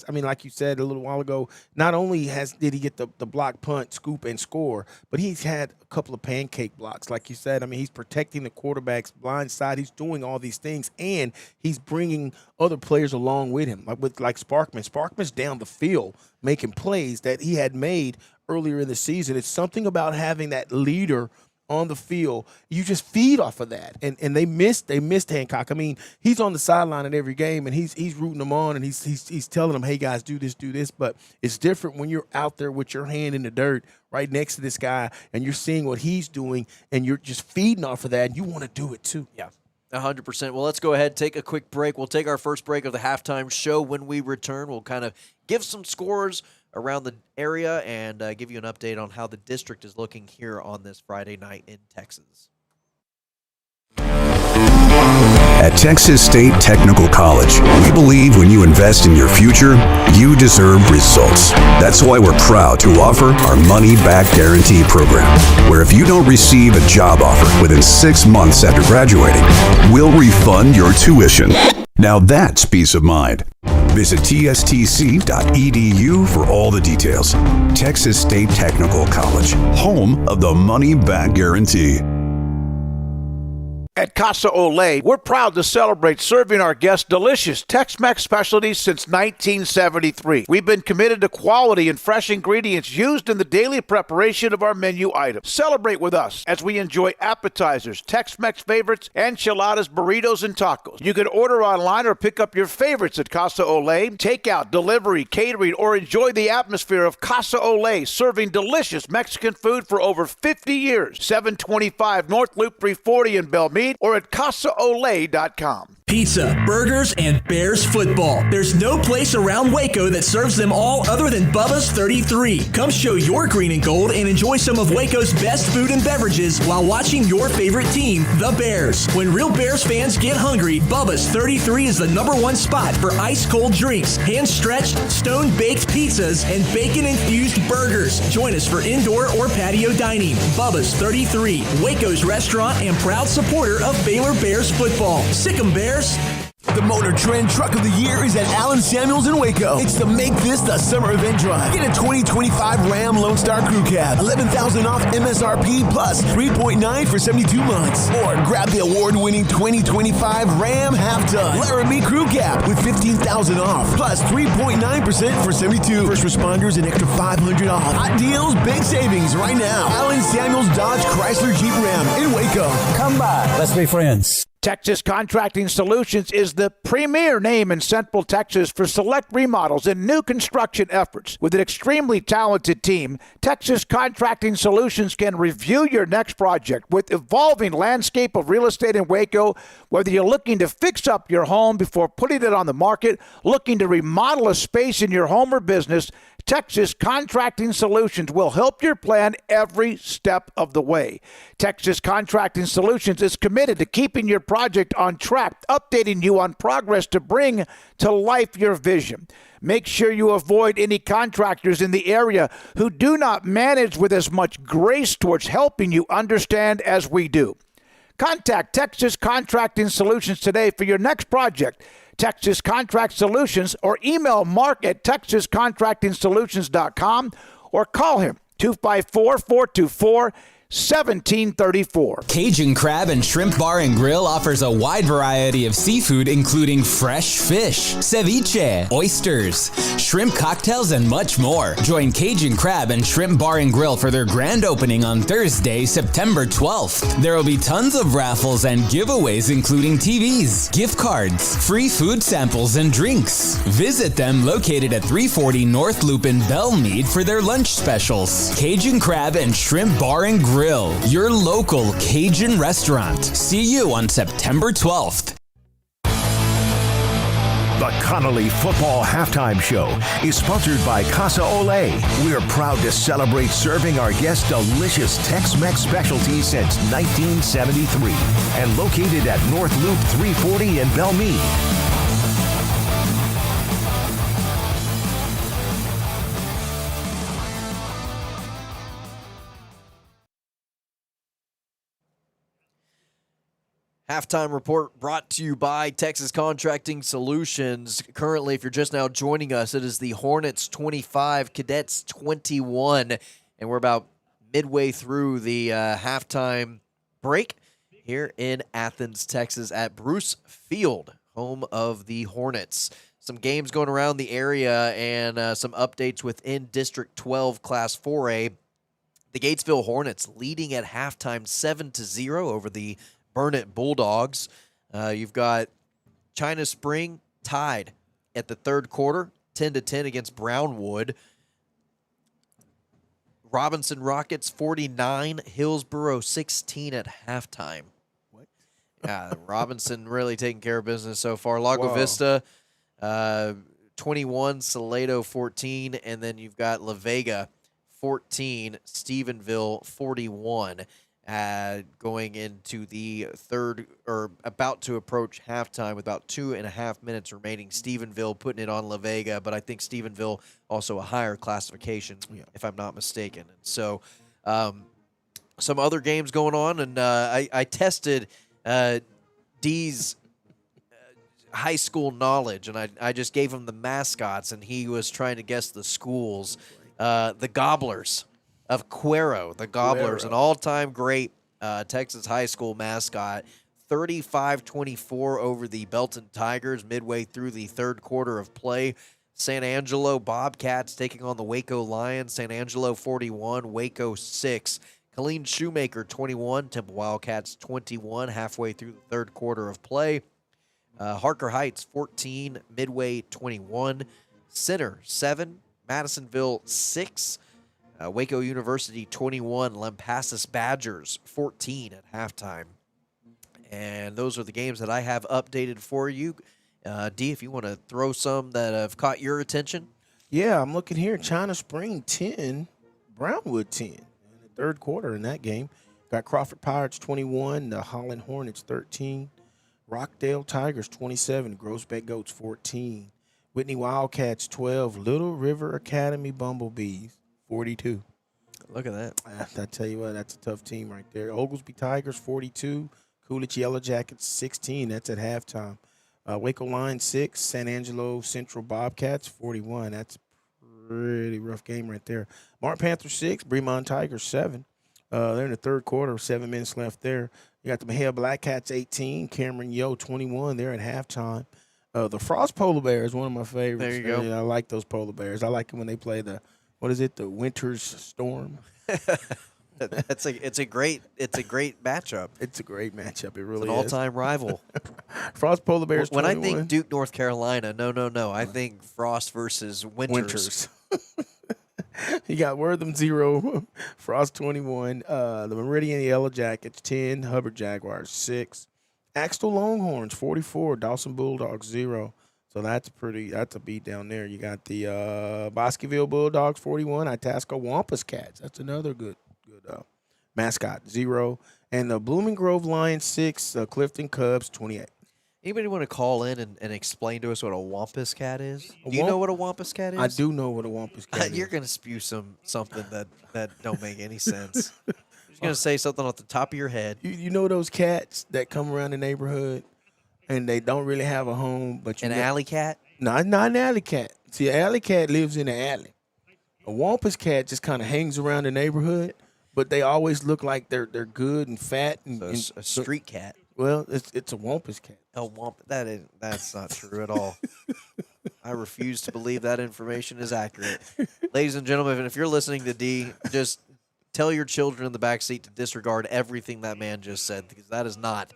like you said a little while ago, not only did he get the block punt, scoop, and score, but he's had a couple of pancake blocks, like you said. I mean, he's protecting the quarterback's blind side. He's doing all these things, and he's bringing other players along with him, like Sparkman. Sparkman's down the field making plays that he had made earlier in the season. It's something about having that leader on the field. You just feed off of that. And they missed Hancock. I mean, he's on the sideline in every game, and he's rooting them on, and he's telling them, hey, guys, do this. But it's different when you're out there with your hand in the dirt right next to this guy, and you're seeing what he's doing, and you're just feeding off of that, and you want to do it too. Yeah. 100%. Well, let's go ahead, take a quick break. We'll take our first break of the halftime show. When we return, we'll kind of give some scores around the area and give you an update on how the district is looking here on this Friday night in Texas. At Texas State Technical College, we believe when you invest in your future, you deserve results. That's why we're proud to offer our money-back guarantee program, where if you don't receive a job offer within 6 months after graduating, we'll refund your tuition. Now that's peace of mind. Visit tstc.edu for all the details. Texas State Technical College, home of the money-back guarantee. At Casa Olé, we're proud to celebrate serving our guests delicious Tex-Mex specialties since 1973. We've been committed to quality and fresh ingredients used in the daily preparation of our menu items. Celebrate with us as we enjoy appetizers, Tex-Mex favorites, enchiladas, burritos, and tacos. You can order online or pick up your favorites at Casa Olé, takeout, delivery, catering, or enjoy the atmosphere of Casa Olé, serving delicious Mexican food for over 50 years. 725 North Loop 340 in Belmead, or at CasaOlé.com. Pizza, burgers, and Bears football. There's no place around Waco that serves them all other than Bubba's 33. Come show your green and gold and enjoy some of Waco's best food and beverages while watching your favorite team, the Bears. When real Bears fans get hungry, Bubba's 33 is the #1 spot for ice-cold drinks, hand-stretched, stone-baked pizzas, and bacon-infused burgers. Join us for indoor or patio dining. Bubba's 33, Waco's restaurant and proud supporter of Baylor Bears football. Sick 'em, Bears. The Motor Trend Truck of the Year is at Allen Samuels in Waco. It's the Make This the Summer Event Drive. Get a 2025 Ram Lone Star Crew Cab, $11,000 off MSRP plus 3.9 for 72 months. Or grab the award-winning 2025 Ram Half-Ton Laramie Crew Cab with $15,000 off plus 3.9% for 72. First responders an extra $500 off. Hot deals, big savings right now. Allen Samuels Dodge Chrysler Jeep Ram in Waco. Come by. Let's be friends. Texas Contracting Solutions is the premier name in Central Texas for select remodels and new construction efforts. With an extremely talented team, Texas Contracting Solutions can review your next project with evolving landscape of real estate in Waco. Whether you're looking to fix up your home before putting it on the market, looking to remodel a space in your home or business, Texas Contracting Solutions will help your plan every step of the way. Texas Contracting Solutions is committed to keeping your project on track, updating you on progress to bring to life your vision. Make sure you avoid any contractors in the area who do not manage with as much grace towards helping you understand as we do. Contact Texas Contracting Solutions today for your next project. Texas Contract Solutions, or email Mark at TexasContractingSolutions.com or call him 254-424 1734. Cajun Crab and Shrimp Bar and Grill offers a wide variety of seafood, including fresh fish, ceviche, oysters, shrimp cocktails, and much more. Join Cajun Crab and Shrimp Bar and Grill for their grand opening on Thursday, September 12th. There will be tons of raffles and giveaways, including TVs, gift cards, free food samples, and drinks. Visit them located at 340 North Loop in Belmead for their lunch specials. Cajun Crab and Shrimp Bar and Grill, your local Cajun restaurant. See you on September 12th. The Connally Football Halftime Show is sponsored by Casa Ole. We're proud to celebrate serving our guests delicious Tex-Mex specialties since 1973 and located at North Loop 340 in Belmead. Halftime report brought to you by Texas Contracting Solutions. Currently, if you're just now joining us, it is the Hornets 25, Cadets 21, and we're about midway through the halftime break here in Athens, Texas at Bruce Field, home of the Hornets. Some games going around the area and some updates within District 12 Class 4A. The Gatesville Hornets leading at halftime 7-0 over the Burnett Bulldogs. You've got China Spring tied at the third quarter, 10-10 against Brownwood. Robinson Rockets 49, Hillsboro 16 at halftime. What? Robinson really taking care of business so far. Lago Vista 21, Salado 14, and then you've got La Vega 14, Stephenville 41. Going into the third, or about to approach halftime with about 2.5 minutes remaining. Stephenville putting it on La Vega, but I think Stephenville also a higher classification, if I'm not mistaken. And so some other games going on, and I tested D's high school knowledge, and I just gave him the mascots, and he was trying to guess the schools. The Gobblers of Cuero, the Gobblers, an all-time great Texas high school mascot, 35-24 over the Belton Tigers midway through the third quarter of play. San Angelo Bobcats taking on the Waco Lions. San Angelo 41, Waco 6. Colleen Shoemaker 21, Temple Wildcats 21 halfway through the third quarter of play. Harker Heights 14, Midway 21. Center 7, Madisonville 6. Waco University 21, Lampasas Badgers 14 at halftime. And those are the games that I have updated for you. D, if you want to throw some that have caught your attention. Yeah, I'm looking here. China Spring 10, Brownwood 10 in the third quarter in that game. Got Crawford Pirates 21, the Holland Hornets 13, Rockdale Tigers 27, Groesbeck Goats 14, Whitney Wildcats 12, Little River Academy Bumblebees 42. Look at that. I tell you what, that's a tough team right there. Oglesby Tigers 42, Coolidge Yellow Jackets 16. That's at halftime. Waco Lions 6, San Angelo Central Bobcats 41. That's a pretty rough game right there. Martin Panthers 6, Bremont Tigers 7. They're in the third quarter, 7 minutes left there. You got the Mejia Black Cats 18, Cameron Yo 21. They're at halftime. The Frost Polar Bears, one of my favorites. There you go. I like those polar bears. I like it when they play the Winter's Storm. It's a great matchup. It's a great matchup. It really is. An all-time rival. Frost Polar Bears. When 21. I think Duke, North Carolina, no. I think Frost versus Winters. You got Wortham 0, Frost 21, the Meridian Yellow Jackets 10, Hubbard Jaguars 6, Axtell Longhorns 44, Dawson Bulldogs 0. So that's a beat down there. You got the Bosqueville Bulldogs 41, Itasca Wampus Cats. That's another good mascot 0, and the Blooming Grove Lions 6, Clifton Cubs 28. Anybody want to call in and explain to us what a Wampus Cat is? Do you know what a Wampus Cat is? I do know what a Wampus Cat is. You're going to spew something that don't make any sense. You're going to say something off the top of your head. You know those cats that come around the neighborhood and they don't really have a home, but an alley cat? No, not an alley cat. See, an alley cat lives in the alley. A Wampus Cat just kind of hangs around the neighborhood, but they always look like they're good and fat and A street cat. Well, it's a Wampus cat. Oh, that's not true at all. I refuse to believe that information is accurate. Ladies and gentlemen, if you're listening to D, just tell your children in the back seat to disregard everything that man just said, because that is not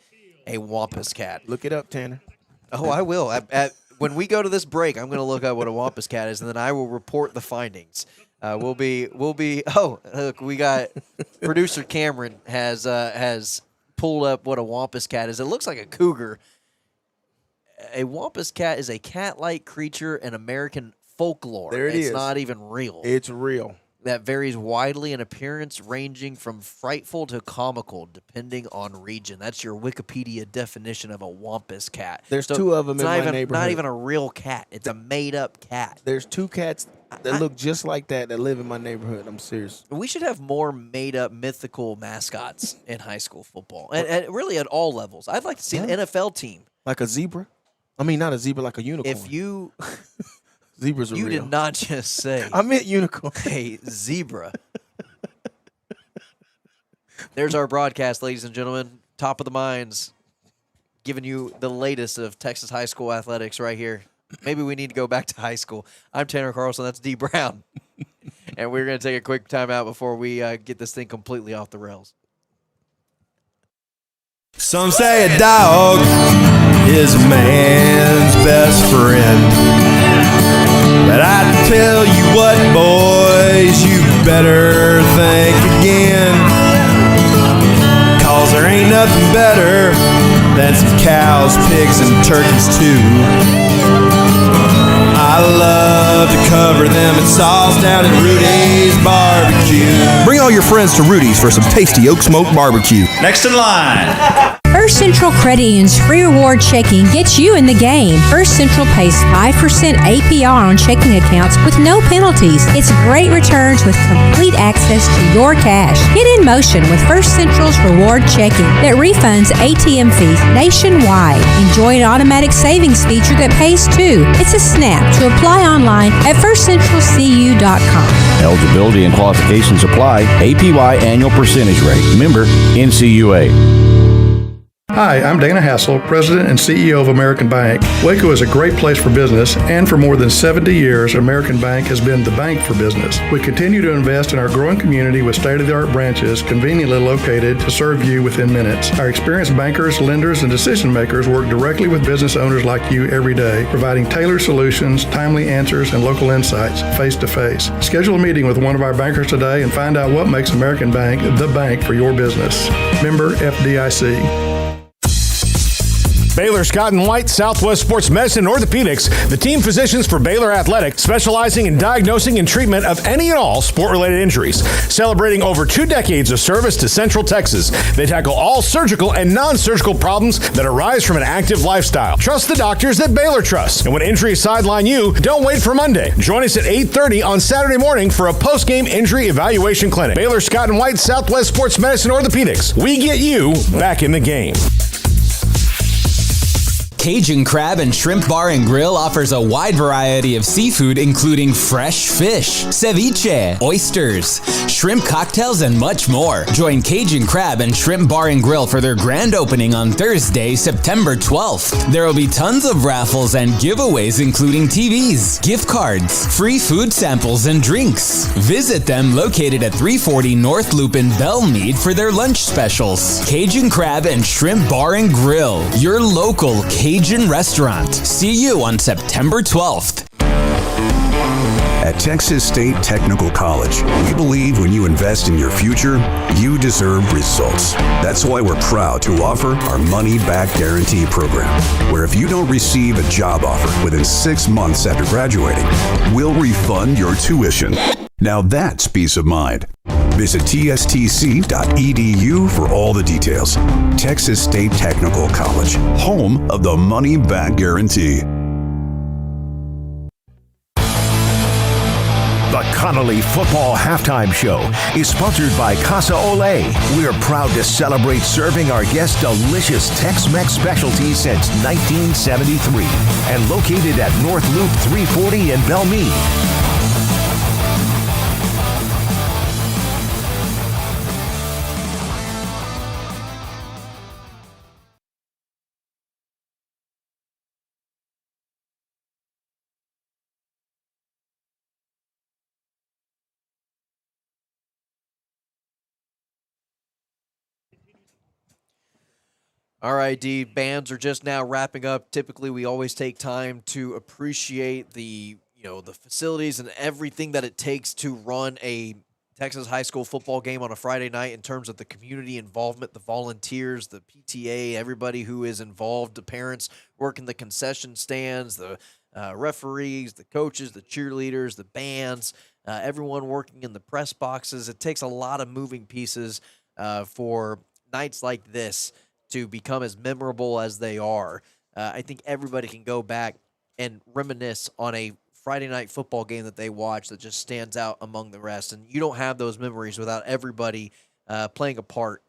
a Wampus cat. Look it up, Tanner. Oh, I will. When we go to this break, I'm going to look up what a Wampus cat is, and then I will report the findings. We'll be. Oh, look, we got producer Cameron has pulled up what a Wampus cat is. It looks like a cougar. A Wampus cat is a cat-like creature in American folklore. There it is. It's not even real. It's real. That varies widely in appearance, ranging from frightful to comical, depending on region. That's your Wikipedia definition of a Wampus cat. There's two of them in my neighborhood. Not even a real cat. It's a made-up cat. There's two cats that look just like that live in my neighborhood. I'm serious. We should have more made-up mythical mascots in high school football, and really at all levels. I'd like to see an NFL team. Like a zebra? I mean, not a zebra, like a unicorn. If you... Zebras are real. You did not just say... I meant unicorn. A zebra. There's our broadcast, ladies and gentlemen. Top of the minds. Giving you the latest of Texas high school athletics right here. Maybe we need to go back to high school. I'm Tanner Carlson. That's D. Brown. And we're going to take a quick timeout before we get this thing completely off the rails. Some say a dog is a man's best friend. But I tell you what, boys, you better think again. 'Cause there ain't nothing better than some cows, pigs, and turkeys too. I love to cover them in sauce down at Rudy's Barbecue. Bring all your friends to Rudy's for some tasty oak smoke barbecue. Next in line. First Central Credit Union's free reward checking gets you in the game. First Central pays 5% APR on checking accounts with no penalties. It's great returns with complete access to your cash. Get in motion with First Central's reward checking that refunds ATM fees nationwide. Enjoy an automatic savings feature that pays too. It's a snap to apply online at firstcentralcu.com. Eligibility and qualifications apply. APY annual percentage rate. Member NCUA. Hi, I'm Dana Hassel, President and CEO of American Bank. Waco is a great place for business, and for more than 70 years, American Bank has been the bank for business. We continue to invest in our growing community with state-of-the-art branches conveniently located to serve you within minutes. Our experienced bankers, lenders, and decision makers work directly with business owners like you every day, providing tailored solutions, timely answers, and local insights face-to-face. Schedule a meeting with one of our bankers today and find out what makes American Bank the bank for your business. Member FDIC. Baylor Scott and White, Southwest Sports Medicine and Orthopedics, the team physicians for Baylor Athletics, specializing in diagnosing and treatment of any and all sport-related injuries. Celebrating over 2 decades of service to Central Texas, they tackle all surgical and non-surgical problems that arise from an active lifestyle. Trust the doctors that Baylor trusts. And when injuries sideline you, don't wait for Monday. Join us at 8:30 on Saturday morning for a post-game injury evaluation clinic. Baylor Scott and White, Southwest Sports Medicine and Orthopedics. We get you back in the game. Cajun Crab and Shrimp Bar and Grill offers a wide variety of seafood, including fresh fish, ceviche, oysters, shrimp cocktails, and much more. Join Cajun Crab and Shrimp Bar and Grill for their grand opening on Thursday, September 12th. There will be tons of raffles and giveaways, including TVs, gift cards, free food samples, and drinks. Visit them located at 340 North Loop in Belmead for their lunch specials. Cajun Crab and Shrimp Bar and Grill, your local Cajun restaurant. See you on September 12th. At Texas State Technical College, we believe when you invest in your future, you deserve results. That's why we're proud to offer our money-back guarantee program, where if you don't receive a job offer within 6 months after graduating, we'll refund your tuition. Now that's peace of mind. Visit tstc.edu for all the details. Texas State Technical College, home of the money back guarantee. The Connally Football Halftime Show is sponsored by Casa Ole. We're proud to celebrate serving our guests delicious Tex-Mex specialties since 1973 and located at North Loop 340 in Belmead. All right, D. Bands are just now wrapping up. Typically, we always take time to appreciate the facilities and everything that it takes to run a Texas high school football game on a Friday night in terms of the community involvement, the volunteers, the PTA, everybody who is involved, the parents working the concession stands, the referees, the coaches, the cheerleaders, the bands, everyone working in the press boxes. It takes a lot of moving pieces for nights like this to become as memorable as they are. I think everybody can go back and reminisce on a Friday night football game that they watch that just stands out among the rest. And you don't have those memories without everybody playing a part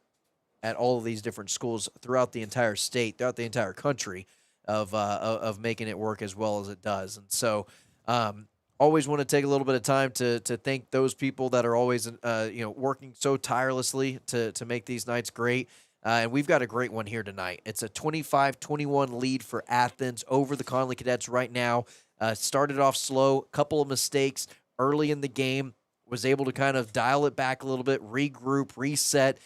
at all of these different schools throughout the entire state, throughout the entire country of making it work as well as it does. And so always want to take a little bit of time to thank those people that are always working so tirelessly to make these nights great. And we've got a great one here tonight. It's a 25-21 lead for Athens over the Connally Cadets right now. Started off slow, couple of mistakes early in the game, was able to kind of dial it back a little bit, regroup, reset,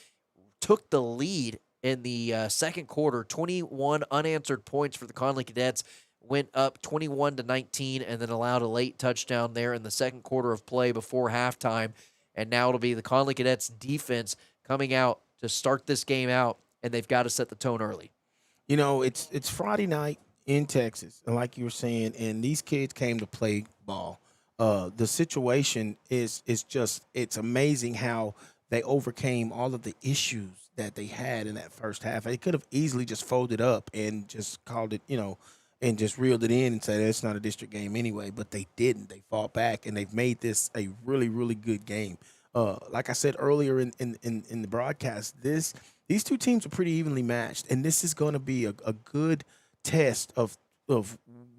took the lead in the second quarter, 21 unanswered points for the Connally Cadets, went up 21-19, and then allowed a late touchdown there in the second quarter of play before halftime. And now it'll be the Connally Cadets defense coming out to start this game out, and they've got to set the tone early. It's Friday night in Texas, and like you were saying, and these kids came to play ball. The situation is just, it's amazing how they overcame all of the issues that they had in that first half. They could have easily just folded up and just called it, and just reeled it in and said it's not a district game anyway, but they didn't. They fought back, and they've made this a really, really good game. Like I said earlier in the broadcast, these two teams are pretty evenly matched, and this is going to be a good test of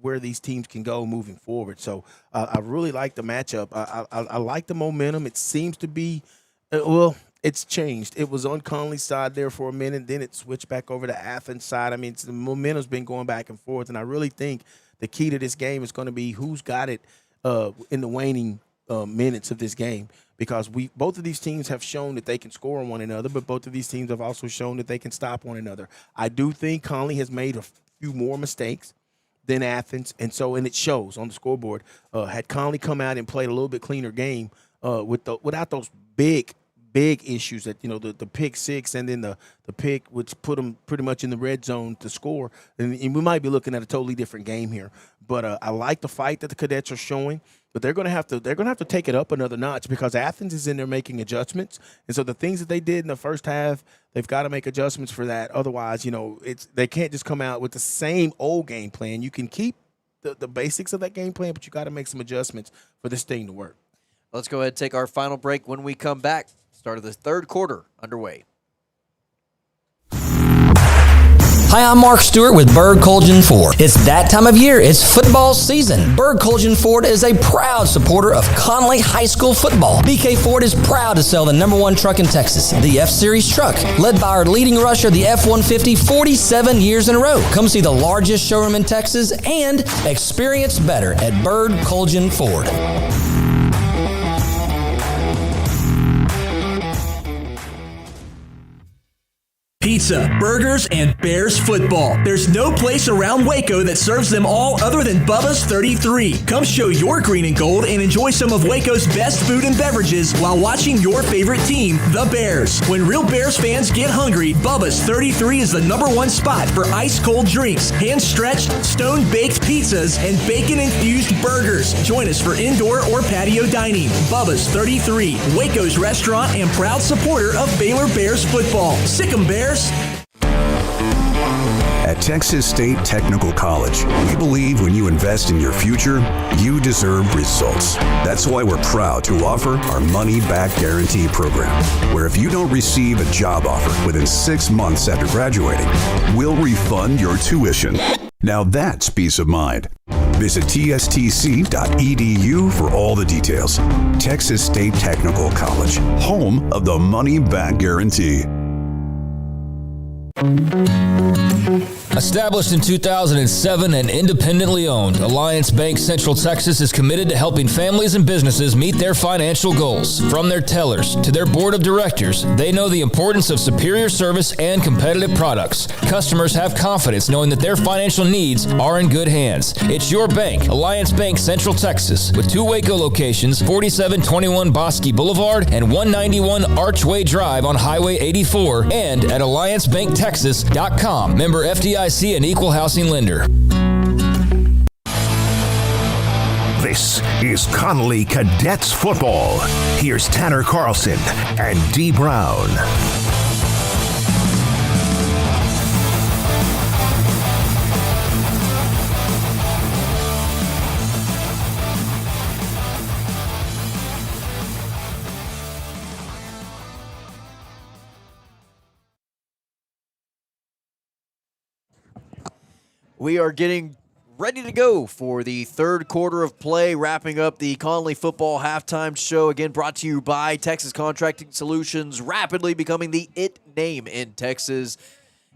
where these teams can go moving forward. So I really like the matchup. I like the momentum. It seems to be, it's changed. It was on Connally's side there for a minute, then it switched back over to Athens' side. I mean, the momentum's been going back and forth, and I really think the key to this game is going to be who's got it in the waning minutes of this game, because both of these teams have shown that they can score on one another, but both of these teams have also shown that they can stop one another. I do think Connally has made a few more mistakes than Athens, and it shows on the scoreboard. Had Connally come out and played a little bit cleaner game without those big issues that the pick six and then the pick, which put them pretty much in the red zone to score, and we might be looking at a totally different game here. But I like the fight that the Cadets are showing. But they're going to have to take it up another notch, because Athens is in there making adjustments, and so the things that they did in the first half, they've got to make adjustments for that. Otherwise, they can't just come out with the same old game plan. You can keep the basics of that game plan, but you got to make some adjustments for this thing to work. Let's go ahead and take our final break. When we come back, start of the third quarter underway. Hi, I'm Mark Stewart with Berg Colgan Ford. It's that time of year. It's football season. Berg Colgan Ford is a proud supporter of Connally High School football. BK Ford is proud to sell the #1 truck in Texas, the F-Series truck, led by our leading rusher, the F-150, 47 years in a row. Come see the largest showroom in Texas and experience better at Berg Colgan Ford. Pizza, burgers, and Bears football. There's no place around Waco that serves them all other than Bubba's 33. Come show your green and gold and enjoy some of Waco's best food and beverages while watching your favorite team, the Bears. When real Bears fans get hungry, Bubba's 33 is the #1 spot for ice-cold drinks, hand-stretched, stone-baked pizzas, and bacon-infused burgers. Join us for indoor or patio dining. Bubba's 33, Waco's restaurant and proud supporter of Baylor Bears football. Sick 'em, Bears. At Texas State Technical College, we believe when you invest in your future, you deserve results. That's why we're proud to offer our money-back guarantee program, where if you don't receive a job offer within 6 months after graduating, we'll refund your tuition. Now that's peace of mind. Visit tstc.edu for all the details. Texas State Technical College, home of the money-back guarantee. Established in 2007 and independently owned, Alliance Bank Central Texas is committed to helping families and businesses meet their financial goals. From their tellers to their board of directors, they know the importance of superior service and competitive products. Customers have confidence knowing that their financial needs are in good hands. It's your bank, Alliance Bank Central Texas, with 2 Waco locations, 4721 Bosque Boulevard and 191 Archway Drive on Highway 84, and at alliancebanktexas.com. Member FDIC and equal housing lender. This is Connally Cadets football. Here's Tanner Carlson and Dee Brown. We are getting ready to go for the third quarter of play, wrapping up the Connally football halftime show. Again, brought to you by Texas Contracting Solutions, rapidly becoming the IT name in Texas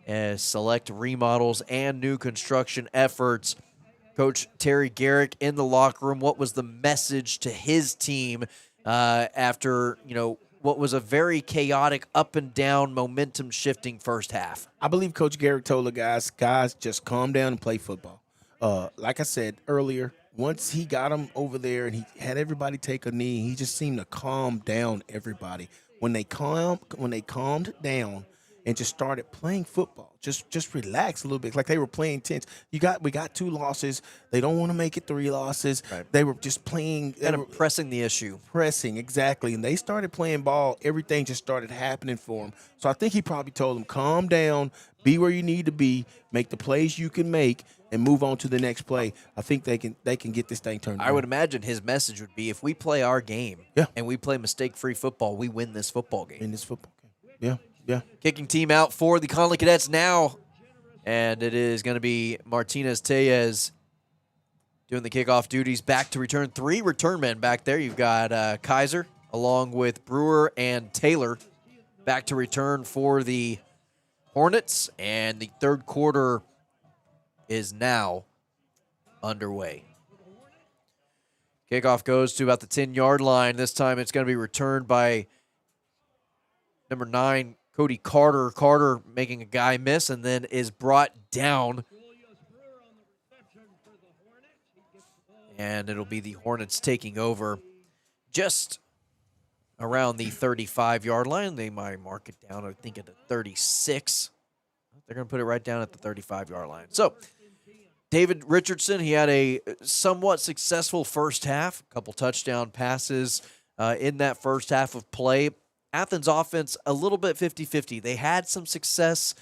as select remodels and new construction efforts. Coach Terry Garrick in the locker room. What was the message to his team after, what was a very chaotic, up and down, momentum shifting first half? I believe Coach Garrick told the guys, just calm down and play football. Like I said earlier, once he got them over there and he had everybody take a knee, he just seemed to calm down everybody. When they calmed down and just started playing football, just relax a little bit, like they were playing tense. We got 2 losses. They don't want to make it 3 losses. Right. They were just playing. Kind of pressing the issue. Pressing, exactly. And they started playing ball. Everything just started happening for them. So I think he probably told them, calm down, be where you need to be, make the plays you can make, and move on to the next play. I think they can get this thing turned around. I would imagine his message would be, if we play our game and we play mistake-free football, we win this football game. In this football game. Yeah. Yeah. Kicking team out for the Connally Cadets now, and it is going to be Martinez Tellez doing the kickoff duties. Back to return, 3 return men back there. You've got Kaiser along with Brewer and Taylor back to return for the Hornets, and the third quarter is now underway. Kickoff goes to about the 10-yard line. This time it's going to be returned by number 9, Cody Carter. Carter making a guy miss and then is brought down. And it'll be the Hornets taking over just around the 35-yard line. They might mark it down, I think, at the 36. They're going to put it right down at the 35-yard line. So, David Richardson, he had a somewhat successful first half, a couple touchdown passes in that first half of play. Athens offense, a little bit 50-50. They had some success.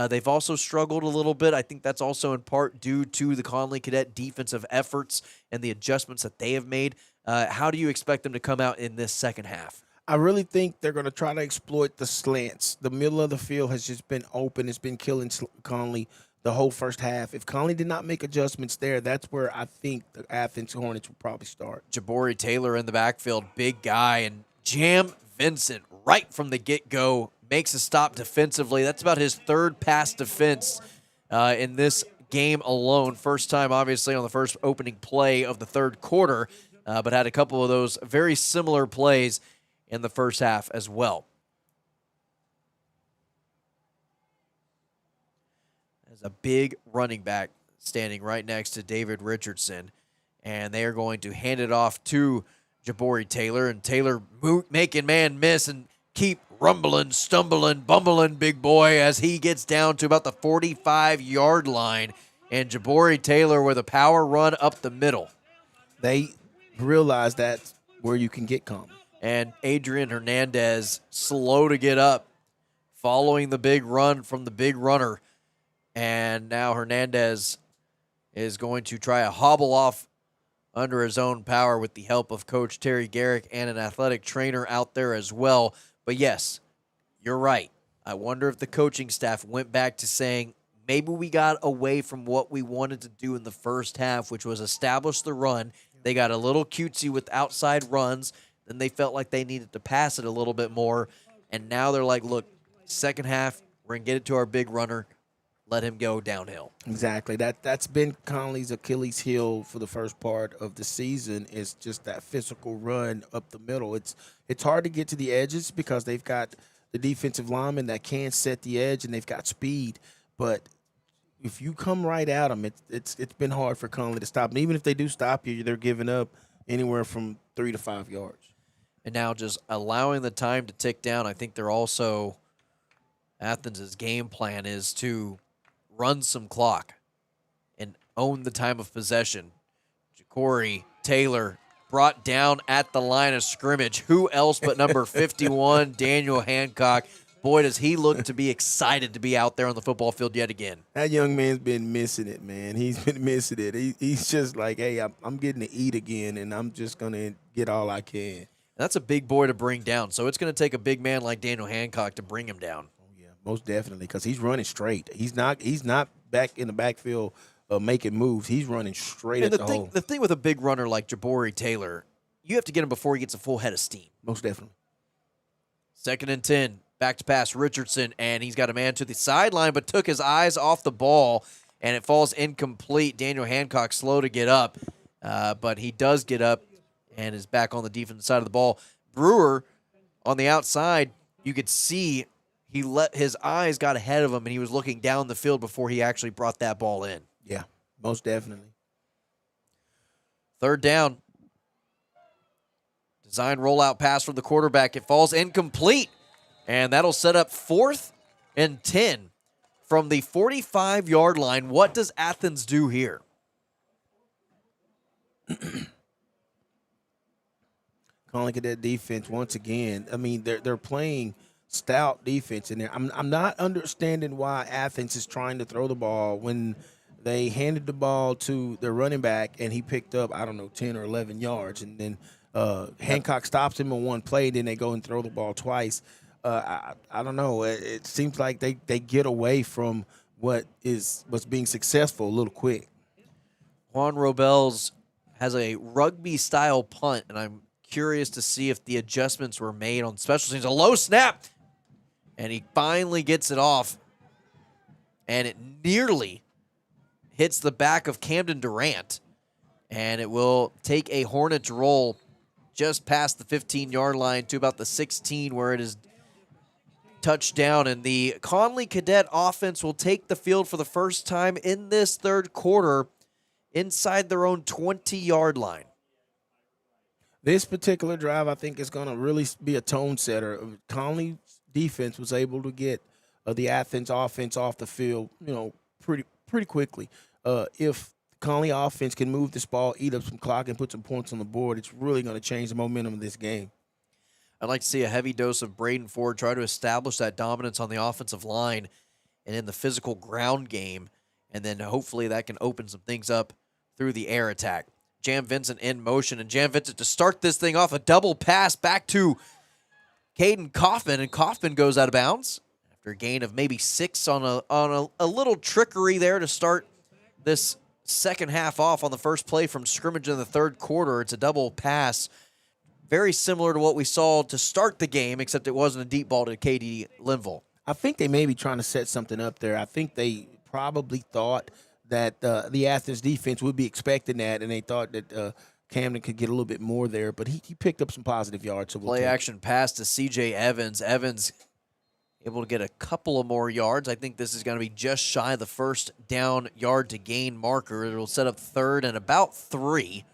They've also struggled a little bit. I think that's also in part due to the Connally Cadet defensive efforts and the adjustments that they have made. How do you expect them to come out in this second half? I really think they're going to try to exploit the slants. The middle of the field has just been open. It's been killing Connally the whole first half. If Connally did not make adjustments there, that's where I think the Athens Hornets will probably start. Jabari Taylor in the backfield, big guy, and Jam Vincent right from the get-go makes a stop defensively. That's about his 3rd pass defense in this game alone. First time, obviously, on the first opening play of the third quarter, but had a couple of those very similar plays in the first half as well. There's a big running back standing right next to David Richardson, and they are going to hand it off to Jabari Taylor, and Taylor making man miss and keep rumbling, stumbling, bumbling, big boy, as he gets down to about the 45-yard line, and Jabari Taylor with a power run up the middle. They realize that's where you can get Connally. And Adrian Hernandez slow to get up, following the big run from the big runner. And now Hernandez is going to try a hobble off under his own power with the help of Coach Terry Garrick and an athletic trainer out there as well. But yes, you're right. I wonder if the coaching staff went back to saying, maybe we got away from what we wanted to do in the first half, which was establish the run. They got a little cutesy with outside runs. Then they felt like they needed to pass it a little bit more. And now they're like, look, second half, We're going to get it to our big runner. Let him go downhill. Exactly. That's been Connally's Achilles heel for the first part of the season, is just that physical run up the middle. It's hard to get to the edges because they've got the defensive linemen that can set the edge and they've got speed. But if you come right at them, it's been hard for Connally to stop. And even if they do stop you, they're giving up anywhere from 3 to 5 yards. And now just allowing the time to tick down, I think they're also, Athens' game plan is to run some clock and own the time of possession. Ja'Cory Taylor brought down at the line of scrimmage. Who else but number 51, Daniel Hancock. Boy, does he look to be excited to be out there on the football field yet again. That young man's been missing it, man. He's been missing it. He's just like, hey, I'm getting to eat again, and I'm just going to get all I can. That's a big boy to bring down, so it's going to take a big man like Daniel Hancock to bring him down. Oh, yeah, most definitely, because he's running straight. He's not back in the backfield making moves. He's running straight at the hole. The thing with a big runner like Ja'Cory Taylor, you have to get him before he gets a full head of steam. Most definitely. 2nd and 10. Back to pass Richardson, and he's got a man to the sideline, but took his eyes off the ball, and it falls incomplete. Daniel Hancock slow to get up, but he does get up and is back on the defensive side of the ball. Brewer on the outside, you could see his eyes got ahead of him, and he was looking down the field before he actually brought that ball in. Yeah, most definitely. 3rd down. Design rollout pass from the quarterback. It falls incomplete. And that'll set up 4th and 10 from the 45-yard line. What does Athens do here? Connally Cadet defense once again. I mean, they're playing stout defense in there. I'm not understanding why Athens is trying to throw the ball when they handed the ball to their running back and he picked up, 10 or 11 yards. And then Hancock stops him on one play, then they go and throw the ball twice. I don't know. It seems like they get away from what's being successful a little quick. Juan Robels has a rugby-style punt, and I'm curious to see if the adjustments were made on special teams. A low snap, and he finally gets it off, and it nearly hits the back of Camden Durant, and it will take a Hornets roll just past the 15-yard line to about the 16, where it is touchdown, and the Connally Cadet offense will take the field for the first time in this 3rd quarter inside their own 20-yard line. This particular drive, I think, is going to really be a tone setter. Connally's defense was able to get the Athens offense off the field, pretty quickly. If Connally offense can move this ball, eat up some clock, and put some points on the board, it's really going to change the momentum of this game. I'd like to see a heavy dose of Braden Ford try to establish that dominance on the offensive line and in the physical ground game, and then hopefully that can open some things up through the air attack. Jam Vincent in motion, and Jam Vincent to start this thing off, a double pass back to Caden Kaufman, and Kaufman goes out of bounds after a gain of maybe 6 on a little trickery there to start this second half off on the first play from scrimmage in the 3rd quarter. It's a double pass. Very similar to what we saw to start the game, except it wasn't a deep ball to KD Linville. I think they may be trying to set something up there. I think they probably thought that the Athens defense would be expecting that, and they thought that Camden could get a little bit more there, but he picked up some positive yards. So Play action pass to C.J. Evans. Evans able to get a couple of more yards. I think this is going to be just shy of the first down yard to gain marker. It will set up 3rd and about 3.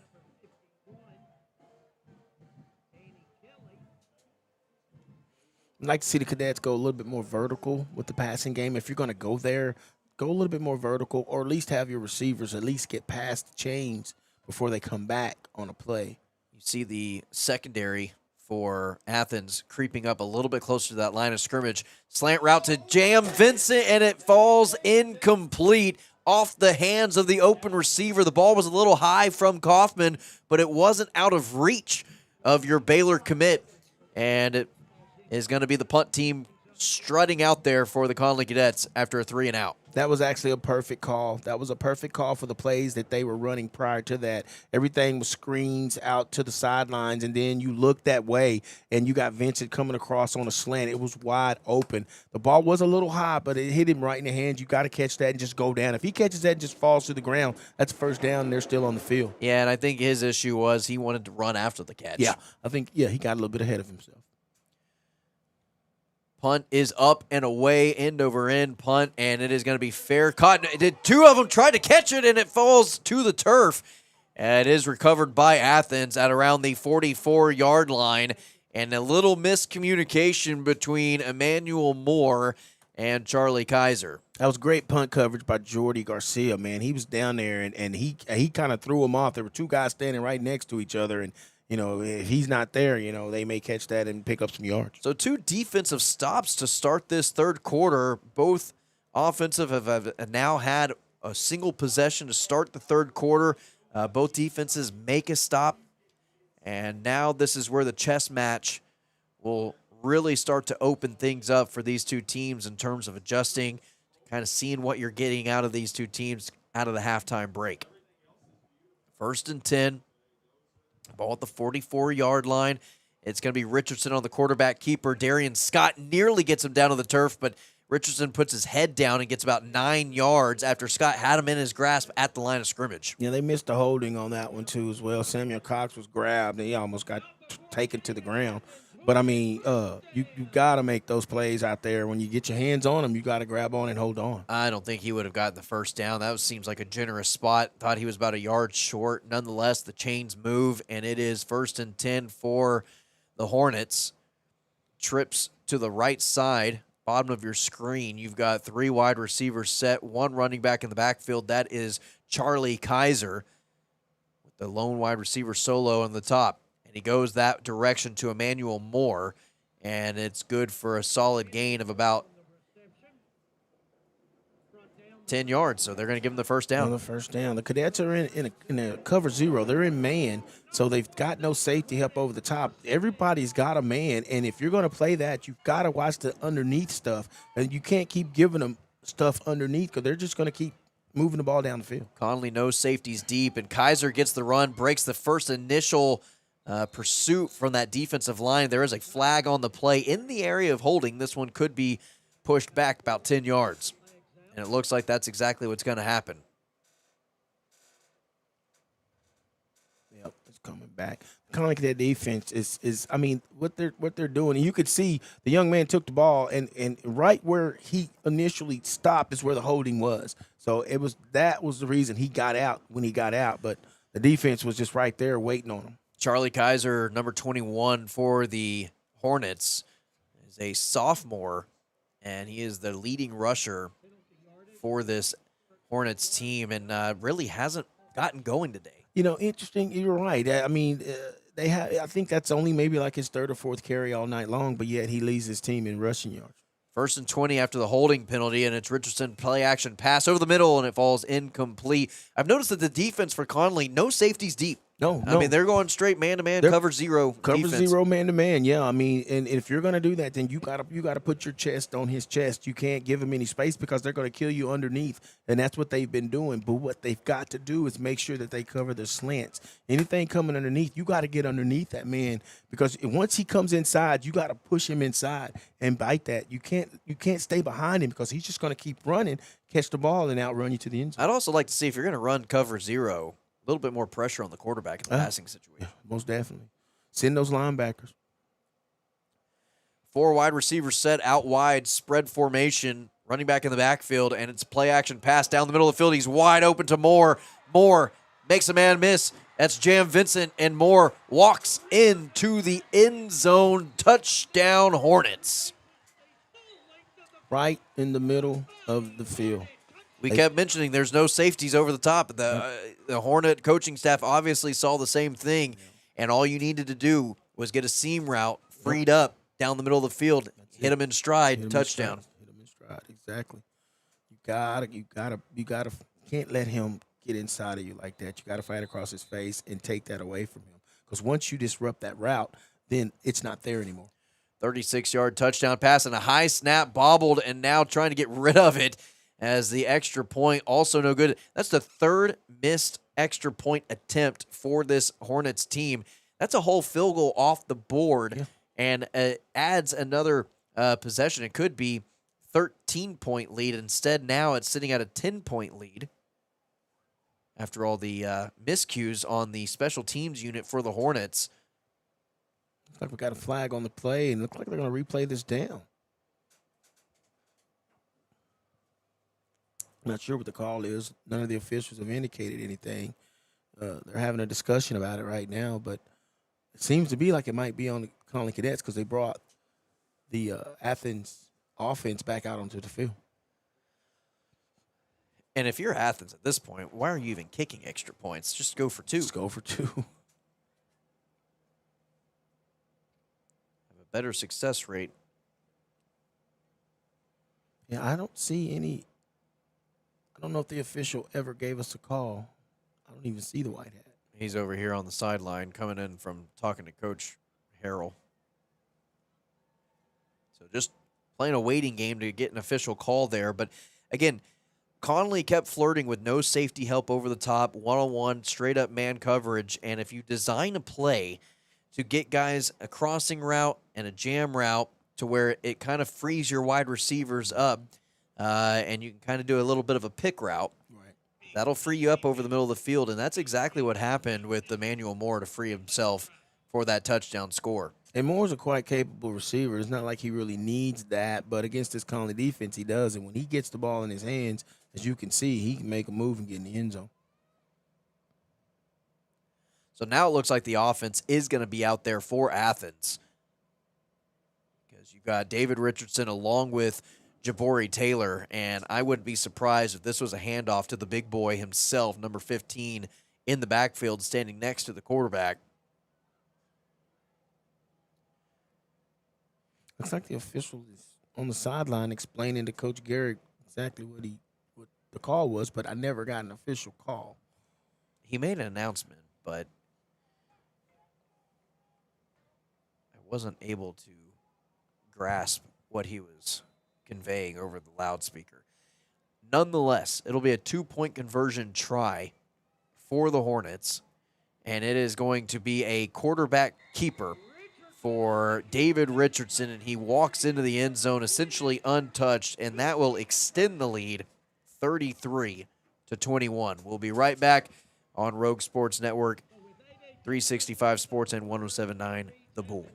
I'd like to see the Cadets go a little bit more vertical with the passing game. If you're going to go there, go a little bit more vertical, or at least have your receivers at least get past the chains before they come back on a play. You see the secondary for Athens creeping up a little bit closer to that line of scrimmage. Slant route to Jam Vincent, and it falls incomplete off the hands of the open receiver. The ball was a little high from Kaufman, but it wasn't out of reach of your Baylor commit, and it is going to be the punt team strutting out there for the Connally Cadets after a 3-and-out. That was actually a perfect call. That was a perfect call for the plays that they were running prior to that. Everything was screens out to the sidelines, and then you look that way, and you got Vincent coming across on a slant. It was wide open. The ball was a little high, but it hit him right in the hands. You got to catch that and just go down. If he catches that and just falls to the ground, that's first down, and they're still on the field. Yeah, and I think his issue was he wanted to run after the catch. Yeah, I think, he got a little bit ahead of himself. Punt is up and away, end over end punt, and it is going to be fair caught. Two of them tried to catch it, and it falls to the turf. And it is recovered by Athens at around the 44-yard line, and a little miscommunication between Emmanuel Moore and Charlie Kaiser. That was great punt coverage by Jordy Garcia, man. He was down there, and he kind of threw him off. There were two guys standing right next to each other, and if he's not there, they may catch that and pick up some yards. So 2 defensive stops to start this third quarter. Both offensive have now had a single possession to start the third quarter. Both defenses make a stop. And now this is where the chess match will really start to open things up for these two teams in terms of adjusting, kind of seeing what you're getting out of these two teams out of the halftime break. 1st and 10. Ball at the 44-yard line. It's going to be Richardson on the quarterback keeper. Darian Scott nearly gets him down to the turf, but Richardson puts his head down and gets about 9 yards after Scott had him in his grasp at the line of scrimmage. Yeah, they missed the holding on that one too as well. Samuel Cox was grabbed, and he almost got taken to the ground. But, you got to make those plays out there. When you get your hands on them, you got to grab on and hold on. I don't think he would have gotten the first down. That seems like a generous spot. Thought he was about a yard short. Nonetheless, the chains move, and it is 1st and 10 for the Hornets. Trips to the right side, bottom of your screen. You've got 3 wide receivers set, 1 running back in the backfield. That is Charlie Kaiser with the lone wide receiver solo on the top. And he goes that direction to Emmanuel Moore, and it's good for a solid gain of about 10 yards. So they're going to give him the first down. The first down. The Cadets are in a cover 0. They're in man, so they've got no safety help over the top. Everybody's got a man, and if you're going to play that, you've got to watch the underneath stuff, and you can't keep giving them stuff underneath because they're just going to keep moving the ball down the field. Connally knows safety's deep, and Kaiser gets the run, breaks the first initial pursuit from that defensive line. There is a flag on the play in the area of holding. This one could be pushed back about 10 yards. And it looks like that's exactly what's going to happen. Yep, it's coming back. Connally Cadet defense is what they're doing. And you could see the young man took the ball and right where he initially stopped is where the holding was. So that was the reason he got out when he got out. But the defense was just right there waiting on him. Charlie Kaiser, number 21 for the Hornets, is a sophomore, and he is the leading rusher for this Hornets team, and really hasn't gotten going today. Interesting. You're right. I think that's only maybe like his 3rd or 4th carry all night long, but yet he leads his team in rushing yards. 1st and 20 after the holding penalty, and it's Richardson play action pass over the middle, and it falls incomplete. I've noticed that the defense for Connally, no safeties deep. No. They're going straight man-to-man, cover 0 Cover defense. 0 man-to-man, yeah. And if you're going to do that, then you gotta put your chest on his chest. You can't give him any space because they're going to kill you underneath, and that's what they've been doing. But what they've got to do is make sure that they cover the slants. Anything coming underneath, you got to get underneath that man because once he comes inside, you got to push him inside and bite that. You can't stay behind him because he's just going to keep running, catch the ball, and outrun you to the end zone. I'd also like to see if you're going to run cover 0, a little bit more pressure on the quarterback in the passing situation. Yeah, most definitely. Send those linebackers. 4 wide receivers set out wide, spread formation, running back in the backfield, and it's play action pass down the middle of the field. He's wide open to Moore. Moore makes a man miss. That's Jam Vincent, and Moore walks into the end zone. Touchdown, Hornets. Right in the middle of the field. We kept mentioning there's no safeties over the top. The Hornet coaching staff obviously saw the same thing, and all you needed to do was get a seam route freed up down the middle of the field, hit him in stride, touchdown. Hit him in stride, exactly. You gotta can't let him get inside of you like that. You gotta fight across his face and take that away from him. Because once you disrupt that route, then it's not there anymore. 36-yard touchdown pass and a high snap, bobbled, and now trying to get rid of it as the extra point also no good. That's the third missed extra point attempt for this Hornets team. That's a whole field goal off the board and adds another possession. It could be 13-point lead. Instead, now it's sitting at a 10-point lead after all the miscues on the special teams unit for the Hornets. Looks like we got a flag on the play, and looks like they're going to replay this down. I'm not sure what the call is. None of the officials have indicated anything. They're having a discussion about it right now, but it seems to be like it might be on the Connally Cadets because they brought the Athens offense back out onto the field. And if you're Athens at this point, why are you even kicking extra points? Just go for 2. Just go for 2. Have a better success rate. Yeah, I don't see any. I don't know if the official ever gave us a call. I don't even see the white hat. He's over here on the sideline coming in from talking to Coach Harrell. So just playing a waiting game to get an official call there. But again, Connally kept flirting with no safety help over the top, one-on-one, straight-up man coverage. And if you design a play to get guys a crossing route and a jam route to where it kind of frees your wide receivers up, and you can kind of do a little bit of a pick route, that'll free you up over the middle of the field. And that's exactly what happened with Emmanuel Moore to free himself for that touchdown score. And Moore's a quite capable receiver. It's not like he really needs that, but against this Connally defense, he does. And when he gets the ball in his hands, as you can see, he can make a move and get in the end zone. So now it looks like the offense is going to be out there for Athens, because you've got David Richardson along with Jabari Taylor, and I wouldn't be surprised if this was a handoff to the big boy himself, number 15, in the backfield standing next to the quarterback. Looks like the official is on the sideline explaining to Coach Garrick exactly what the call was, but I never got an official call. He made an announcement, but I wasn't able to grasp what he was conveying over the loudspeaker. Nonetheless, it'll be a 2-point conversion try for the Hornets, and it is going to be a quarterback keeper for David Richardson, and he walks into the end zone essentially untouched, and that will extend the lead 33-21. We'll be right back on Rogue Sports Network, 365 Sports and 107.9 The Bull.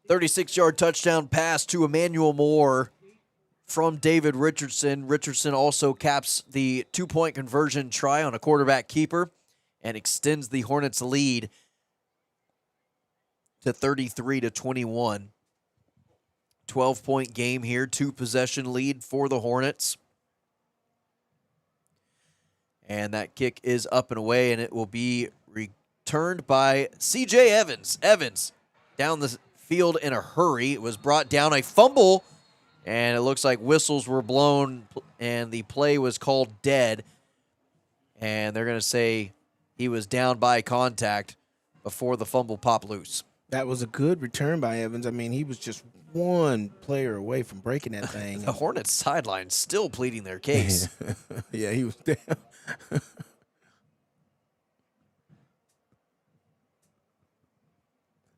.36-yard touchdown pass to Emmanuel Moore from David Richardson. Richardson also caps the 2-point conversion try on a quarterback keeper and extends the Hornets' lead to 33-21. 12-point game here, 2-possession lead for the Hornets. And that kick is up and away, and it will be returned by C.J. Evans. Evans down the field in a hurry. It was brought down, a fumble, and it looks like whistles were blown, and the play was called dead. And they're going to say he was down by contact before the fumble popped loose. That was a good return by Evans. I mean, he was just one player away from breaking that thing. The Hornets sideline still pleading their case. Yeah, he was down.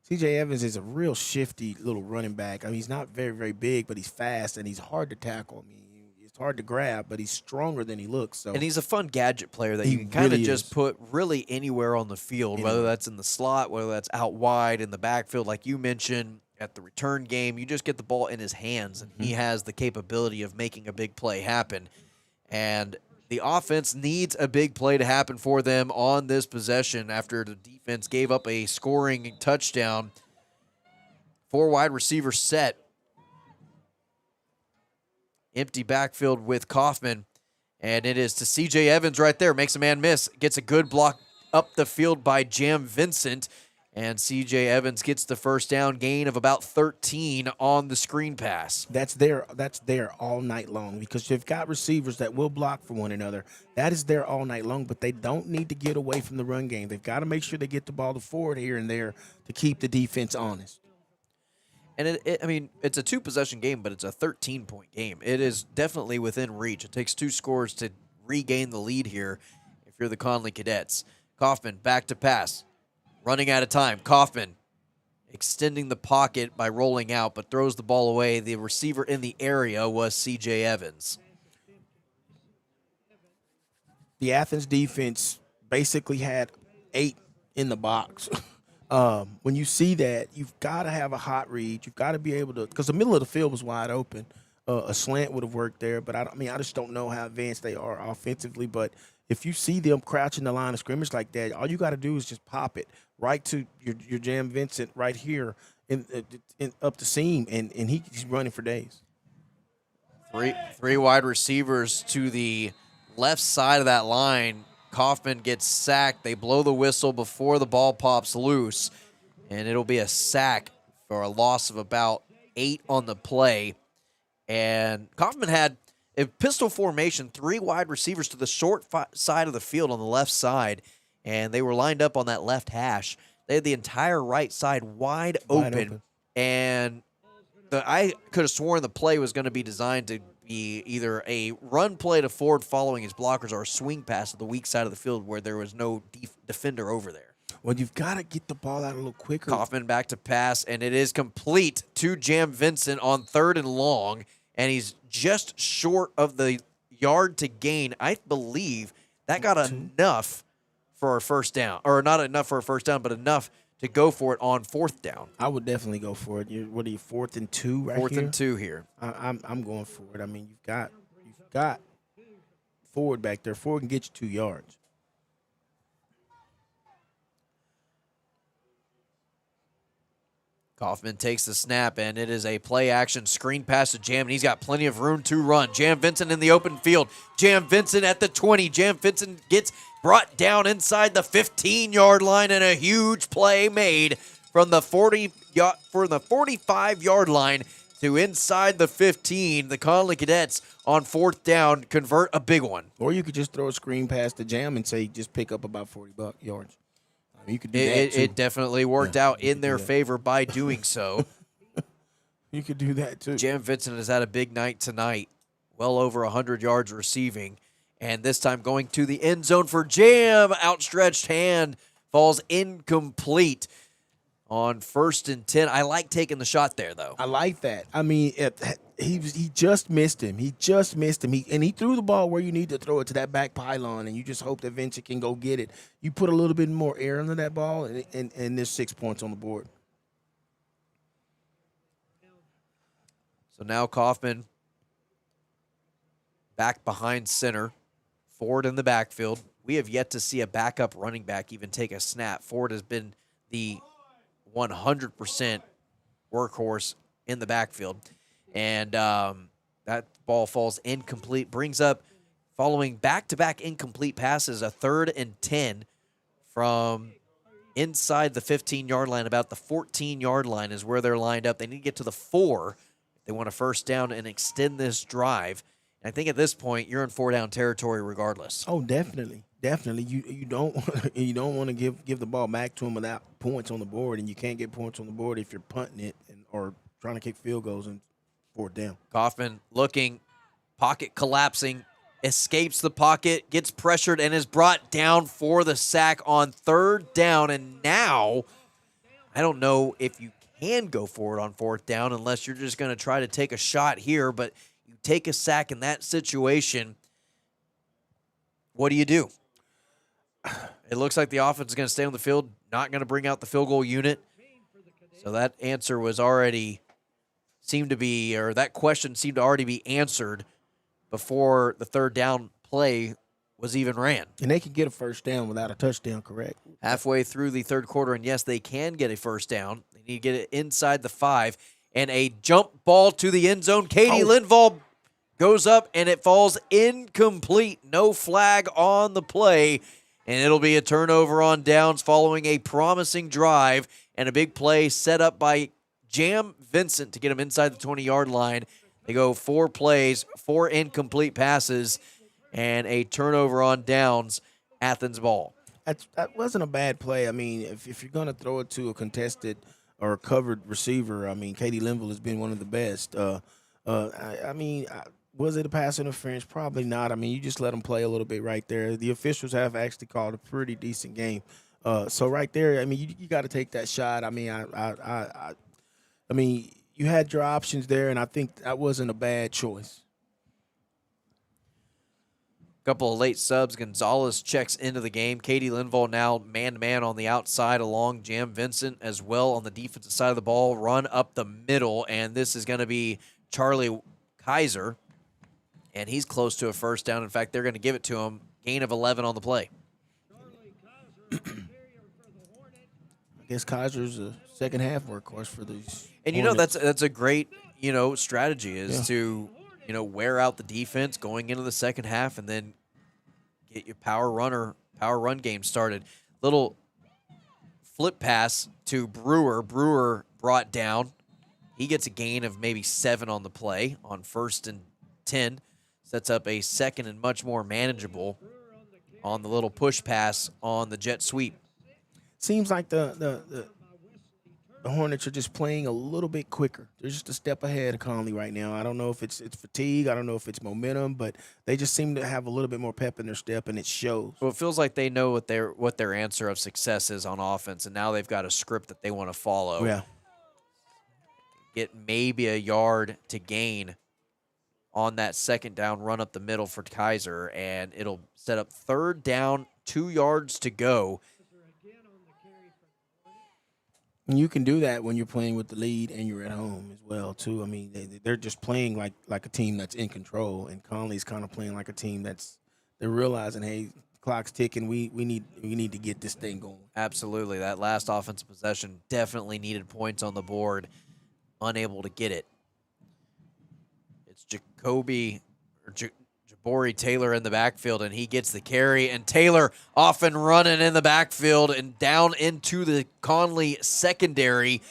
C.J. Evans is a real shifty little running back. I mean, he's not very, very big, but he's fast, and he's hard to tackle. I mean, it's hard to grab, but he's stronger than he looks. So, and he's a fun gadget player that He you can kind of really just is. put really anywhere on the field, whether that's in the slot, whether that's out wide in the backfield, like you mentioned at the return game. You just get the ball in his hands, and he has the capability of making a big play happen. And the offense needs a big play to happen for them on this possession after the defense gave up a scoring touchdown. 4 wide receiver set. Empty backfield with Kaufman. And it is to C.J. Evans right there. Makes a man miss. Gets a good block up the field by Jam Vincent. And C.J. Evans gets the first down, gain of about 13 on the screen pass. That's there all night long because you've got receivers that will block for one another. That is there all night long, but they don't need to get away from the run game. They've got to make sure they get the ball to forward here and there to keep the defense honest. And it's a 2-possession game, but it's a 13-point game. It is definitely within reach. It takes 2 scores to regain the lead here if you're the Connally Cadets. Kaufman back to pass. Running out of time. Kaufman extending the pocket by rolling out, but throws the ball away. The receiver in the area was C.J. Evans. The Athens defense basically had 8 in the box. When you see that, you've got to have a hot read. You've got to be able to, because the middle of the field was wide open. A slant would have worked there, but I just don't know how advanced they are offensively. But if you see them crouching the line of scrimmage like that, all you got to do is just pop it right to your Jam Vincent right here in up the seam, and he's running for days. Three wide receivers to the left side of that line. Kaufman gets sacked. They blow the whistle before the ball pops loose, and it'll be a sack for a loss of about 8 on the play. And Kaufman had a pistol formation, 3 wide receivers to the short side of the field on the left side, and they were lined up on that left hash. They had the entire right side wide open. And I could have sworn the play was going to be designed to be either a run play to Ford following his blockers or a swing pass to the weak side of the field where there was no defender over there. Well, you've got to get the ball out a little quicker. Kaufman back to pass, and it is complete to Jam Vincent on 3rd and long, and he's just short of the yard to gain. I believe that got enough for a first down, or not enough for a first down, but enough to go for it on 4th down. I would definitely go for it. What are you, 4th and 2 right 4th here? 4th and 2 here. I'm going for it. I mean, you've got Ford back there. Ford can get you 2 yards. Kaufman takes the snap, and it is a play-action screen pass to Jam, and he's got plenty of room to run. Jam Vincent in the open field. Jam Vincent at the 20. Jam Vincent gets brought down inside the 15-yard line, and a huge play made from the 45-yard line to inside the 15. The Connally Cadets on 4th down convert a big one. Or you could just throw a screen pass to Jam and say just pick up about 40 yards. You could do that too. It definitely worked out in their favor by doing so. You could do that too. Jam Vincent has had a big night tonight, well over 100 yards receiving, and this time going to the end zone for Jam. Outstretched hand falls incomplete on 1st and 10. I like taking the shot there, though. I like that. I mean, he just missed him. He threw the ball where you need to throw it to that back pylon, and you just hope that Vincent can go get it. You put a little bit more air under that ball, and there's 6 points on the board. So now Kaufman back behind center. Ford in the backfield. We have yet to see a backup running back even take a snap. Ford has been the 100% workhorse in the backfield. And that ball falls incomplete. Brings up, following back-to-back incomplete passes, a 3rd and 10 from inside the 15-yard line. About the 14-yard line is where they're lined up. They need to get to the 4 if they want a first down and extend this drive. And I think at this point, you're in 4-down territory regardless. Oh, definitely. Definitely. You don't want to give the ball back to him without points on the board, and you can't get points on the board if you're punting it or trying to kick field goals and 4th down. Kaufman looking, pocket collapsing, escapes the pocket, gets pressured, and is brought down for the sack on 3rd down. And now, I don't know if you can go for it on 4th down unless you're just going to try to take a shot here, but you take a sack in that situation, what do you do? It looks like the offense is going to stay on the field, not going to bring out the field goal unit. So that answer was already that question seemed to already be answered before the third down play was even ran. And they can get a first down without a touchdown, correct? Halfway through the third quarter, and yes, they can get a first down. They need to get it inside the 5, and a jump ball to the end zone. Katie Linval goes up, and it falls incomplete. No flag on the play, and it'll be a turnover on downs following a promising drive and a big play set up by Jam Vincent to get him inside the 20-yard line. They go 4 plays, 4 incomplete passes, and a turnover on downs, Athens ball. That wasn't a bad play. I mean, if you're going to throw it to a contested or a covered receiver, I mean, Katie Linville has been one of the best. Was it a pass interference? Probably not. I mean, you just let them play a little bit right there. The officials have actually called a pretty decent game. So right there, I mean, you got to take that shot. I mean, you had your options there, and I think that wasn't a bad choice. Couple of late subs. Gonzalez checks into the game. Katie Linval now man-to-man on the outside along Jam Vincent as well on the defensive side of the ball. Run up the middle, and this is going to be Charlie Kaiser, and he's close to a first down. In fact, they're going to give it to him. Gain of 11 on the play. I guess Kaiser's a second-half workhorse for these. And, that's a great, strategy is to, wear out the defense going into the second half and then get your power run game started. Little flip pass to Brewer. Brewer brought down. He gets a gain of maybe 7 on the play on 1st and 10. Sets up a second and much more manageable on the little push pass on the jet sweep. Seems like the Hornets are just playing a little bit quicker. They're just a step ahead of Connally right now. I don't know if it's fatigue. I don't know if it's momentum, but they just seem to have a little bit more pep in their step, and it shows. Well, it feels like they know what their answer of success is on offense, and now they've got a script that they want to follow. Yeah. Get maybe a yard to gain on that second down run up the middle for Kaiser, and it'll set up third down, 2 yards to go. You can do that when you're playing with the lead and you're at home as well, too. I mean, they're just playing like a team that's in control, and Connally's kind of playing like a team they're realizing, hey, clock's ticking. We need to get this thing going. Absolutely. That last offensive possession definitely needed points on the board. Unable to get it. It's Jabori Taylor in the backfield, and he gets the carry. And Taylor off and running in the backfield and down into the Connally secondary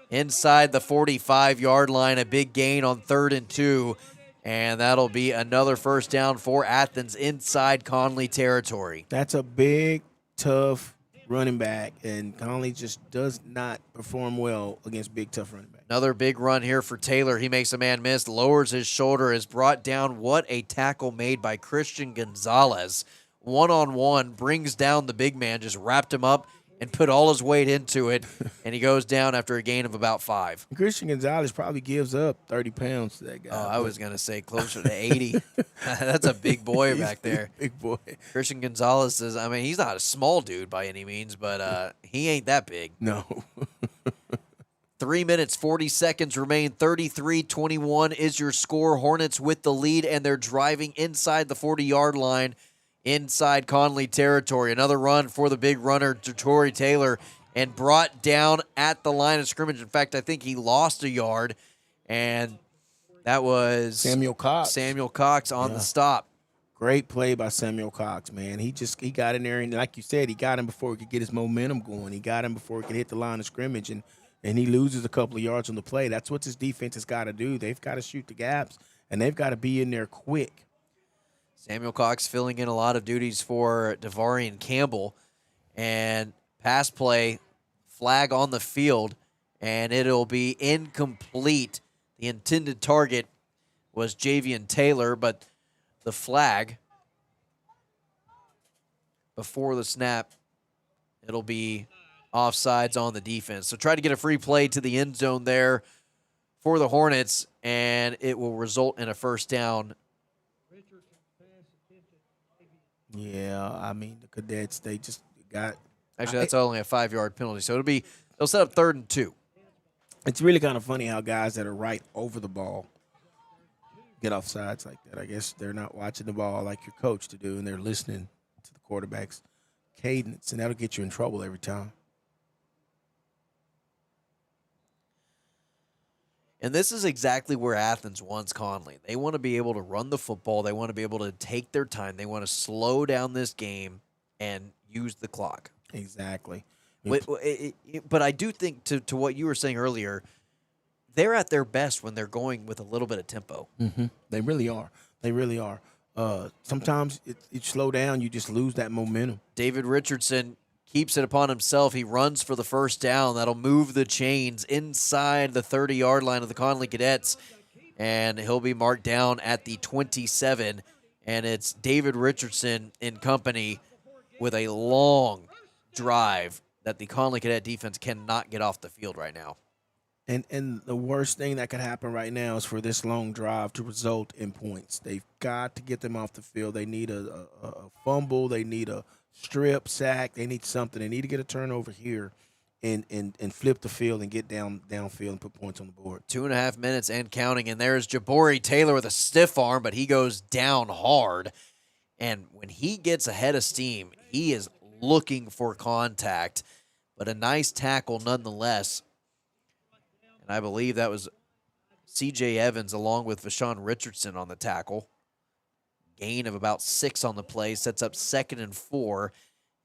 inside the 45-yard line. A big gain on 3rd and 2, and that'll be another first down for Athens inside Connally territory. That's a big, tough running back, and Connally just does not perform well against big, tough running backs. Another big run here for Taylor. He makes a man miss, lowers his shoulder, is brought down. What a tackle made by Christian Gonzalez. One-on-one, brings down the big man, just wrapped him up and put all his weight into it, and he goes down after a gain of about 5. Christian Gonzalez probably gives up 30 pounds to that guy. Oh, I was going to say closer to 80. That's a big boy back there. Big boy. Christian Gonzalez he's not a small dude by any means, but he ain't that big. No. 3 minutes, 40 seconds remain. 33-21 is your score. Hornets with the lead, and they're driving inside the 40-yard line, inside Connally territory. Another run for the big runner, Jabori Taylor, and brought down at the line of scrimmage. In fact, I think he lost a yard, and that was Samuel Cox on the stop. Great play by Samuel Cox, man. He got in there, and like you said, he got him before he could get his momentum going. He got him before he could hit the line of scrimmage, and he loses a couple of yards on the play. That's what this defense has got to do. They've got to shoot the gaps, and they've got to be in there quick. Samuel Cox filling in a lot of duties for Devarian Campbell. And pass play, flag on the field, and it'll be incomplete. The intended target was Javian Taylor, but the flag before the snap, it'll be offsides on the defense. So try to get a free play to the end zone there for the Hornets. and it will result in a first down. Yeah, I mean, the Cadets, they just got. Actually, that's only a 5-yard penalty, so they'll set up 3rd and 2. It's really kind of funny how guys that are right over the ball get off sides like that. I guess they're not watching the ball like your coach to do, and they're listening to the quarterback's cadence, and that'll get you in trouble every time. And this is exactly where Athens wants Connally. They want to be able to run the football. They want to be able to take their time. They want to slow down this game and use the clock. Exactly. But I do think, to what you were saying earlier, they're at their best when they're going with a little bit of tempo. Mm-hmm. They really are. They really are. Sometimes you slow down, you just lose that momentum. David Richardson keeps it upon himself. He runs for the first down. That'll move the chains inside the 30-yard line of the Connally Cadets, and he'll be marked down at the 27. And it's David Richardson in company with a long drive that the Connally Cadet defense cannot get off the field right now. And the worst thing that could happen right now is for this long drive to result in points. They've got to get them off the field. They need a fumble. They need a strip, sack. They need something. They need to get a turnover here and flip the field and get downfield and put points on the board. 2.5 minutes and counting, and there's Jabari Taylor with a stiff arm, but he goes down hard. And when he gets ahead of steam, he is looking for contact, but a nice tackle nonetheless. And I believe that was C.J. Evans along with Vashawn Richardson on the tackle. Gain of about 6 on the play, sets up 2nd and 4.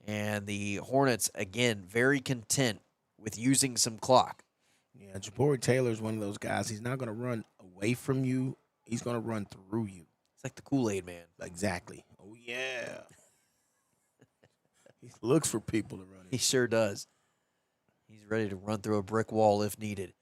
And the Hornets, again, very content with using some clock. Yeah, Jabari Taylor is one of those guys. He's not going to run away from you. He's going to run through you. It's like the Kool-Aid man. Exactly. Oh, yeah. He looks for people to run. He sure does. He's ready to run through a brick wall if needed.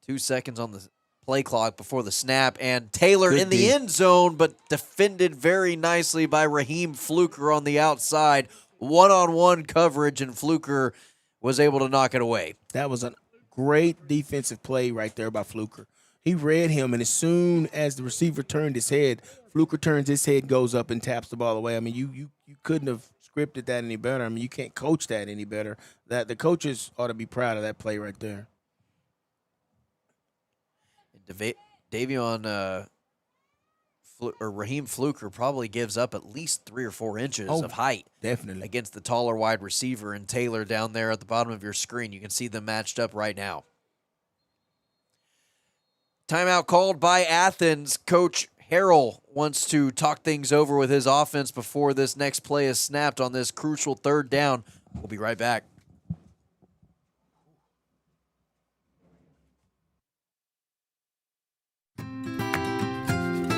2 seconds on the play clock before the snap, and Taylor in the end zone, but defended very nicely by Raheem Fluker on the outside. One-on-one coverage, and Fluker was able to knock it away. That was a great defensive play right there by Fluker. He read him, and as soon as the receiver turned his head, Fluker turns his head, goes up, and taps the ball away. I mean, you couldn't have scripted that any better. I mean, you can't coach that any better. That the coaches ought to be proud of that play right there. Raheem Fluker probably gives up at least 3 or 4 inches of height. Definitely. Against the taller wide receiver, and Taylor down there at the bottom of your screen. You can see them matched up right now. Timeout called by Athens. Coach Harrell wants to talk things over with his offense before this next play is snapped on this crucial 3rd down. We'll be right back.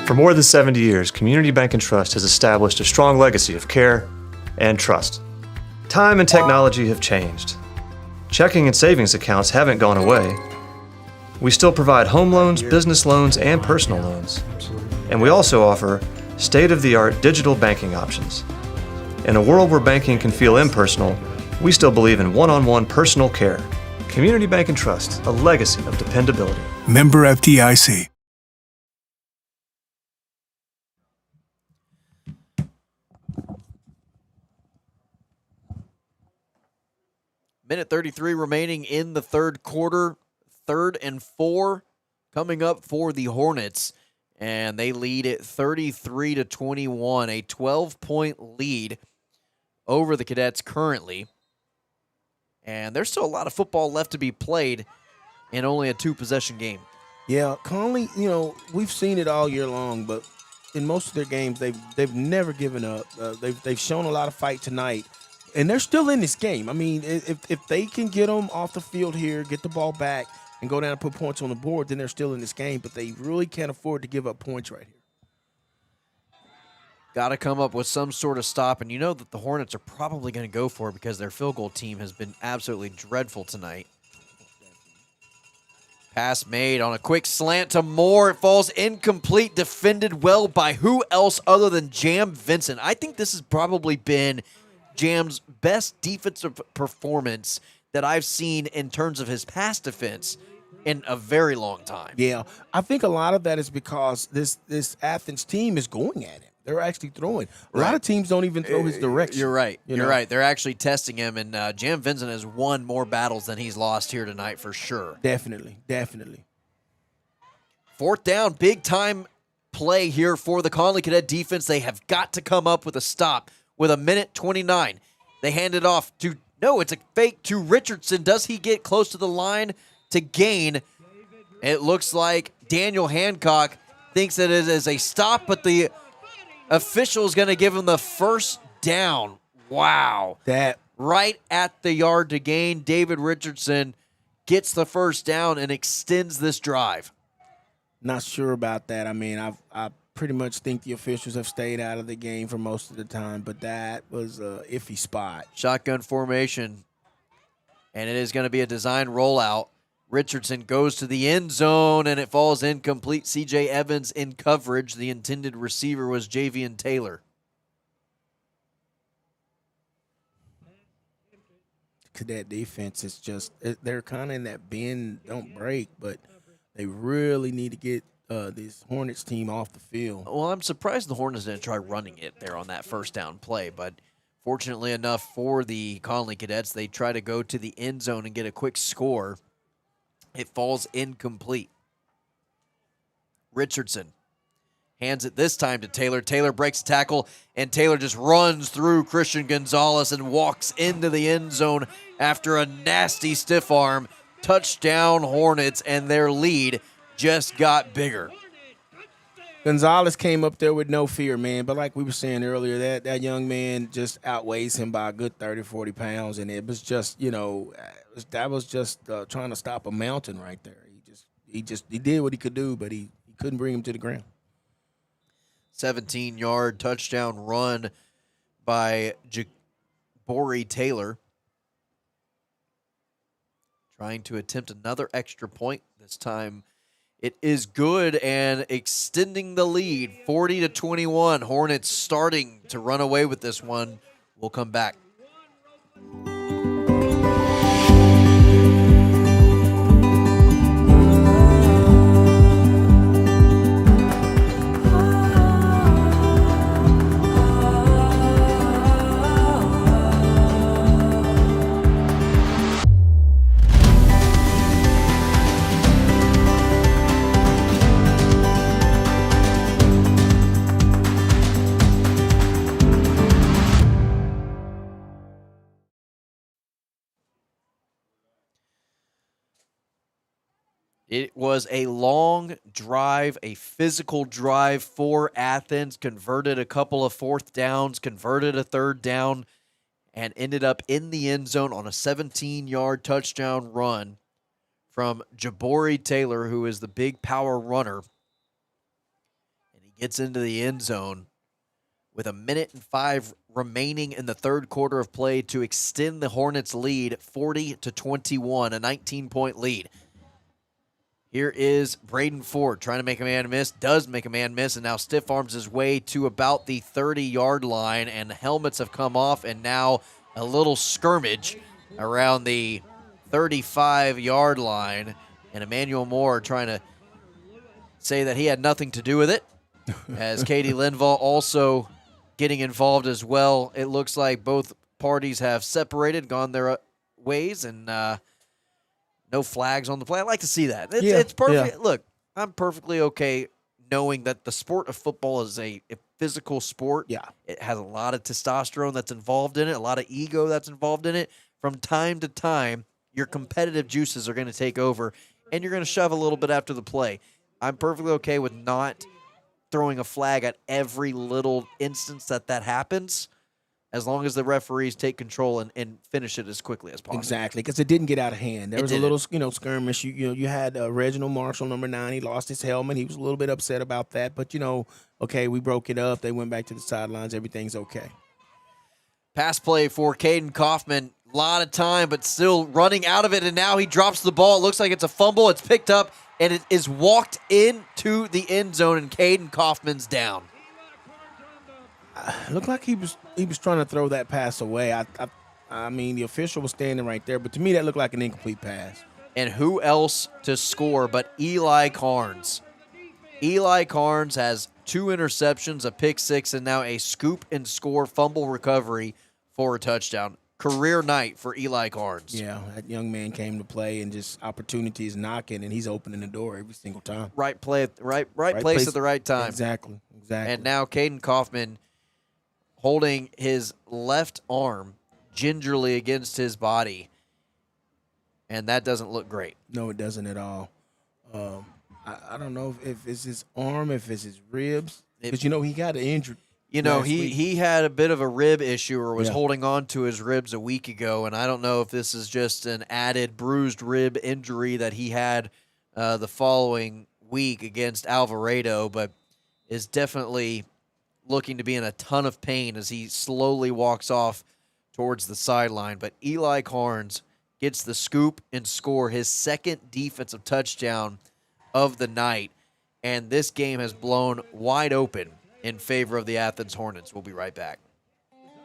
For more than 70 years, Community Bank and Trust has established a strong legacy of care and trust. Time and technology have changed. Checking and savings accounts haven't gone away. We still provide home loans, business loans, and personal loans. And we also offer state-of-the-art digital banking options. In a world where banking can feel impersonal, we still believe in one-on-one personal care. Community Bank and Trust, a legacy of dependability. Member FDIC. Minute 33 remaining in the 3rd quarter. 3rd and 4 coming up for the Hornets. And they lead it 33-21, a 12-point lead over the Cadets currently. And there's still a lot of football left to be played in only a 2-possession game. Yeah, Connally, we've seen it all year long, but in most of their games, they've never given up. They've shown a lot of fight tonight. And they're still in this game. I mean, if they can get them off the field here, get the ball back, and go down and put points on the board, then they're still in this game. But they really can't afford to give up points right here. Got to come up with some sort of stop. And you know that the Hornets are probably going to go for it because their field goal team has been absolutely dreadful tonight. Pass made on a quick slant to Moore. It falls incomplete, defended well by who else other than Jam Vincent. I think this has probably been Jam's best defensive performance that I've seen in terms of his pass defense in a very long time. Yeah, I think a lot of that is because this Athens team is going at him. They're actually throwing. A lot of teams don't even throw his direction. You're right. you You're know? right. They're actually testing him, and Jam Vincent has won more battles than he's lost here tonight for sure. Definitely. 4th down, big time play here for the Connally Cadet defense. They have got to come up with a stop with 1:29. They hand it off to, no, it's a fake to Richardson. Does he get close to the line to gain? It looks like Daniel Hancock thinks that it is a stop, but the official is going to give him the first down. Wow. That right at the yard to gain. David Richardson gets the first down and extends this drive. Not sure about that. I mean, I pretty much think the officials have stayed out of the game for most of the time, but that was a iffy spot. Shotgun formation, and it is going to be a design rollout. Richardson goes to the end zone, and it falls incomplete. C.J. Evans in coverage. The intended receiver was Javian Taylor. Cadet defense is just, they're kind of in that bend, don't break, but they really need to get this Hornets team off the field. Well, I'm surprised the Hornets didn't try running it there on that first down play, but fortunately enough for the Connally Cadets, they try to go to the end zone and get a quick score. It falls incomplete. Richardson hands it this time to Taylor. Taylor breaks the tackle, and Taylor just runs through Christian Gonzalez and walks into the end zone after a nasty stiff arm. Touchdown Hornets, and their lead just got bigger. Gonzalez came up there with no fear, man. But like we were saying earlier, that young man just outweighs him by a good 30, 40 pounds. And it was just, that was just trying to stop a mountain right there. He did what he could do, but he couldn't bring him to the ground. 17-yard touchdown run by Jabori Taylor. Trying to attempt another extra point. This time it is good and extending the lead, 40-21. Hornets starting to run away with this one. We'll come back. It was a long drive, a physical drive for Athens, converted a couple of 4th downs, converted a 3rd down, and ended up in the end zone on a 17-yard touchdown run from Jabori Taylor, who is the big power runner. And he gets into the end zone with 1:05 remaining in the 3rd quarter of play to extend the Hornets' lead 40-21, a 19-point lead. Here is Braden Ford trying to make a man miss, does make a man miss, and now stiff arms his way to about the 30-yard line, and helmets have come off, and now a little skirmish around the 35-yard line, and Emmanuel Moore trying to say that he had nothing to do with it, as Katie Linval also getting involved as well. It looks like both parties have separated, gone their ways, and no flags on the play. I like to see that. It's perfect. Yeah. Look, I'm perfectly okay knowing that the sport of football is a physical sport. Yeah. It has a lot of testosterone that's involved in it, a lot of ego that's involved in it. From time to time, your competitive juices are going to take over, and you're going to shove a little bit after the play. I'm perfectly okay with not throwing a flag at every little instance that happens, as long as the referees take control and finish it as quickly as possible. Exactly, because it didn't get out of hand. There was a little, skirmish. You had Reginald Marshall, number 9. He lost his helmet. He was a little bit upset about that. But, okay, we broke it up. They went back to the sidelines. Everything's okay. Pass play for Caden Kaufman. A lot of time, but still running out of it. And now he drops the ball. It looks like it's a fumble. It's picked up, and it is walked into the end zone, and Caden Kaufman's down. It looked like he was trying to throw that pass away. I mean, the official was standing right there, but to me that looked like an incomplete pass. And who else to score but Eli Carnes? Eli Carnes has 2 interceptions, a pick 6, and now a scoop and score fumble recovery for a touchdown. Career night for Eli Carnes. Yeah, that young man came to play, and just opportunities knocking, and he's opening the door every single time. Right place at the right time. Exactly. And now Caden Kaufman holding his left arm gingerly against his body, and that doesn't look great. No, it doesn't at all. I don't know if it's his arm, if it's his ribs, because he got an injury. He had a bit of a rib issue, or was holding on to his ribs a week ago, and I don't know if this is just an added bruised rib injury that he had the following week against Alvarado, but is definitely looking to be in a ton of pain as he slowly walks off towards the sideline. But Eli Carnes gets the scoop and score, his second defensive touchdown of the night, and this game has blown wide open in favor of the Athens Hornets. We'll be right back.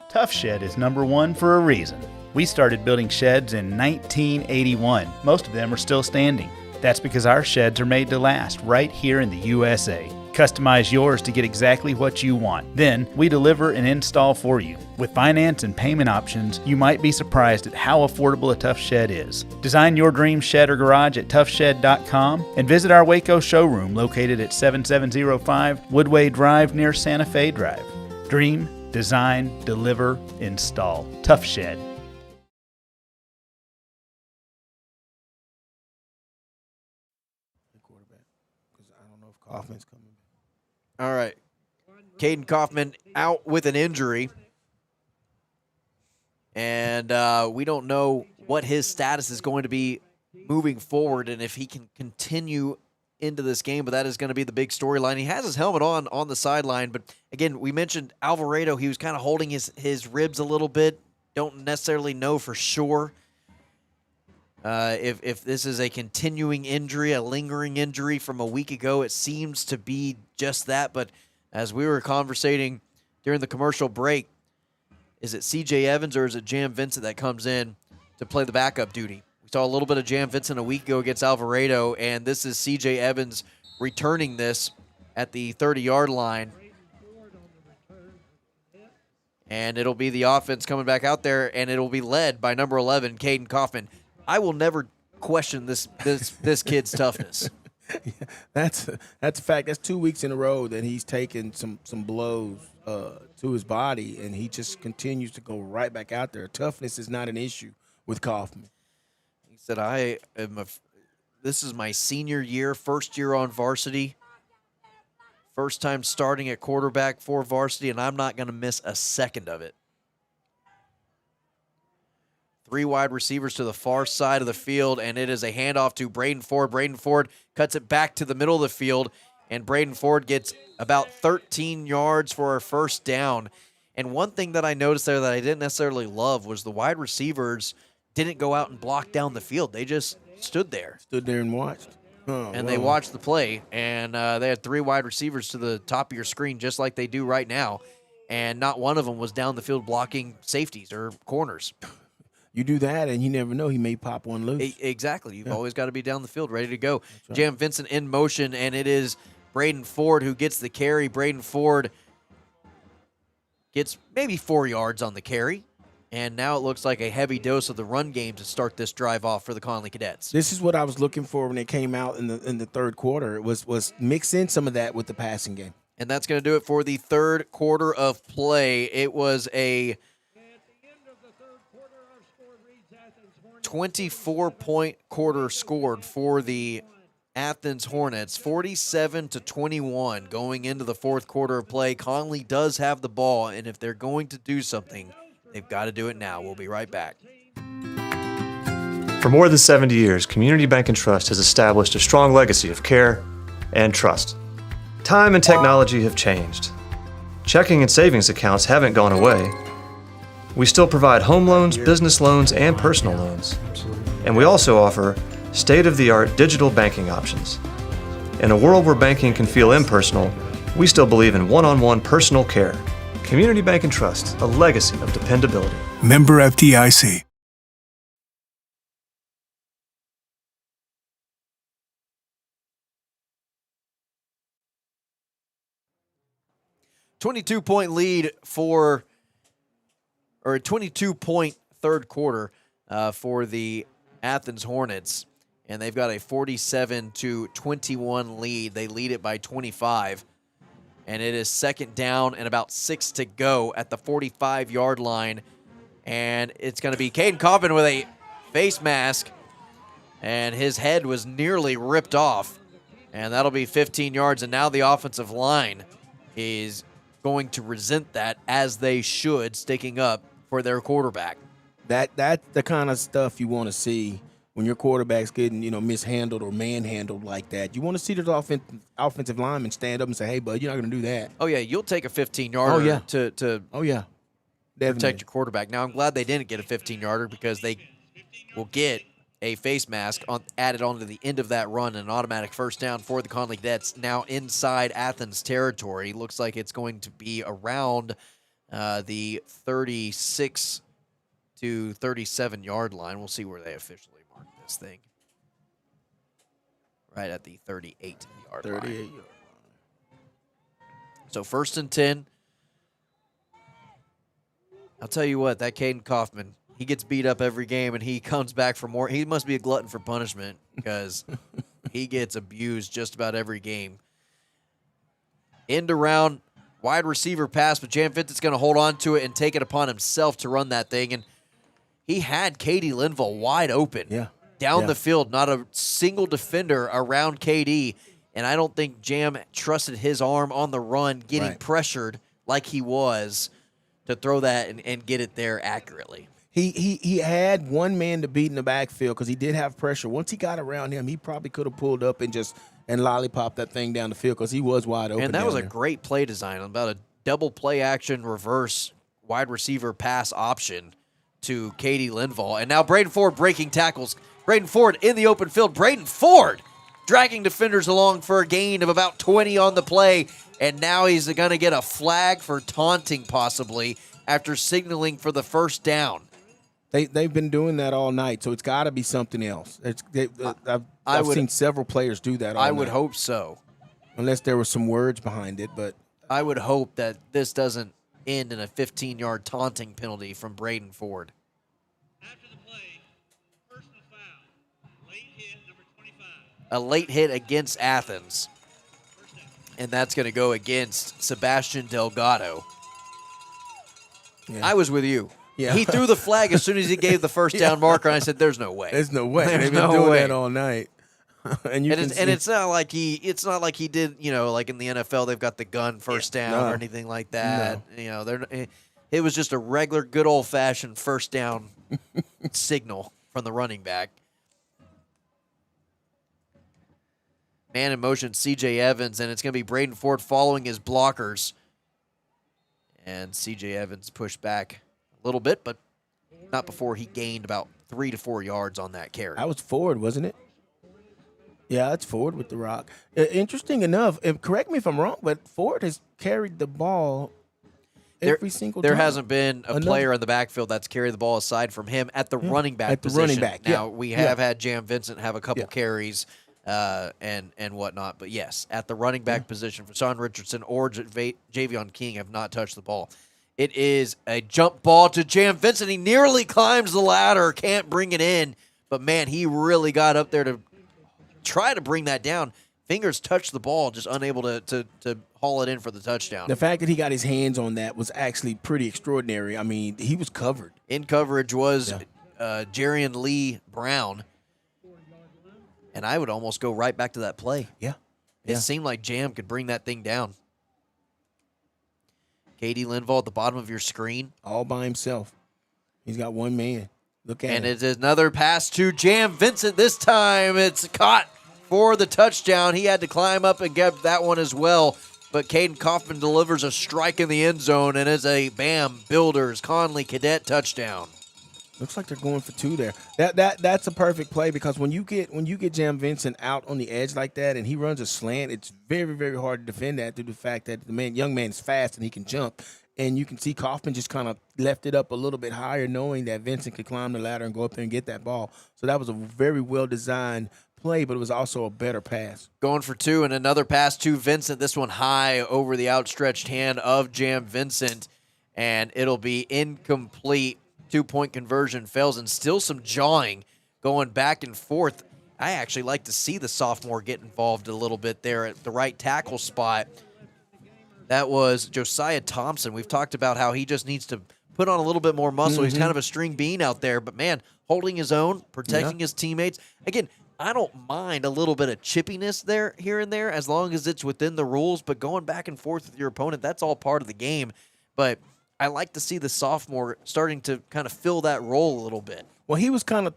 Tough Shed is #1 for a reason. We started building sheds in 1981. Most of them are still standing. That's because our sheds are made to last right here in the USA. Customize yours to get exactly what you want. Then we deliver and install for you. With finance and payment options, you might be surprised at how affordable a Tough Shed is. Design your dream shed or garage at toughshed.com and visit our Waco showroom located at 7705 Woodway Drive near Santa Fe Drive. Dream, design, deliver, install. Tough Shed. Kaufman's coming. All right. Caden Kaufman out with an injury. And we don't know what his status is going to be moving forward and if he can continue into this game, but that is going to be the big storyline. He has his helmet on the sideline, but again, we mentioned Alvarado. He was kind of holding his ribs a little bit. Don't necessarily know for sure if this is a continuing injury, a lingering injury from a week ago. It seems to be just that, but as we were conversating during the commercial break, is it C.J. Evans or is it Jam Vincent that comes in to play the backup duty? We saw a little bit of Jam Vincent a week ago against Alvarado, and this is C.J. Evans returning this at the 30-yard line. And it'll be the offense coming back out there, and it'll be led by number 11, Caden Kaufman. I will never question this kid's toughness. Yeah, that's a fact. That's 2 weeks in a row that he's taken some blows to his body, and he just continues to go right back out there. Toughness is not an issue with Kaufman. He said, this is my senior year, first year on varsity, first time starting at quarterback for varsity, and I'm not going to miss a second of it. 3 wide receivers to the far side of the field, and it is a handoff to Braden Ford. Braden Ford cuts it back to the middle of the field, and Braden Ford gets about 13 yards for a first down. And one thing that I noticed there that I didn't necessarily love was the wide receivers didn't go out and block down the field. They just stood there. Stood there and watched. They watched the play, and they had 3 wide receivers to the top of your screen just like they do right now, and not one of them was down the field blocking safeties or corners. You do that, and you never know. He may pop one loose. Exactly. You've always got to be down the field, ready to go. Right. Jam Vincent in motion, and it is Braden Ford who gets the carry. Braden Ford gets maybe 4 yards on the carry, and now it looks like a heavy dose of the run game to start this drive off for the Connally Cadets. This is what I was looking for when it came out in the third quarter. It was mix in some of that with the passing game. And that's going to do it for the third quarter of play. It was a 24-point quarter scored for the Athens Hornets, 47-21 going into the fourth quarter of play. Connally does have the ball, and if they're going to do something, they've got to do it now. We'll be right back. For more than 70 years, Community Bank and Trust has established a strong legacy of care and trust. Time and technology have changed. Checking and savings accounts haven't gone away. We still provide home loans, business loans, and personal loans. And we also offer state-of-the-art digital banking options. In a world where banking can feel impersonal, we still believe in one-on-one personal care. Community Bank and Trust, a legacy of dependability. Member FDIC. 22-point lead for, or a 22-point third quarter for the Athens Hornets, and they've got a 47-21 lead. They lead it by 25, and it is second down and about 6 to go at the 45-yard line, and it's going to be Caden Kaufman with a face mask, and his head was nearly ripped off, and that'll be 15 yards, and now the offensive line is going to resent that, as they should, sticking up for their quarterback. That's the kind of stuff you want to see when your quarterback's getting, mishandled or manhandled like that. You want to see the offensive lineman stand up and say, "Hey, bud, you're not going to do that." Oh yeah, you'll take a 15-yarder to Definitely. protect your quarterback. Now, I'm glad they didn't get a 15-yarder, because they will get a face mask added onto the end of that run, an automatic first down for the Connally Cadets. Now inside Athens territory. Looks like it's going to be around the 36 to 37-yard line. We'll see where they officially mark this thing. Right at the 38-yard line. 38-yard line. So 1st and 10. I'll tell you what, that Caden Kaufman, he gets beat up every game, and he comes back for more. He must be a glutton for punishment, because he gets abused just about every game. End around, wide receiver pass, but Jan Vincent's going to hold on to it and take it upon himself to run that thing. And he had KD Linville wide open down the field, not a single defender around KD. And I don't think Jam trusted his arm on the run, getting pressured like he was, to throw that and get it there accurately. He had one man to beat in the backfield, because he did have pressure. Once he got around him, he probably could have pulled up and lollipop that thing down the field, because he was wide open. And that was a great play design, about a double play action reverse wide receiver pass option to KD Linville. And now Braden Ford breaking tackles. Braden Ford in the open field. Braden Ford dragging defenders along for a gain of about 20 on the play. And now he's going to get a flag for taunting, possibly, after signaling for the first down. They've been doing that all night, so it's got to be something else. I've seen several players do that all night. I would hope so. Unless there were some words behind it. But I would hope that this doesn't end in a 15-yard taunting penalty from Braden Ford. After the play, personal foul, late hit, number 25. A late hit against Athens. And that's going to go against Sebastian Delgado. Yeah. I was with you. Yeah. He threw the flag as soon as he gave the first down marker, and I said, "There's no way. There's no way. There's They've been doing that all night." And it's not like he did, like in the NFL, they've got the gun first down or anything like that. No. It was just a regular, good old fashioned first down signal from the running back. Man in motion, C.J. Evans, and it's going to be Braden Ford following his blockers. And C.J. Evans pushed back a little bit, but not before he gained about 3 to 4 yards on that carry. That was Ford, wasn't it? Yeah, that's Ford with the rock. Interesting enough, correct me if I'm wrong, but Ford has carried the ball every single time. There hasn't been a player in the backfield that's carried the ball aside from him at the running back position. Running back, now, we have had Jam Vincent have a couple carries and whatnot, but yes, at the running back position, for Sean Richardson or Javion King have not touched the ball. It is a jump ball to Jam Vincent. He nearly climbs the ladder, can't bring it in, but man, he really got up there to try to bring that down. Fingers touched the ball, just unable to haul it in for the touchdown. The fact that he got his hands on that was actually pretty extraordinary. I mean, he was covered. In coverage was Jarian Lee Brown. And I would almost go right back to that play. Yeah. It seemed like Jam could bring that thing down. KD Linville at the bottom of your screen. All by himself. He's got one man. Look at him. And it is another pass to Jam Vincent. This time it's caught for the touchdown. He had to climb up and get that one as well. But Caden Kaufman delivers a strike in the end zone, and it's a Builders Connally Cadet touchdown. Looks like they're going for two there. That's a perfect play, because when you get Jam Vincent out on the edge like that and he runs a slant, it's very, very hard to defend that due to the fact that the young man is fast and he can jump. And you can see Kaufman just kind of left it up a little bit higher, knowing that Vincent could climb the ladder and go up there and get that ball. So that was a very well-designed play, but it was also a better pass. Going for two and another pass to Vincent. This one high over the outstretched hand of Jam Vincent, and it'll be incomplete. 2-point conversion fails, and still some jawing going back and forth. I actually like to see the sophomore get involved a little bit there at the right tackle spot. That was Josiah Thompson. We've talked about how he just needs to put on a little bit more muscle. He's kind of a string bean out there, but man, holding his own, protecting his teammates. Again, I don't mind a little bit of chippiness there, here and there, as long as it's within the rules, but going back and forth with your opponent, that's all part of the game. But I like to see the sophomore starting to kind of fill that role a little bit. Well, he was kind of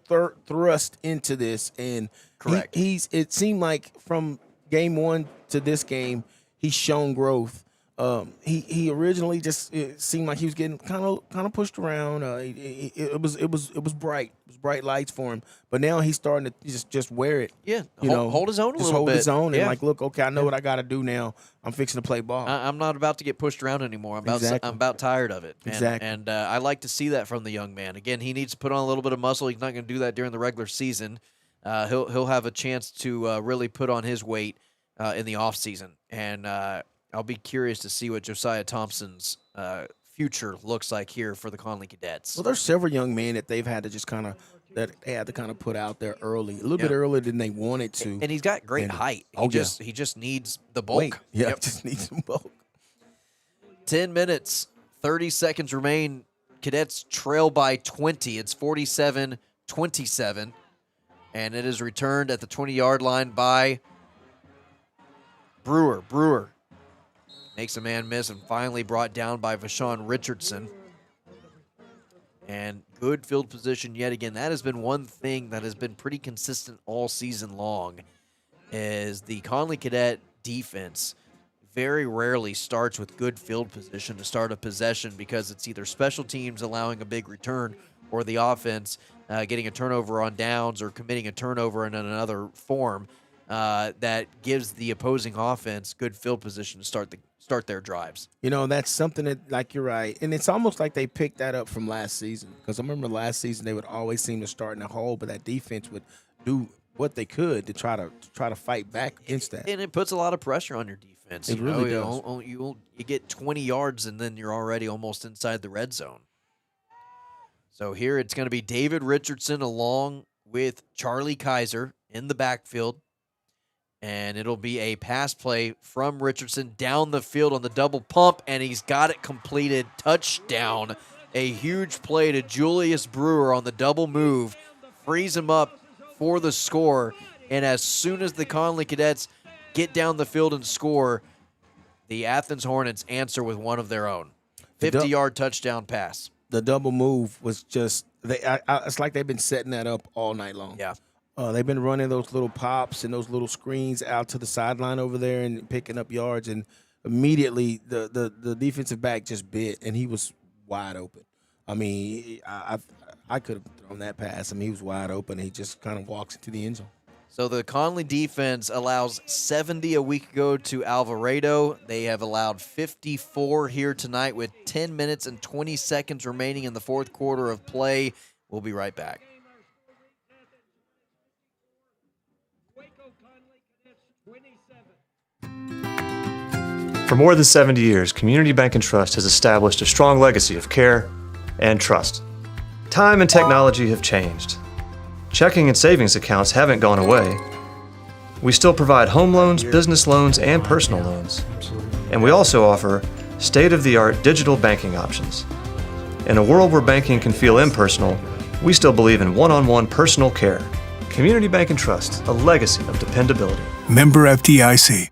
thrust into this, and correct. It seemed like from game one to this game, he's shown growth. He originally it seemed like he was getting kind of pushed around. It was bright lights for him, but now he's starting to just wear it. Yeah, hold his own a little bit. Hold his own yeah. and like, look, okay, I know what I got to do now. I'm fixing to play ball. I'm not about to get pushed around anymore. I'm about tired of it. Exactly. And I like to see that from the young man. Again, he needs to put on a little bit of muscle. He's not going to do that during the regular season. He'll have a chance to really put on his weight in the offseason. And I'll be curious to see what Josiah Thompson's future looks like here for the Connally Cadets. Well, there's several young men that they've had to just kind of put out there early, a little bit earlier than they wanted to. And he's got great height. He just needs the bulk. Weight. Yeah, just needs some bulk. 10 minutes, 30 seconds remain. Cadets trail by 20. It's 47-27. And it is returned at the 20-yard line by Brewer. Brewer makes a man miss and finally brought down by Vashawn Richardson. And good field position yet again. That has been one thing that has been pretty consistent all season long, is the Connally Cadet defense very rarely starts with good field position to start a possession, because it's either special teams allowing a big return or the offense getting a turnover on downs or committing a turnover in another form that gives the opposing offense good field position to start their drives. You know, that's something that, like, you're right. And it's almost like they picked that up from last season, because I remember last season they would always seem to start in a hole, but that defense would do what they could to try to fight back against that. And it puts a lot of pressure on your defense. It really does. You get 20 yards and then you're already almost inside the red zone. So here it's going to be David Richardson along with Charlie Kaiser in the backfield. And it'll be a pass play from Richardson down the field on the double pump, and he's got it completed. Touchdown. A huge play to Julius Brewer on the double move. Frees him up for the score. And as soon as the Connally Cadets get down the field and score, the Athens Hornets answer with one of their own. 50-yard touchdown pass. The double move was just it's like they've been setting that up all night long. Yeah. They've been running those little pops and those little screens out to the sideline over there and picking up yards, and immediately the defensive back just bit, and he was wide open. I mean, I could have thrown that pass. I mean, he was wide open. He just kind of walks into the end zone. So the Connally defense allows 70 a week ago to Alvarado. They have allowed 54 here tonight with 10 minutes and 20 seconds remaining in the fourth quarter of play. We'll be right back. For more than 70 years, Community Bank and Trust has established a strong legacy of care and trust. Time and technology have changed. Checking and savings accounts haven't gone away. We still provide home loans, business loans, and personal loans. And we also offer state-of-the-art digital banking options. In a world where banking can feel impersonal, we still believe in one-on-one personal care. Community Bank and Trust, a legacy of dependability. Member FDIC.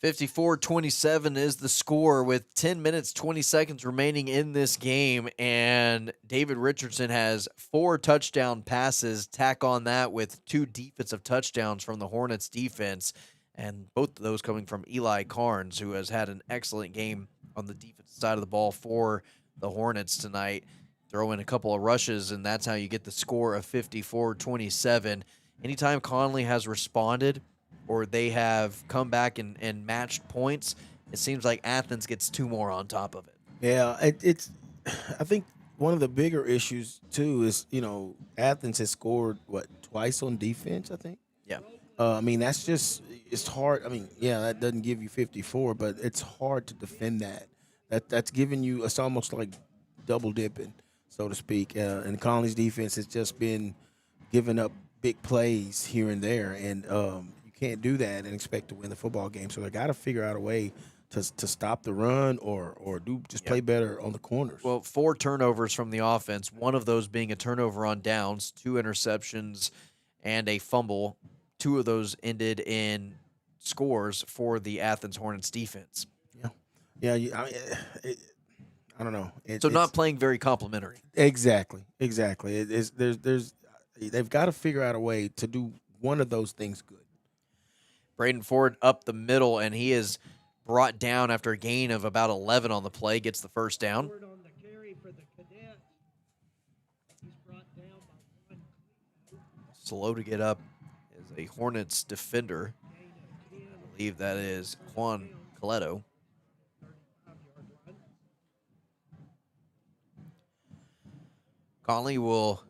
54-27 is the score with 10 minutes, 20 seconds remaining in this game, and David Richardson has 4 touchdown passes. Tack on that with 2 defensive touchdowns from the Hornets defense, and both of those coming from Eli Carnes, who has had an excellent game on the defensive side of the ball for the Hornets tonight. Throw in a couple of rushes, and that's how you get the score of 54-27. Anytime Connally has responded or they have come back and matched points, it seems like Athens gets 2 more on top of it. Yeah, it's. I think one of the bigger issues too is, Athens has scored twice on defense, I think. Yeah. I mean, it's hard. I mean, yeah, that doesn't give you 54, but it's hard to defend that. That's giving you, it's almost like double dipping, so to speak. And Connally's defense has just been giving up big plays here and there, and you can't do that and expect to win the football game. So they got to figure out a way to stop the run or play better on the corners. Well, 4 turnovers from the offense, one of those being a turnover on downs, 2 interceptions, and a fumble. 2 of those ended in scores for the Athens Hornets defense. Yeah. I don't know. So not playing very complimentary. Exactly. They've got to figure out a way to do one of those things good. Braden Ford up the middle, and he is brought down after a gain of about 11 on the play, gets the first down. Slow to get up is a Hornets defender. I believe that is Juan Coletto. Connally will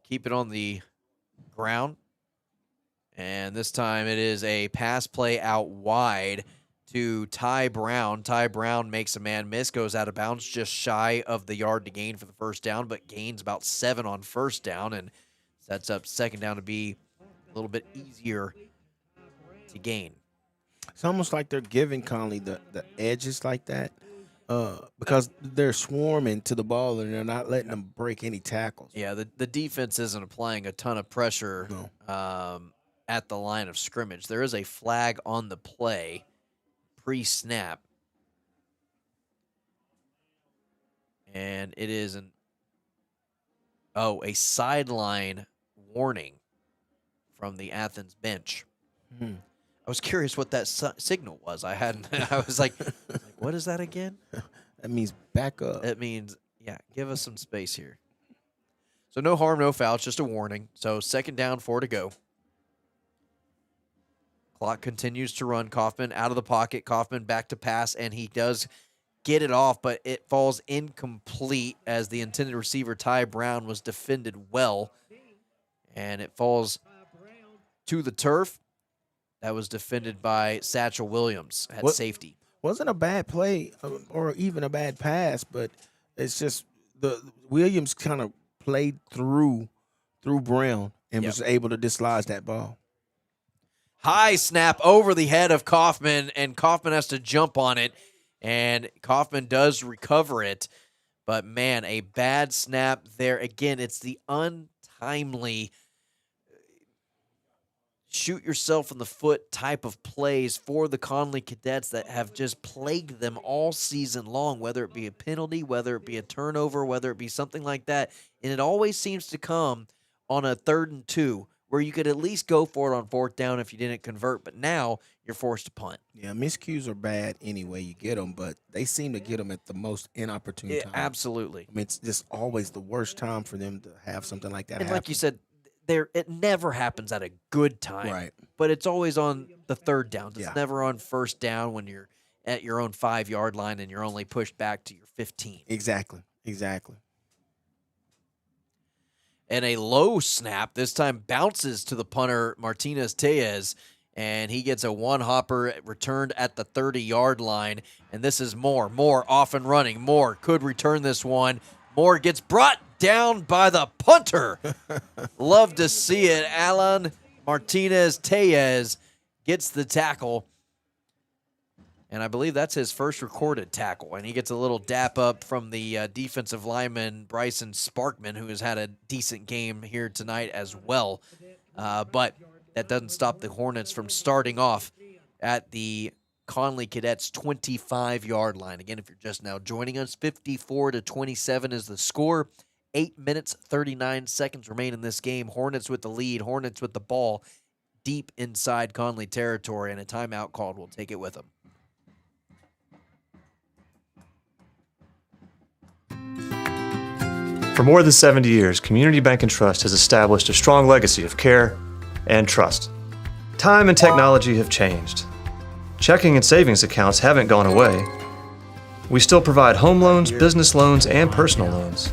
keep it on the ground. And this time it is a pass play out wide to Ty Brown. Ty Brown makes a man miss, goes out of bounds just shy of the yard to gain for the first down, but gains about 7 on first down and sets up second down to be a little bit easier to gain. It's almost like they're giving Connally the edges like that because they're swarming to the ball and they're not letting them break any tackles. Yeah, the defense isn't applying a ton of pressure at the line of scrimmage. There is a flag on the play pre-snap. And it is a sideline warning from the Athens bench. I was curious what that signal was. I was like, what is that again? That means back up. It means, give us some space here. So no harm, no foul. It's just a warning. So second down, 4 to go. Clock continues to run. Kaufman out of the pocket. Kaufman back to pass, and he does get it off, but it falls incomplete as the intended receiver, Ty Brown, was defended well. And it falls to the turf. That was defended by Satchel Williams at safety. Wasn't a bad play or even a bad pass, but it's just the Williams kind of played through Brown and was able to dislodge that ball. High snap over the head of Kaufman, and Kaufman has to jump on it, and Kaufman does recover it. But, man, a bad snap there. Again, it's the untimely shoot yourself in the foot type of plays for the Connally Cadets that have just plagued them all season long, whether it be a penalty, whether it be a turnover, whether it be something like that. And it always seems to come on a 3rd and 2, where you could at least go for it on 4th down if you didn't convert, but now you're forced to punt. Yeah, miscues are bad anyway you get them, but they seem to get them at the most inopportune time. Absolutely. I mean, it's just always the worst time for them to have something like that And happen. like you said, it never happens at a good time, right? But it's always on the 3rd down. It's never on 1st down when you're at your own 5-yard line and you're only pushed back to your 15. Exactly. And a low snap, this time bounces to the punter, Martinez-Tellez, and he gets a one-hopper returned at the 30-yard line. And this is Moore off and running. Moore could return this one. Moore gets brought down by the punter. Love to see it. Alan Martinez-Tellez gets the tackle. And I believe that's his first recorded tackle. And he gets a little dap up from the defensive lineman, Bryson Sparkman, who has had a decent game here tonight as well. But that doesn't stop the Hornets from starting off at the Connally Cadets 25-yard line. Again, if you're just now joining us, 54-27 is the score. 8 minutes, 39 seconds remain in this game. Hornets with the lead. Hornets with the ball deep inside Connally territory, and a timeout called. We'll take it with them. For more than 70 years, Community Bank and Trust has established a strong legacy of care and trust. Time and technology have changed. Checking and savings accounts haven't gone away. We still provide home loans, business loans, and personal loans.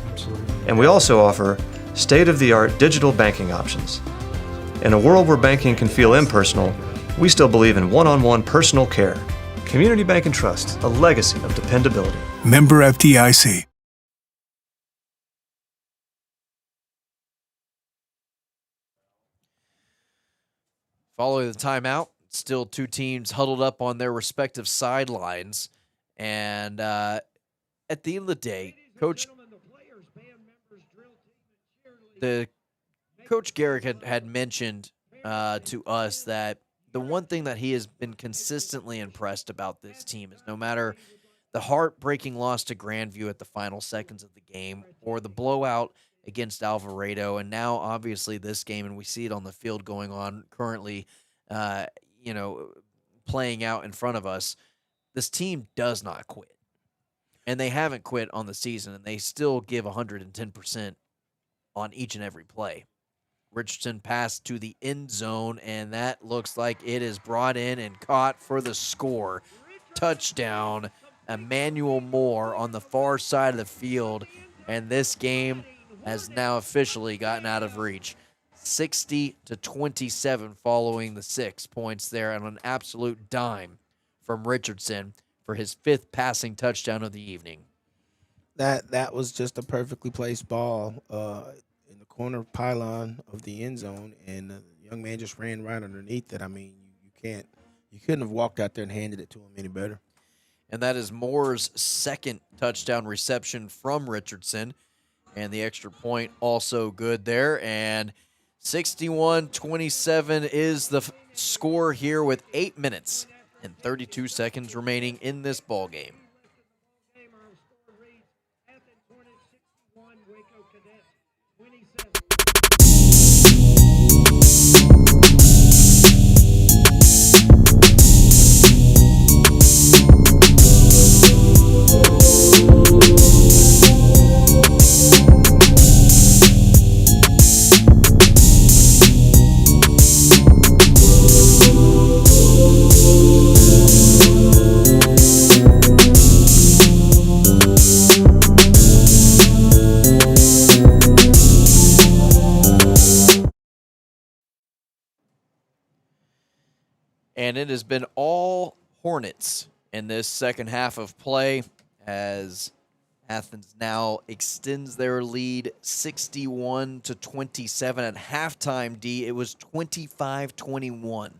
And we also offer state-of-the-art digital banking options. In a world where banking can feel impersonal, we still believe in one-on-one personal care. Community Bank and Trust, a legacy of dependability. Member FDIC. Following the timeout, still two teams huddled up on their respective sidelines. And at the end of the day, Coach Garrick had mentioned to us that the one thing that he has been consistently impressed about this team is no matter the heartbreaking loss to Grandview at the final seconds of the game or the blowout against Alvarado, and now obviously this game, and we see it on the field going on currently, playing out in front of us, this team does not quit. And they haven't quit on the season, and they still give 110% on each and every play. Richardson passed to the end zone, and that looks like it is brought in and caught for the score. Touchdown, Emmanuel Moore on the far side of the field, and this game has now officially gotten out of reach. 60-27 following the 6 points there, and an absolute dime from Richardson for his 5th passing touchdown of the evening. That was just a perfectly placed ball in the corner pylon of the end zone, and the young man just ran right underneath it. I mean, you couldn't have walked out there and handed it to him any better. And that is Moore's 2nd touchdown reception from Richardson. And the extra point also good there. And 61-27 is the score here with 8 minutes and 32 seconds remaining in this ball game. And it has been all Hornets in this second half of play as Athens now extends their lead 61-27 at halftime. D, it was 25-21.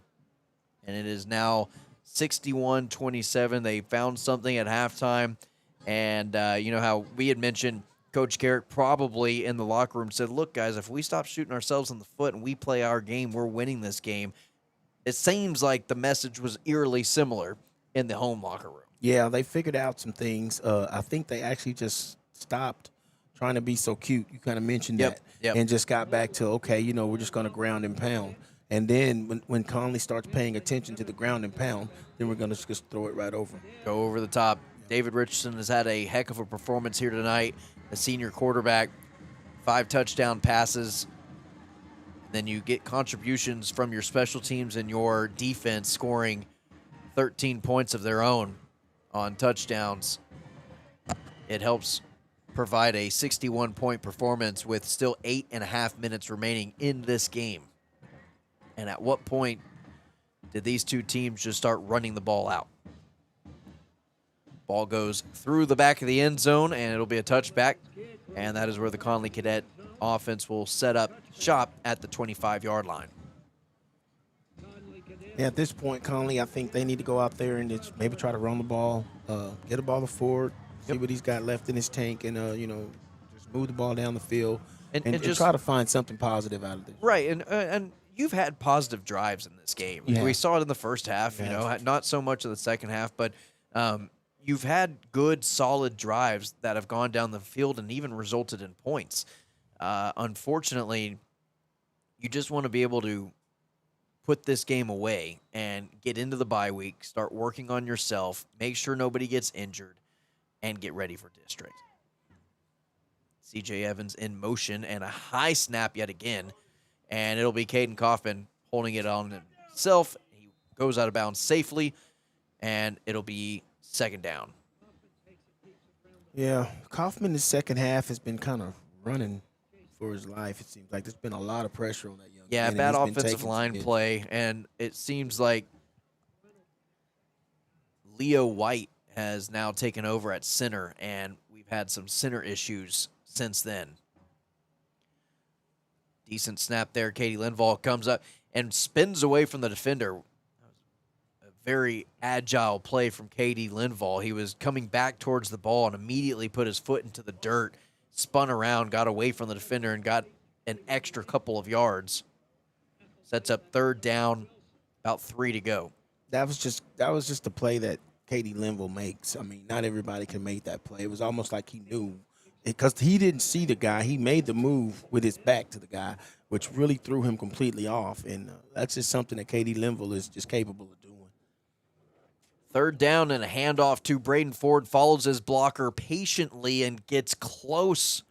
And it is now 61-27. They found something at halftime. And you know how we had mentioned Coach Garrick probably in the locker room said, look, guys, if we stop shooting ourselves in the foot and we play our game, we're winning this game. It seems like the message was eerily similar in the home locker room. Yeah, they figured out some things. I think they actually just stopped trying to be so cute. You kind of mentioned that. And just got back to, okay, we're just going to ground and pound. And then when Connally starts paying attention to the ground and pound, then we're going to just throw it right over. Go over the top. David Richardson has had a heck of a performance here tonight. The senior quarterback, 5 touchdown passes. Then you get contributions from your special teams and your defense scoring 13 points of their own on touchdowns. It helps provide a 61-point performance with still 8.5 minutes remaining in this game. And at what point did these two teams just start running the ball out? Ball goes through the back of the end zone, and it'll be a touchback. And that is where the Connally Cadet offense will set up shop at the 25-yard line. Yeah, at this point, Connally, I think they need to go out there and just maybe try to run the ball, get a ball to Ford, see what he's got left in his tank, and just move the ball down the field and just try to find something positive out of this. Right, and you've had positive drives in this game. Yeah. We saw it in the first half, not so much of the second half, but you've had good, solid drives that have gone down the field and even resulted in points. Unfortunately, you just want to be able to put this game away and get into the bye week, start working on yourself, make sure nobody gets injured, and get ready for district. C.J. Evans in motion and a high snap yet again, and it'll be Caden Kaufman holding it on himself. He goes out of bounds safely, and it'll be second down. Yeah, Kaufman in the second half has been kind of running for his life. It seems like there's been a lot of pressure on that young Yeah, man. and bad he's been offensive taking line hits. play, and it seems like Leo White has now taken over at center, and we've had some center issues since then. Decent snap there. Katie Linval comes up and spins away from the defender. A very agile play from Katie Linval. He was coming back towards the ball and immediately put his foot into the dirt, spun around, got away from the defender, and got an extra couple of yards. Sets up third down, about 3 to go. That was just the play that Katie Linville makes. I mean, not everybody can make that play. It was almost like he knew, because he didn't see the guy. He made the move with his back to the guy, which really threw him completely off. And that's just something that Katie Linville is just capable of doing. Third down and a handoff to Braden Ford. Follows his blocker patiently and gets close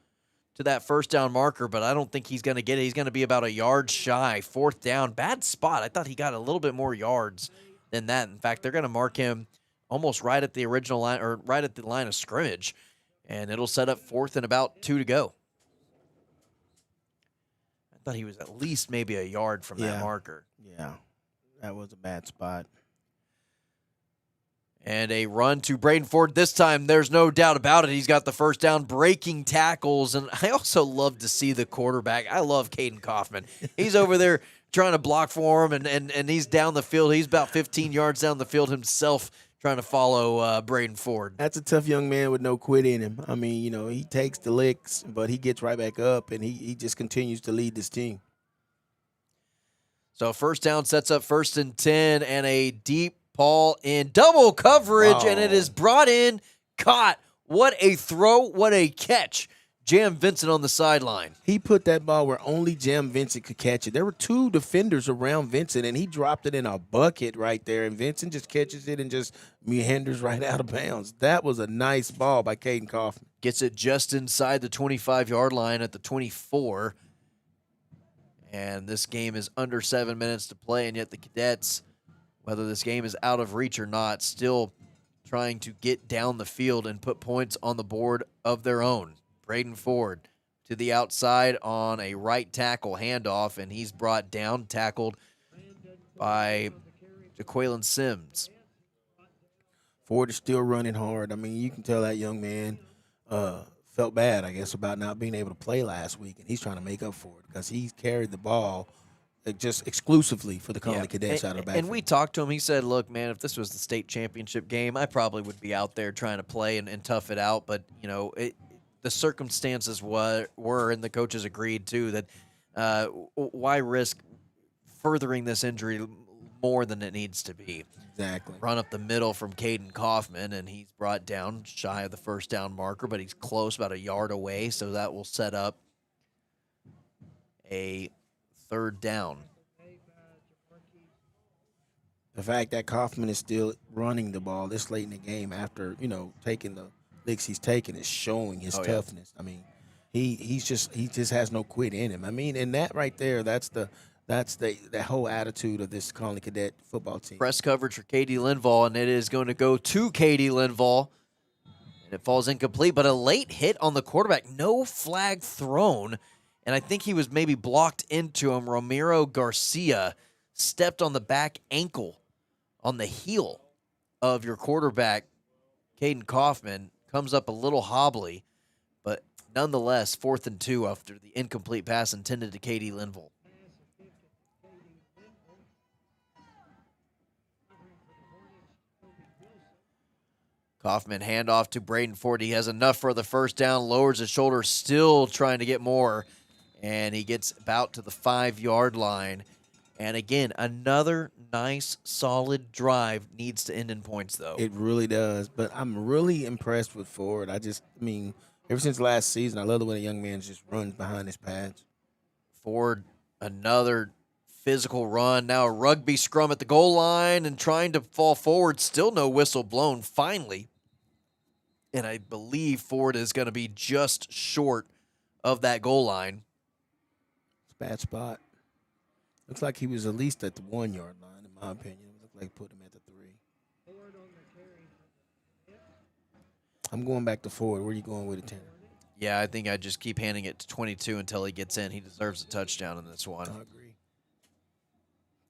to that first down marker, but I don't think he's going to get it. He's going to be about a yard shy. Fourth down. Bad spot. I thought he got a little bit more yards than that. In fact, they're going to mark him almost right at the original line, or right at the line of scrimmage, and it'll set up fourth and about 2 to go. I thought he was at least maybe a yard from that marker. Yeah, that was a bad spot. And a run to Braden Ford. This time, there's no doubt about it. He's got the first down, breaking tackles. And I also love to see the quarterback. I love Caden Kaufman. He's over there trying to block for him, and he's down the field. He's about 15 yards down the field himself trying to follow Braden Ford. That's a tough young man with no quit in him. I mean, he takes the licks, but he gets right back up, and he just continues to lead this team. So first down sets up 1st and 10, and a deep ball in double coverage, and it is brought in, caught. What a throw, what a catch. Jam Vincent on the sideline. He put that ball where only Jam Vincent could catch it. There were 2 defenders around Vincent, and he dropped it in a bucket right there, and Vincent just catches it and just meanders right out of bounds. That was a nice ball by Caden Kaufman. Gets it just inside the 25-yard line at the 24. And this game is under 7 minutes to play, and yet the Cadets, whether this game is out of reach or not, still trying to get down the field and put points on the board of their own. Braden Ford to the outside on a right tackle handoff, and he's brought down, tackled by Jaqueline Sims. Ford is still running hard. I mean, you can tell that young man felt bad, I guess, about not being able to play last week, and he's trying to make up for it because he's carried the ball just exclusively for the Connally Cadets out of the backfield. And we talked to him. He said, look, man, if this was the state championship game, I probably would be out there trying to play and tough it out. But, the circumstances were, and the coaches agreed, too, that why risk furthering this injury more than it needs to be. Exactly. Run up the middle from Caden Kaufman, and he's brought down shy of the first down marker, but he's close, about a yard away, so that will set up a third down. The fact that Kaufman is still running the ball this late in the game after, taking the licks he's taken is showing his toughness. I mean, he just has no quit in him. I mean, and that right there, that's the whole attitude of this Connally Cadet football team. Press coverage for Katie Linval, and it is going to go to Katie Linval. And it falls incomplete, but a late hit on the quarterback. No flag thrown. And I think he was maybe blocked into him. Romero Garcia stepped on the back ankle on the heel of your quarterback, Caden Kaufman. Comes up a little hobbly, but nonetheless, 4th and 2 after the incomplete pass intended to Katie Linval. Kaufman handoff to Braden Ford. He has enough for the first down, lowers his shoulder, still trying to get more, and he gets about to the 5-yard line. And again, another nice, solid drive needs to end in points, though. It really does. But I'm really impressed with Ford. Ever since last season, I love the way the young man just runs behind his pads. Ford, another physical run. Now a rugby scrum at the goal line and trying to fall forward. Still no whistle blown, finally. And I believe Ford is going to be just short of that goal line. It's a bad spot. Looks like he was at least at the 1-yard line, in my opinion. It looked like put him at the 3. I'm going back to Ford. Where are you going with it, Tanner? Yeah, I think I just keep handing it to 22 until he gets in. He deserves a touchdown in this one. I agree.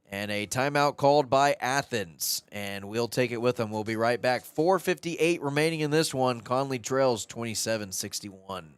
And a timeout called by Athens, and we'll take it with them. We'll be right back. 4:58 remaining in this one. Connally trails 27-61.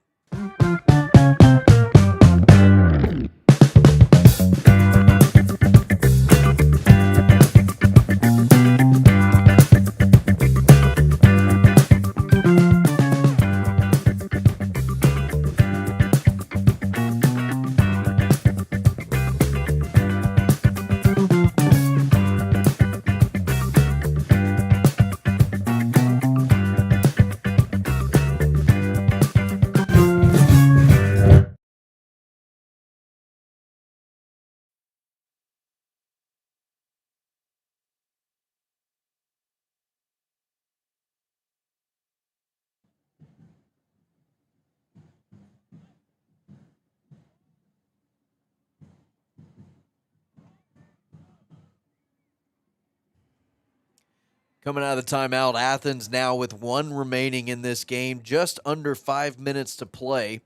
Coming out of the timeout, Athens now with 1 remaining in this game, just under 5 minutes to play.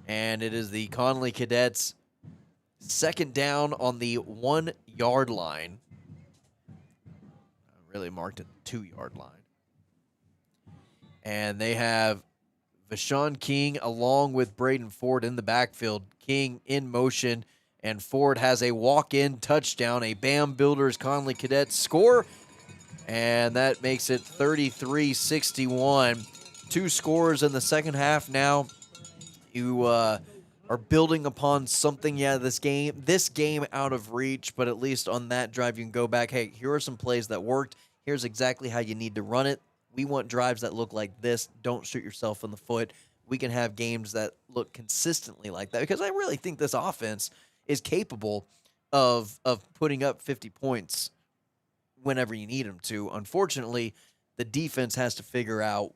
And it is the Connally Cadets' second down on the 1-yard line. I really marked it 2-yard line. And they have Vashon King along with Braden Ford in the backfield. King in motion, and Ford has a walk-in touchdown. A Bam Builders Connally Cadets score, and that makes it 33-61. 2 scores in the second half now. You are building upon something. Yeah, this game out of reach, but at least on that drive you can go back. Hey, here are some plays that worked. Here's exactly how you need to run it. We want drives that look like this. Don't shoot yourself in the foot. We can have games that look consistently like that, because I really think this offense is capable of putting up 50 points whenever you need them to. Unfortunately, the defense has to figure out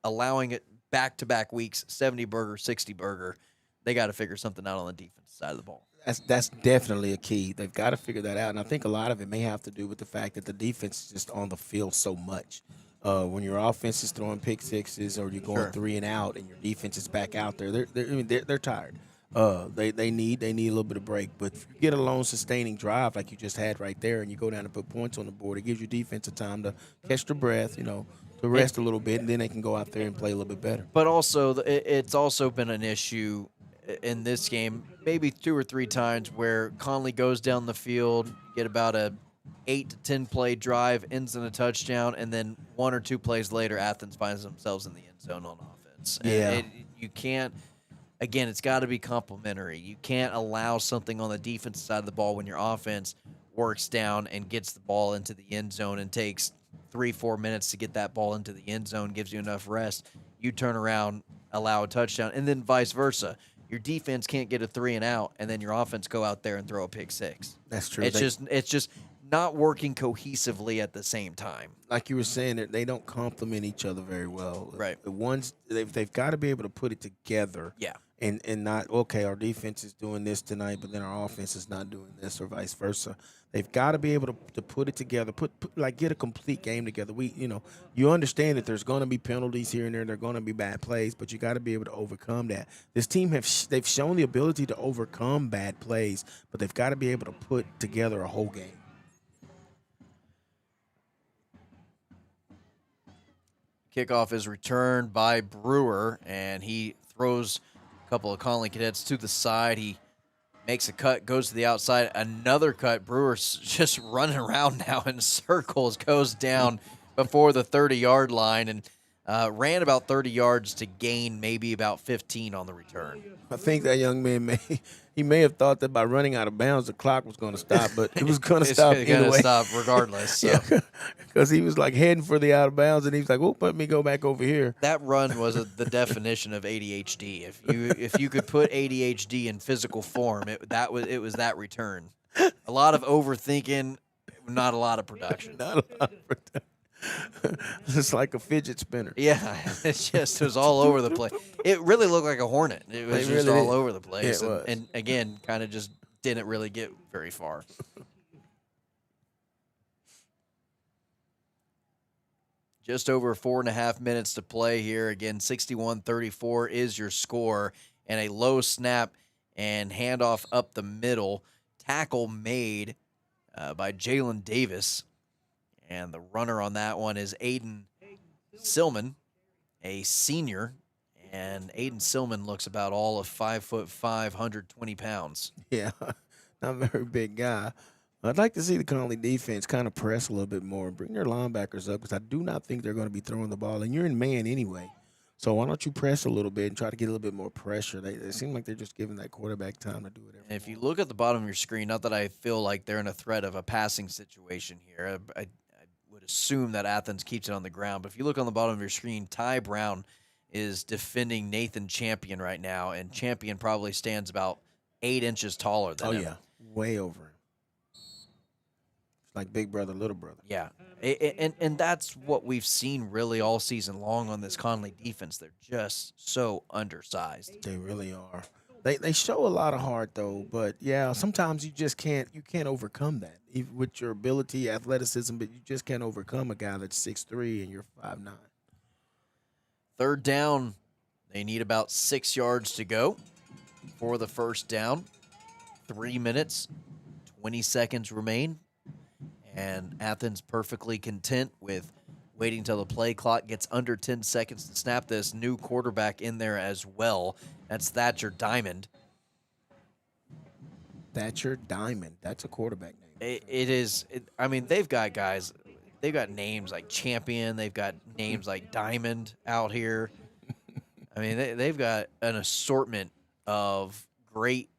allowing it back-to-back weeks, 70-burger, 60-burger. They got to figure something out on the defense side of the ball. That's definitely a key. They've got to figure that out, and I think a lot of it may have to do with the fact that the defense is just on the field so much. When your offense is throwing pick sixes or you're going 3 and out, and your defense is back out there, they're tired. They need a little bit of break. But if you get a lone sustaining drive like you just had right there, and you go down and put points on the board, it gives your defense a time to catch their breath, to rest a little bit, and then they can go out there and play a little bit better. But also, it's also been an issue in this game, maybe 2 or 3 times, where Connally goes down the field, get about a 8 to 10 play drive, ends in a touchdown, and then 1 or 2 plays later, Athens finds themselves in the end zone on offense. Yeah. You can't. Again, it's got to be complementary. You can't allow something on the defensive side of the ball when your offense works down and gets the ball into the end zone and takes 3-4 minutes to get that ball into the end zone, gives you enough rest. You turn around, allow a touchdown, and then vice versa. Your defense can't get a 3 and out, and then your offense go out there and throw a pick 6. That's true. It's just not working cohesively at the same time. Like you were saying, they don't complement each other very well. Right. The ones they've got to be able to put it together. Yeah. And not, okay, our defense is doing this tonight, but then our offense is not doing this, or vice versa. They've got to be able to put it together, get a complete game together. You understand that there's going to be penalties here and there. There are going to be bad plays, but you got to be able to overcome that. This team they've shown the ability to overcome bad plays, but they've got to be able to put together a whole game. Kickoff is returned by Brewer, and he throws a couple of Connally Cadets to the side. He makes a cut, goes to the outside, another cut. Brewer's just running around now in circles, goes down before the 30-yard line, and ran about 30 yards to gain maybe about 15 on the return. I think that young man may have thought that by running out of bounds the clock was going to stop, but it was going to stop anyway. It's going to stop regardless. So. Yeah, because he was like heading for the out of bounds, and he was like, "Oh, let me go back over here." That run was the definition of ADHD. If you could put ADHD in physical form, it was that return. A lot of overthinking, not a lot of production. Not a lot of production. It's like a fidget spinner. Yeah, it was all over the place. It really looked like a hornet. It was just really all over the place. Yeah, and again, kind of just didn't really get very far. Just over 4.5 minutes to play here. Again, 61-34 is your score. And a low snap and handoff up the middle. Tackle made by Jalen Davis. And the runner on that one is Aiden Silman, a senior. And Aiden Silman looks about all of 5'5", 120 pounds. Yeah, not a very big guy. I'd like to see the Connally defense kind of press a little bit more, bring their linebackers up, because I do not think they're going to be throwing the ball. And you're in man anyway. So why don't you press a little bit and try to get a little bit more pressure? They seem like they're just giving that quarterback time to do whatever. And if you look at the bottom of your screen, not that I feel like they're in a threat of a passing situation here. I would assume that Athens keeps it on the ground. But if you look on the bottom of your screen, Ty Brown is defending Nathan Champion right now. And Champion probably stands about 8 inches taller than him. Oh, yeah. Way over him. Like big brother, little brother. Yeah, and that's what we've seen really all season long on this Connally defense. They're just so undersized. They really are. They show a lot of heart though, but yeah, sometimes you just can't overcome that. Even with your ability, athleticism, but you just can't overcome a guy that's 6'3" and you're 5'9". Third down, they need about 6 yards to go for the first down. 3 minutes, 20 seconds remain. And Athens perfectly content with waiting till the play clock gets under 10 seconds to snap this new quarterback in there as well. That's Thatcher Diamond. Thatcher Diamond. That's a quarterback name. It is. I mean, they've got guys. They've got names like Champion. They've got names like Diamond out here. I mean, they've got an assortment of great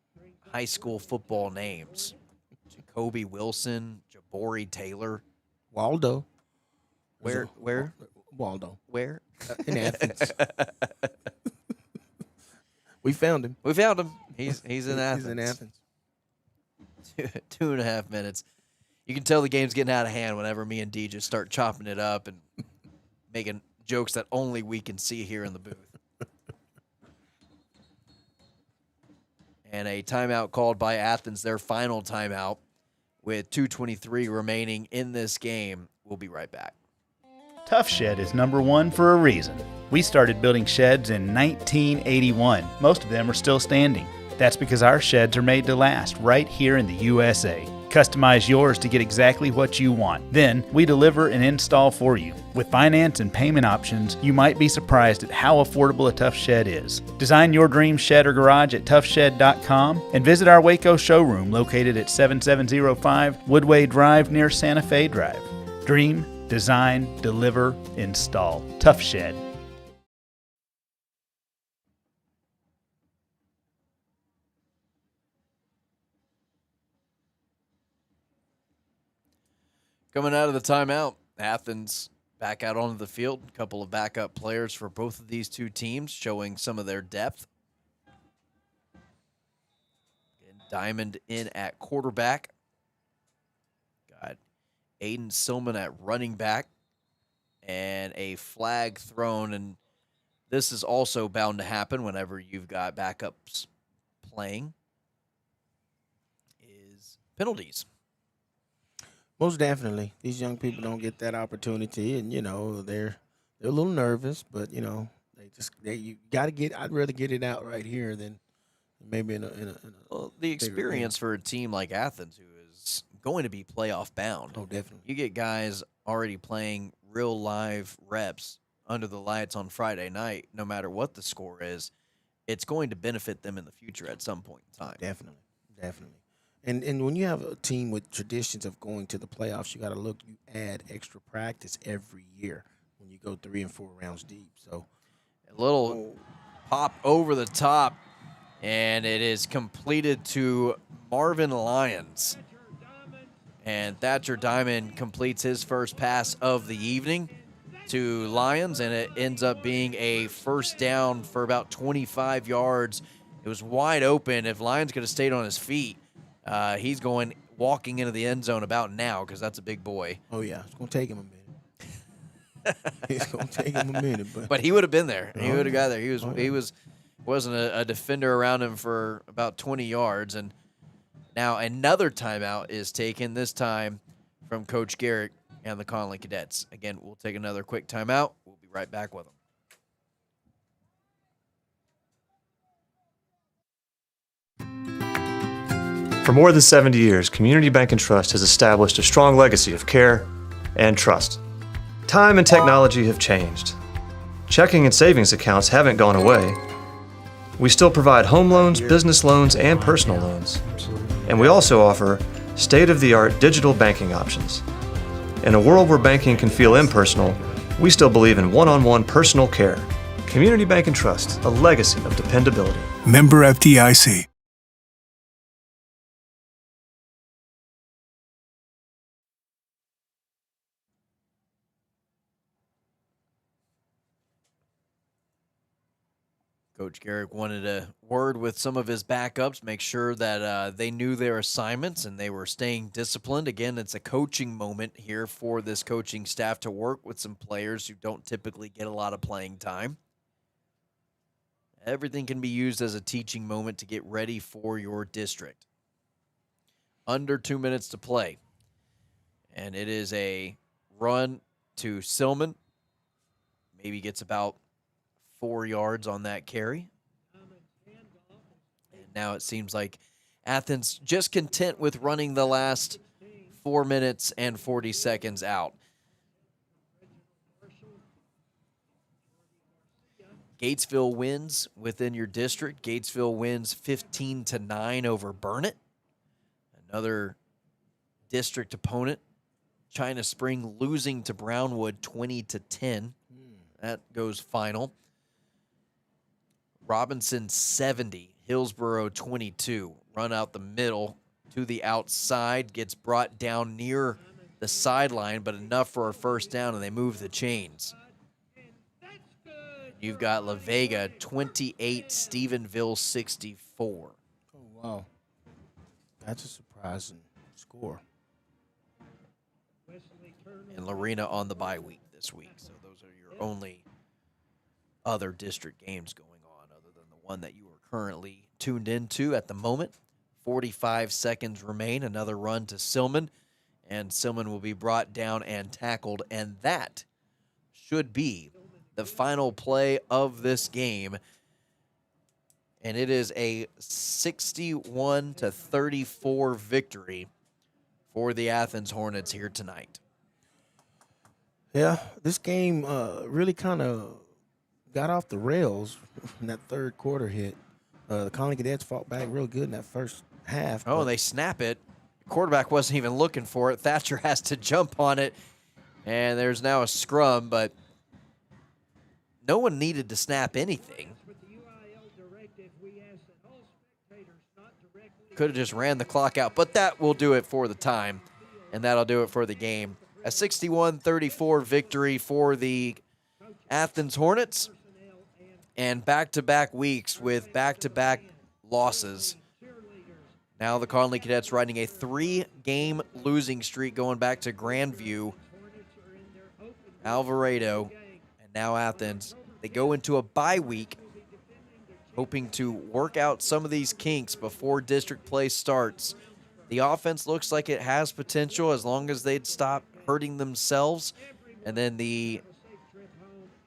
high school football names. Jacoby Wilson, Jabori Taylor. Waldo. Where? Waldo. Where? In Athens. We found him. We found him. He's in Athens. He's in Athens. 2.5 minutes. You can tell the game's getting out of hand whenever me and D just start chopping it up and making jokes that only we can see here in the booth. And a timeout called by Athens, their final timeout, with 2:23 remaining in this game. We'll be right back. Tough Shed is #1 for a reason. We started building sheds in 1981. Most of them are still standing. That's because our sheds are made to last right here in the USA. Customize yours to get exactly what you want. Then we deliver and install for you. With finance and payment options, you might be surprised at how affordable a Tough Shed is. Design your dream shed or garage at toughshed.com and visit our Waco showroom located at 7705 Woodway Drive near Santa Fe Drive. Dream, design, deliver, install. Tough Shed. Coming out of the timeout, Athens back out onto the field. A couple of backup players for both of these two teams showing some of their depth. And Diamond in at quarterback. Got Aiden Silman at running back. And a flag thrown. And this is also bound to happen whenever you've got backups playing. Is penalties. Most definitely. These young people don't get that opportunity, and they're a little nervous, but you got to get. I'd rather get it out right here than maybe in a well, the experience for a team like Athens, who is going to be playoff bound. Oh, definitely. You get guys already playing real live reps under the lights on Friday night, no matter what the score is. It's going to benefit them in the future at some point in time. Definitely. And when you have a team with traditions of going to the playoffs, you add extra practice every year when you go 3 and 4 rounds deep. So a little pop over the top, and it is completed to Marvin Lyons. And Thatcher Diamond completes his first pass of the evening to Lyons, and it ends up being a first down for about 25 yards. It was wide open. If Lyons could have stayed on his feet, he's walking into the end zone about now because that's a big boy. Oh, yeah. It's going to take him a minute. It's going to take him a minute. But he would have been there. He would have got there. He wasn't a defender around him for about 20 yards. And now another timeout is taken, this time from Coach Garrick. and the Connally Cadets. Again, we'll take another quick timeout. We'll be right back with them. For more than 70 years, Community Bank and Trust has established a strong legacy of care and trust. Time and technology have changed. Checking and savings accounts haven't gone away. We still provide home loans, business loans, and personal loans. And we also offer state-of-the-art digital banking options. In a world where banking can feel impersonal, we still believe in one-on-one personal care. Community Bank and Trust, a legacy of dependability. Member FDIC. Coach Garrick wanted a word with some of his backups, make sure that they knew their assignments and they were staying disciplined. Again, it's a coaching moment here for this coaching staff to work with some players who don't typically get a lot of playing time. Everything can be used as a teaching moment to get ready for your district. Under 2 minutes to play. And it is a run to Silman. Maybe gets about 4 yards on that carry. And now it seems like Athens just content with running the last 4 minutes and 40 seconds out. Gatesville wins within your district. Gatesville wins 15-9 over Burnett. Another district opponent. China Spring losing to Brownwood 20-10. That goes final. Robinson 70, Hillsborough 22. Run out the middle to the outside, gets brought down near the sideline, but enough for a first down, and they move the chains. You've got La Vega 28, Stephenville 64. Oh, wow. That's a surprising score. And Lorena on the bye week this week, so those are your only other district games going on other than the one that you are currently tuned into at the moment. 45 seconds remain, another run to Silman, and Silman will be brought down and tackled, and that should be the final play of this game. And it is a 61-34 victory for the Athens Hornets here tonight. Yeah, this game really kind of got off the rails when that third quarter hit. The Connally Cadets fought back real good in that first half. Oh, they snap it. The quarterback wasn't even looking for it. Thatcher has to jump on it, and there's now a scrum, but no one needed to snap anything. Could have just ran the clock out, but that will do it for the time, and that'll do it for the game. A 61-34 victory for the Athens Hornets, and back-to-back weeks with back-to-back losses. Now the Connally Cadets riding a 3-game losing streak going back to Grandview, Alvarado, and now Athens. They go into a bye week, hoping to work out some of these kinks before district play starts. The offense looks like it has potential as long as they'd stop hurting themselves. And then the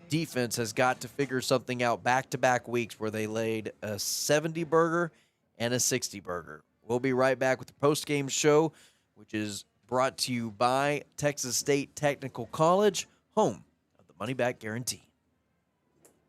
defense has got to figure something out back-to-back weeks where they laid a 70-burger and a 60-burger. We'll be right back with the post-game show, which is brought to you by Texas State Technical College, home of the Money Back Guarantee.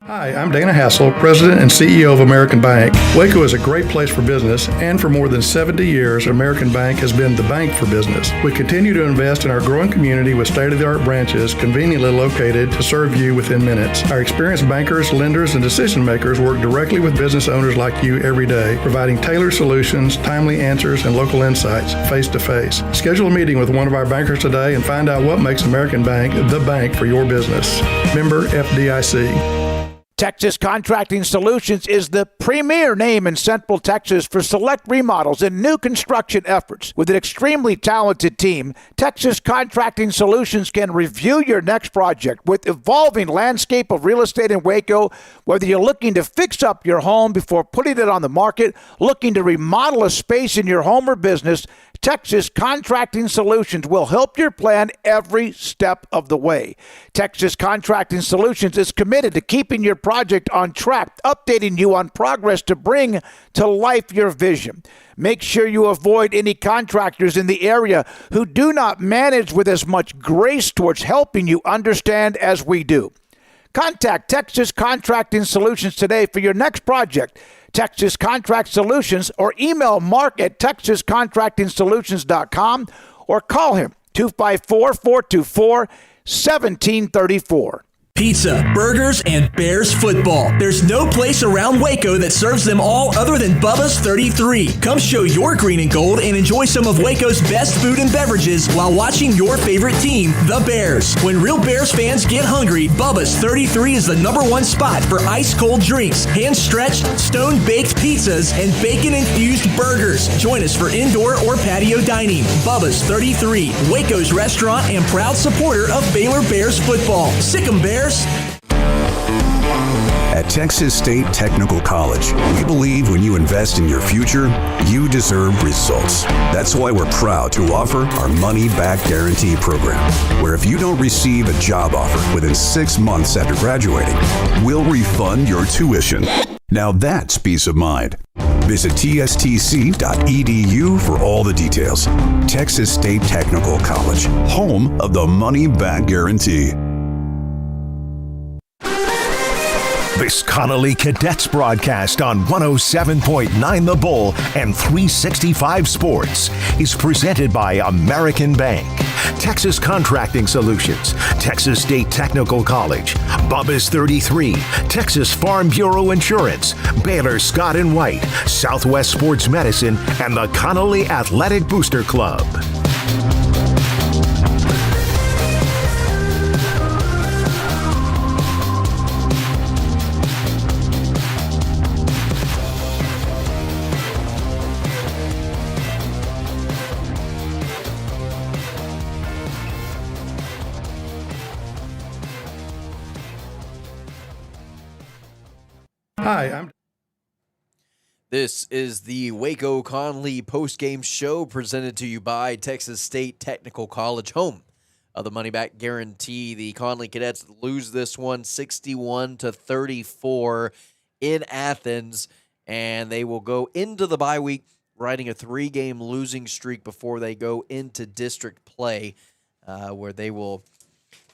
Hi, I'm Dana Hassel, President and CEO of American Bank. Waco is a great place for business, and for more than 70 years, American Bank has been the bank for business. We continue to invest in our growing community with state-of-the-art branches conveniently located to serve you within minutes. Our experienced bankers, lenders, and decision makers work directly with business owners like you every day, providing tailored solutions, timely answers, and local insights face-to-face. Schedule a meeting with one of our bankers today and find out what makes American Bank the bank for your business. Member FDIC. Texas Contracting Solutions is the premier name in Central Texas for select remodels and new construction efforts. With an extremely talented team, Texas Contracting Solutions can review your next project. With evolving landscape of real estate in Waco, whether you're looking to fix up your home before putting it on the market, looking to remodel a space in your home or business, Texas Contracting Solutions will help your plan every step of the way. Texas Contracting Solutions is committed to keeping your project on track, updating you on progress to bring to life your vision. Make sure you avoid any contractors in the area who do not manage with as much grace towards helping you understand as we do. Contact Texas Contracting Solutions today for your next project. Texas Contract Solutions, or email Mark at texascontractingsolutions.com or call him 254-424-1734. Pizza, burgers, and Bears football. There's no place around Waco that serves them all other than Bubba's 33. Come show your green and gold and enjoy some of Waco's best food and beverages while watching your favorite team, the Bears. When real Bears fans get hungry, Bubba's 33 is the #1 spot for ice-cold drinks, hand-stretched, stone-baked pizzas, and bacon-infused burgers. Join us for indoor or patio dining. Bubba's 33, Waco's restaurant and proud supporter of Baylor Bears football. Sick 'em, Bears. At Texas State Technical College, we believe when you invest in your future, you deserve results. That's why we're proud to offer our money-back guarantee program, where if you don't receive a job offer within 6 months after graduating, we'll refund your tuition. Now that's peace of mind. Visit tstc.edu for all the details. Texas State Technical College, home of the money-back guarantee. This Connally Cadets broadcast on 107.9 The Bull and 365 Sports is presented by American Bank, Texas Contracting Solutions, Texas State Technical College, Bubba's 33, Texas Farm Bureau Insurance, Baylor Scott & White, Southwest Sports Medicine, and the Connally Athletic Booster Club. Hi, I'm This is the Waco Connally postgame show presented to you by Texas State Technical College, home of the money back guarantee. The Connally Cadets lose this one 61-34 in Athens, and they will go into the bye week riding a 3-game losing streak before they go into district play, where they will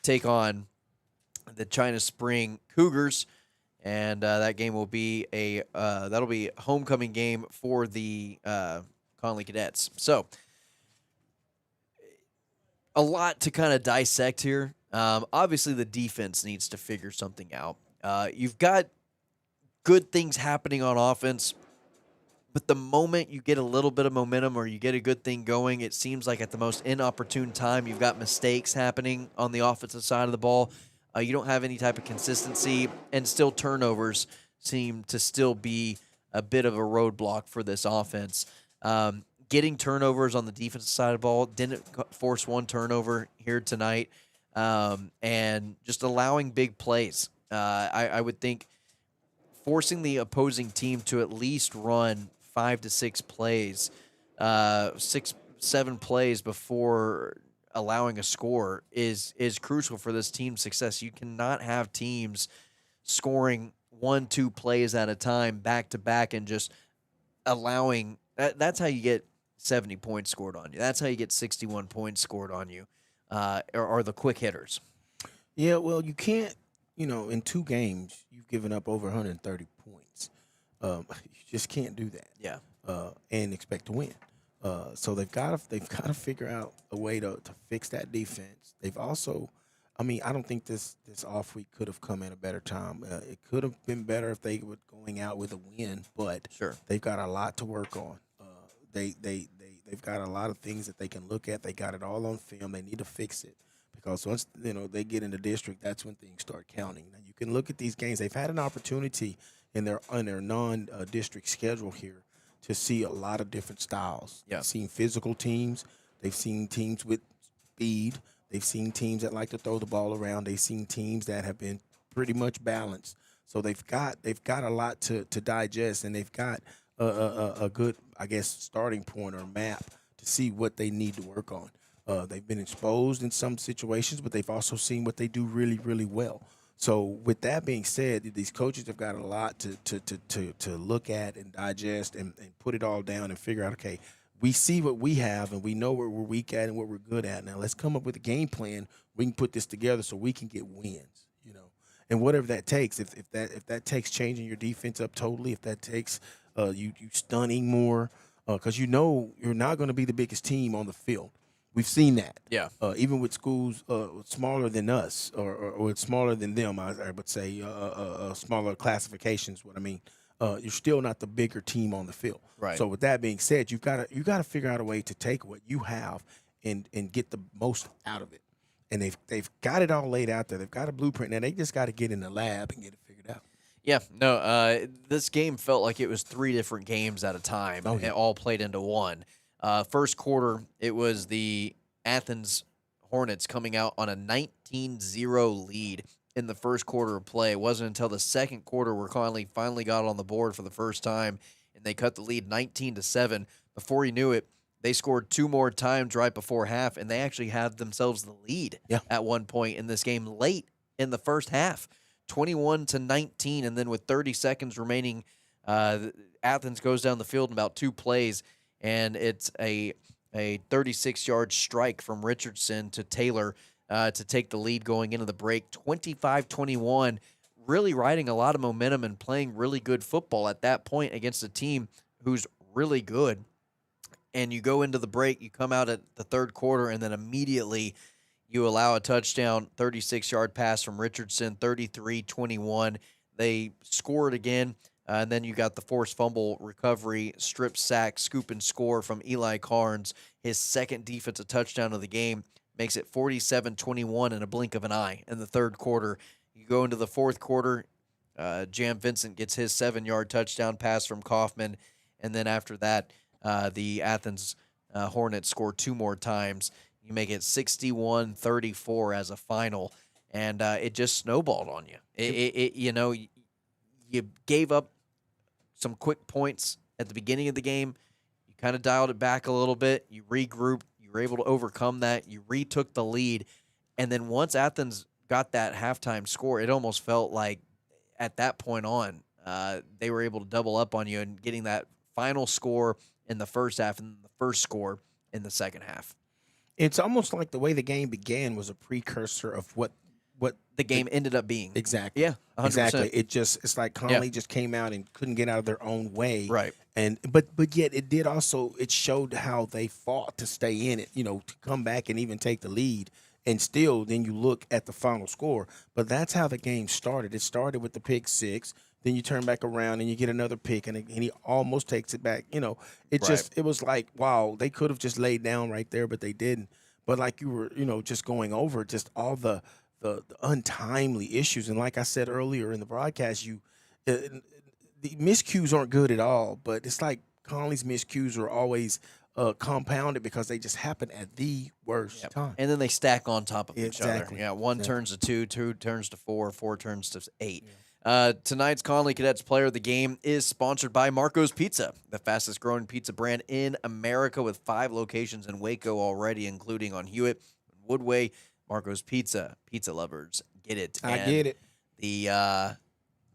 take on the China Spring Cougars. And that game will be that'll be a homecoming game for the Connally Cadets. So, a lot to kind of dissect here. Obviously, the defense needs to figure something out. You've got good things happening on offense, but the moment you get a little bit of momentum or you get a good thing going, it seems like at the most inopportune time, you've got mistakes happening on the offensive side of the ball. You don't have any type of consistency, and still turnovers seem to still be a bit of a roadblock for this offense. Getting turnovers on the defensive side of the ball, didn't force one turnover here tonight, and just allowing big plays. I would think forcing the opposing team to at least run 5 to 6 plays, 6-7 plays before allowing a score is crucial for this team's success. You cannot have teams scoring 1-2 plays at a time back to back and just allowing that's how you get 70 points scored on you. That's how you get 61 points scored on you, are the quick hitters. Yeah, well, you can't, in 2 games, you've given up over 130 points. You just can't do that. Yeah. And expect to win. So they've got to figure out a way to fix that defense. They've also, I don't think this off week could have come at a better time. It could have been better if they were going out with a win, but sure, they've got a lot to work on. They've got a lot of things that they can look at. They got it all on film. They need to fix it because once they get into district, that's when things start counting. Now you can look at these games. They've had an opportunity in their non-district schedule here to see a lot of different styles. Yeah. They've seen physical teams. They've seen teams with speed. They've seen teams that like to throw the ball around. They've seen teams that have been pretty much balanced. So they've got a lot to digest, and they've got a good, starting point or map to see what they need to work on. They've been exposed in some situations, but they've also seen what they do really, really well. So with that being said, these coaches have got a lot to look at and digest and put it all down and figure out, okay, we see what we have and we know where we're weak at and what we're good at. Now let's come up with a game plan. We can put this together so we can get wins, and whatever that takes. If that takes changing your defense up totally, if that takes you stunning more, because you're not going to be the biggest team on the field. We've seen that. Yeah. Even with schools smaller than us or smaller than them, I would say smaller classifications. What I mean, you're still not the bigger team on the field. Right. So with that being said, you got to figure out a way to take what you have and get the most out of it. And they've got it all laid out there. They've got a blueprint. Now they just got to get in the lab and get it figured out. Yeah, no, this game felt like it was 3 different games at a time. Oh, yeah. It all played into one. First quarter, it was the Athens Hornets coming out on a 19-0 lead in the first quarter of play. It wasn't until the second quarter where Connally finally got on the board for the first time, and they cut the lead 19-7. Before you knew it, they scored 2 more times right before half, and they actually had themselves the lead at one point in this game late in the first half. 21-19, and then with 30 seconds remaining, Athens goes down the field in about 2 plays, and it's a 36-yard strike from Richardson to Taylor to take the lead going into the break. 25-21, really riding a lot of momentum and playing really good football at that point against a team who's really good. And you go into the break, you come out at the third quarter, and then immediately you allow a touchdown, 36-yard pass from Richardson, 33-21. They scored again, and then you got the forced fumble recovery, strip sack, scoop and score from Eli Carnes. His second defensive touchdown of the game makes it 47-21 in a blink of an eye in the third quarter. You go into the fourth quarter, Jam Vincent gets his 7-yard touchdown pass from Kaufman, and then after that, the Athens Hornets score 2 more times. You make it 61-34 as a final, and it just snowballed on you. You gave up some quick points at the beginning of the game. You kind of dialed it back a little bit. You regrouped. You were able to overcome that. You retook the lead, and then once Athens got that halftime score, it almost felt like at that point on, they were able to double up on you and getting that final score in the first half and the first score in the second half. It's almost like the way the game began was a precursor of what the game ended up being. Exactly. Yeah, 100%. Exactly. It's like Connally just came out and couldn't get out of their own way. Right. And but yet it showed how they fought to stay in it, to come back and even take the lead. And still, then you look at the final score. But that's how the game started. It started with the pick 6. Then you turn back around and you get another pick, and he almost takes it back. It was like, wow, they could have just laid down right there, but they didn't. But like you were, just going over just all the untimely issues. And like I said earlier in the broadcast, the miscues aren't good at all, but it's like Connally's miscues are always compounded because they just happen at the worst time. And then they stack on top of each other. Exactly. Yeah, 1 turns to 2, 2 turns to 4, 4 turns to 8. Tonight's Connally Cadets Player of the Game is sponsored by Marco's Pizza, the fastest growing pizza brand in America with 5 locations in Waco already, including on Hewitt, Woodway. Marco's Pizza. Pizza lovers, get it. I get it. The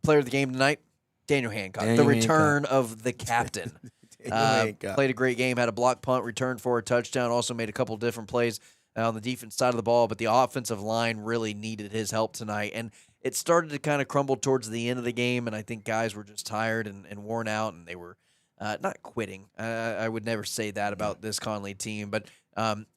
player of the game tonight, Daniel Hancock, the return of the captain. Played a great game, had a block punt, returned for a touchdown, also made a couple different plays on the defense side of the ball, but the offensive line really needed his help tonight. And it started to kind of crumble towards the end of the game, and I think guys were just tired and worn out, and they were not quitting. I would never say that about this Connally team, but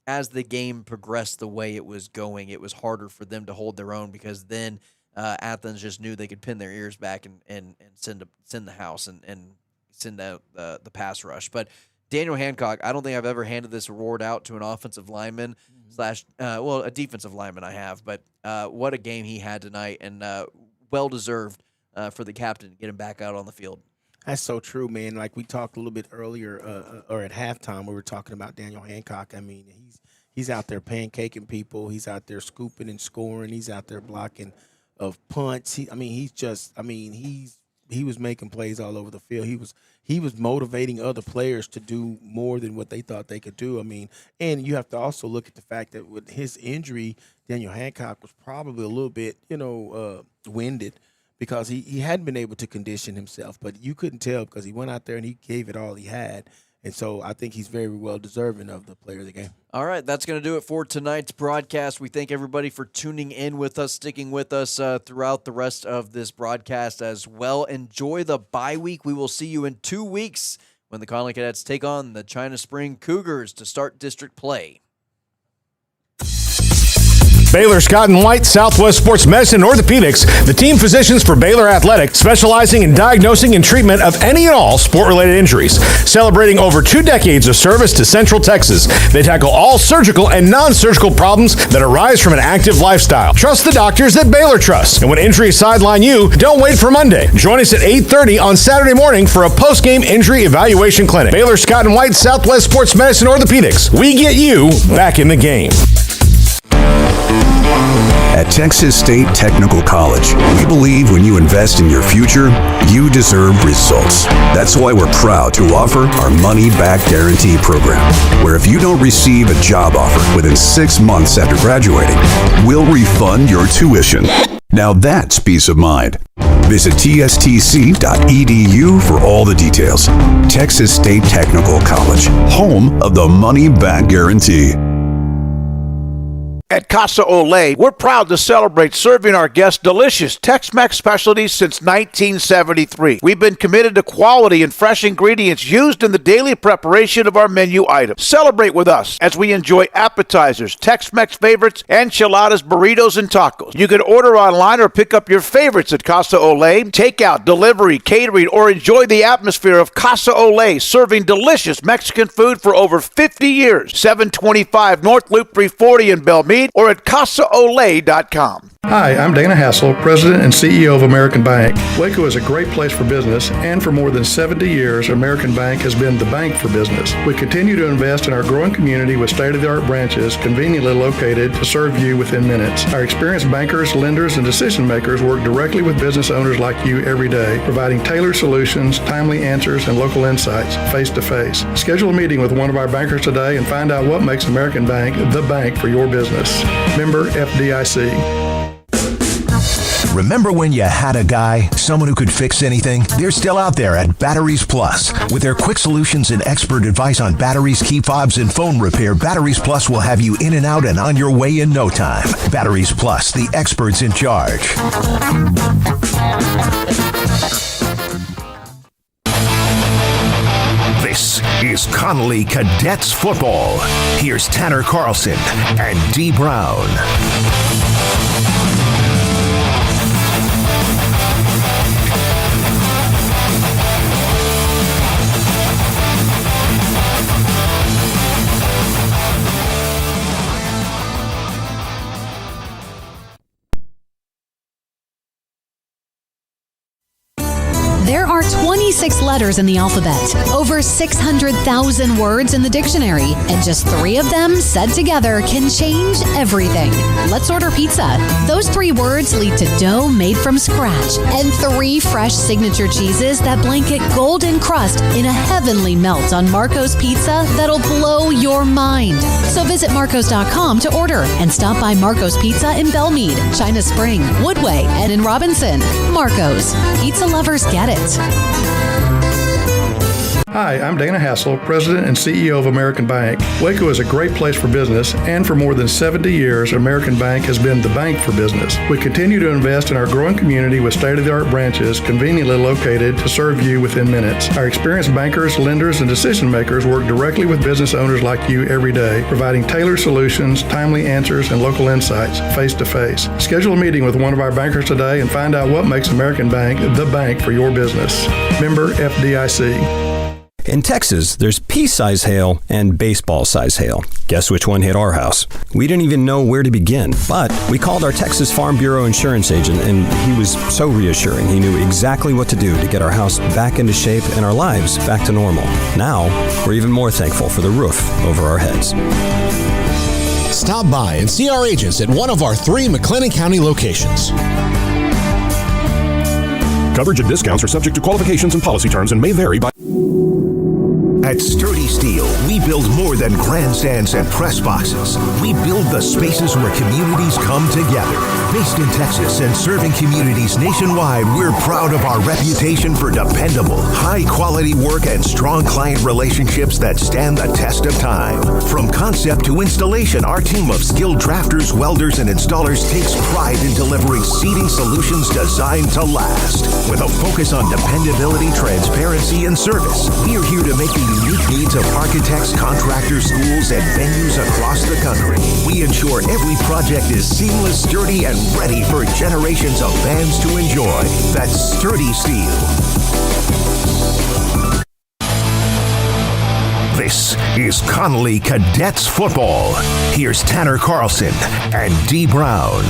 as the game progressed the way it was going, it was harder for them to hold their own because then Athens just knew they could pin their ears back and send the house and send out the pass rush. But Daniel Hancock, I don't think I've ever handed this award out to an offensive lineman a defensive lineman I have, but what a game he had tonight, and well-deserved for the captain to get him back out on the field. That's so true, man. Like we talked a little bit earlier, or at halftime, we were talking about Daniel Hancock. I mean, he's out there pancaking people. He's out there scooping and scoring. He's out there blocking of punts. He was making plays all over the field. he was motivating other players to do more than what they thought they could do. I mean, and you have to also look at the fact that with his injury, Daniel Hancock was probably a little bit, winded because he hadn't been able to condition himself. But you couldn't tell because he went out there and he gave it all he had. And so I think he's very well deserving of the player of the game. All right, that's going to do it for tonight's broadcast. We thank everybody for tuning in with us, sticking with us throughout the rest of this broadcast as well. Enjoy the bye week. We will see you in 2 weeks when the Connally Cadets take on the China Spring Cougars to start district play. Baylor Scott & White, Southwest Sports Medicine and Orthopedics, the team physicians for Baylor Athletics, specializing in diagnosing and treatment of any and all sport-related injuries. Celebrating over 2 decades of service to Central Texas, they tackle all surgical and non-surgical problems that arise from an active lifestyle. Trust the doctors that Baylor trusts. And when injuries sideline you, don't wait for Monday. Join us at 8:30 on Saturday morning for a post-game injury evaluation clinic. Baylor Scott & White, Southwest Sports Medicine and Orthopedics. We get you back in the game. At Texas State Technical College, we believe when you invest in your future, you deserve results. That's why we're proud to offer our money-back guarantee program, where if you don't receive a job offer within 6 months after graduating, we'll refund your tuition. Now that's peace of mind. Visit tstc.edu for all the details. Texas State Technical College, home of the money-back guarantee. At Casa Olay, we're proud to celebrate serving our guests delicious Tex-Mex specialties since 1973. We've been committed to quality and fresh ingredients used in the daily preparation of our menu items. Celebrate with us as we enjoy appetizers, Tex-Mex favorites, enchiladas, burritos, and tacos. You can order online or pick up your favorites at Casa Olay. Takeout, delivery, catering, or enjoy the atmosphere of Casa Olay, serving delicious Mexican food for over 50 years. 725 North Loop 340 in Belmead, or at CasaOlay.com. Hi, I'm Dana Hassel, President and CEO of American Bank. Waco is a great place for business, and for more than 70 years, American Bank has been the bank for business. We continue to invest in our growing community with state-of-the-art branches conveniently located to serve you within minutes. Our experienced bankers, lenders, and decision makers work directly with business owners like you every day, providing tailored solutions, timely answers, and local insights face-to-face. Schedule a meeting with one of our bankers today and find out what makes American Bank the bank for your business. Member FDIC. Remember when you had a guy, someone who could fix anything? They're still out there at Batteries Plus. With their quick solutions and expert advice on batteries, key fobs, and phone repair, Batteries Plus will have you in and out and on your way in no time. Batteries Plus, the experts in charge. This is Connally Cadets Football. Here's Tanner Carlson and Dee Brown. There are 26 letters in the alphabet, over 600,000 words in the dictionary, and just 3 of them said together can change everything. Let's order pizza. Those 3 words lead to dough made from scratch and 3 fresh signature cheeses that blanket golden crust in a heavenly melt on Marco's Pizza that'll blow your mind. So visit Marcos.com to order and stop by Marco's Pizza in Belmead, China Spring, Woodway, and in Robinson. Marco's. Pizza lovers get it. Hi, I'm Dana Hassel, President and CEO of American Bank. Waco is a great place for business, and for more than 70 years, American Bank has been the bank for business. We continue to invest in our growing community with state-of-the-art branches conveniently located to serve you within minutes. Our experienced bankers, lenders, and decision makers work directly with business owners like you every day, providing tailored solutions, timely answers, and local insights face-to-face. Schedule a meeting with one of our bankers today and find out what makes American Bank the bank for your business. Member FDIC. In Texas, there's pea-size hail and baseball-size hail. Guess which one hit our house? We didn't even know where to begin, but we called our Texas Farm Bureau insurance agent, and he was so reassuring. He knew exactly what to do to get our house back into shape and our lives back to normal. Now, we're even more thankful for the roof over our heads. Stop by and see our agents at one of our 3 McLennan County locations. Coverage and discounts are subject to qualifications and policy terms and may vary by... At Sturdy Steel, we build more than grandstands and press boxes. We build the spaces where communities come together. Based in Texas and serving communities nationwide, we're proud of our reputation for dependable, high-quality work and strong client relationships that stand the test of time. From concept to installation, our team of skilled drafters, welders, and installers takes pride in delivering seating solutions designed to last. With a focus on dependability, transparency, and service, we are here to make the unique needs of architects, contractors, schools, and venues across the country. We ensure every project is seamless, sturdy, and ready for generations of fans to enjoy. That's Sturdy Steel. This is Connally Cadets football. Here's Tanner Carlson and Dee Brown.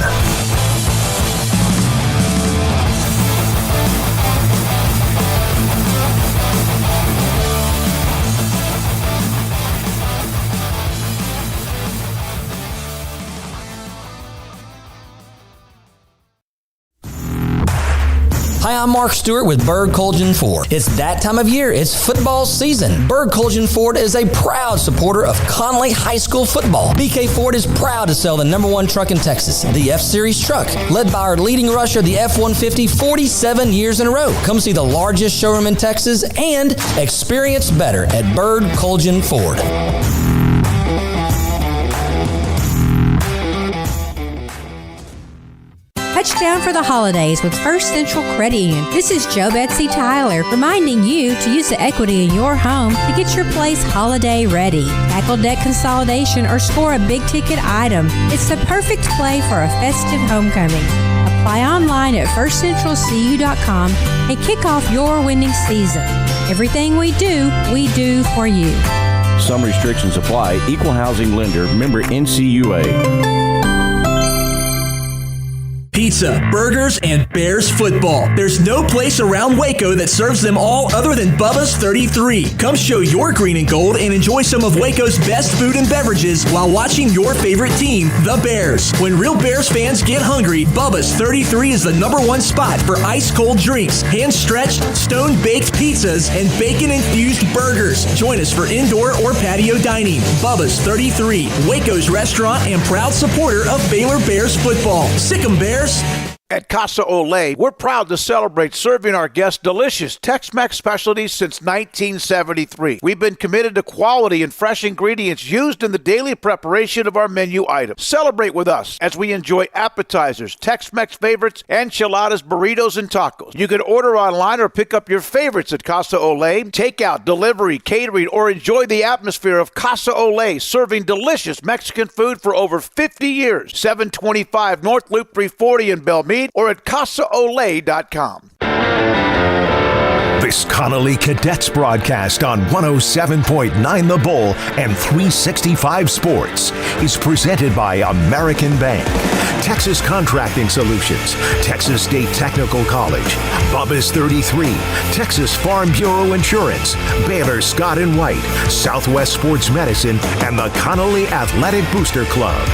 Hi, I'm Mark Stewart with Berg Colgan Ford. It's that time of year. It's football season. Berg Colgan Ford is a proud supporter of Connally High School football. BK Ford is proud to sell the #1 truck in Texas, the F-Series truck, led by our leading rusher, the F-150, 47 years in a row. Come see the largest showroom in Texas and experience better at Berg Colgan Ford. Touchdown for the holidays with First Central Credit Union. This is Joe Betsy Tyler reminding you to use the equity in your home to get your place holiday ready. Tackle debt consolidation or score a big ticket item. It's the perfect play for a festive homecoming. Apply online at firstcentralcu.com and kick off your winning season. Everything we do for you. Some restrictions apply. Equal housing lender. Member NCUA. Pizza, burgers, and Bears football. There's no place around Waco that serves them all other than Bubba's 33. Come show your green and gold and enjoy some of Waco's best food and beverages while watching your favorite team, the Bears. When real Bears fans get hungry, Bubba's 33 is the #1 spot for ice-cold drinks, hand-stretched, stone-baked pizzas, and bacon-infused burgers. Join us for indoor or patio dining. Bubba's 33, Waco's restaurant and proud supporter of Baylor Bears football. Sick 'em, Bears! At Casa Olay, we're proud to celebrate serving our guests delicious Tex-Mex specialties since 1973. We've been committed to quality and fresh ingredients used in the daily preparation of our menu items. Celebrate with us as we enjoy appetizers, Tex-Mex favorites, enchiladas, burritos, and tacos. You can order online or pick up your favorites at Casa Olay. Takeout, delivery, catering, or enjoy the atmosphere of Casa Olay, serving delicious Mexican food for over 50 years. 725 North Loop 340 in Belmead, or at CasaOlay.com. This Connally Cadets broadcast on 107.9 The Bull and 365 Sports is presented by American Bank, Texas Contracting Solutions, Texas State Technical College, Bubba's 33, Texas Farm Bureau Insurance, Baylor Scott & White, Southwest Sports Medicine, and the Connally Athletic Booster Club.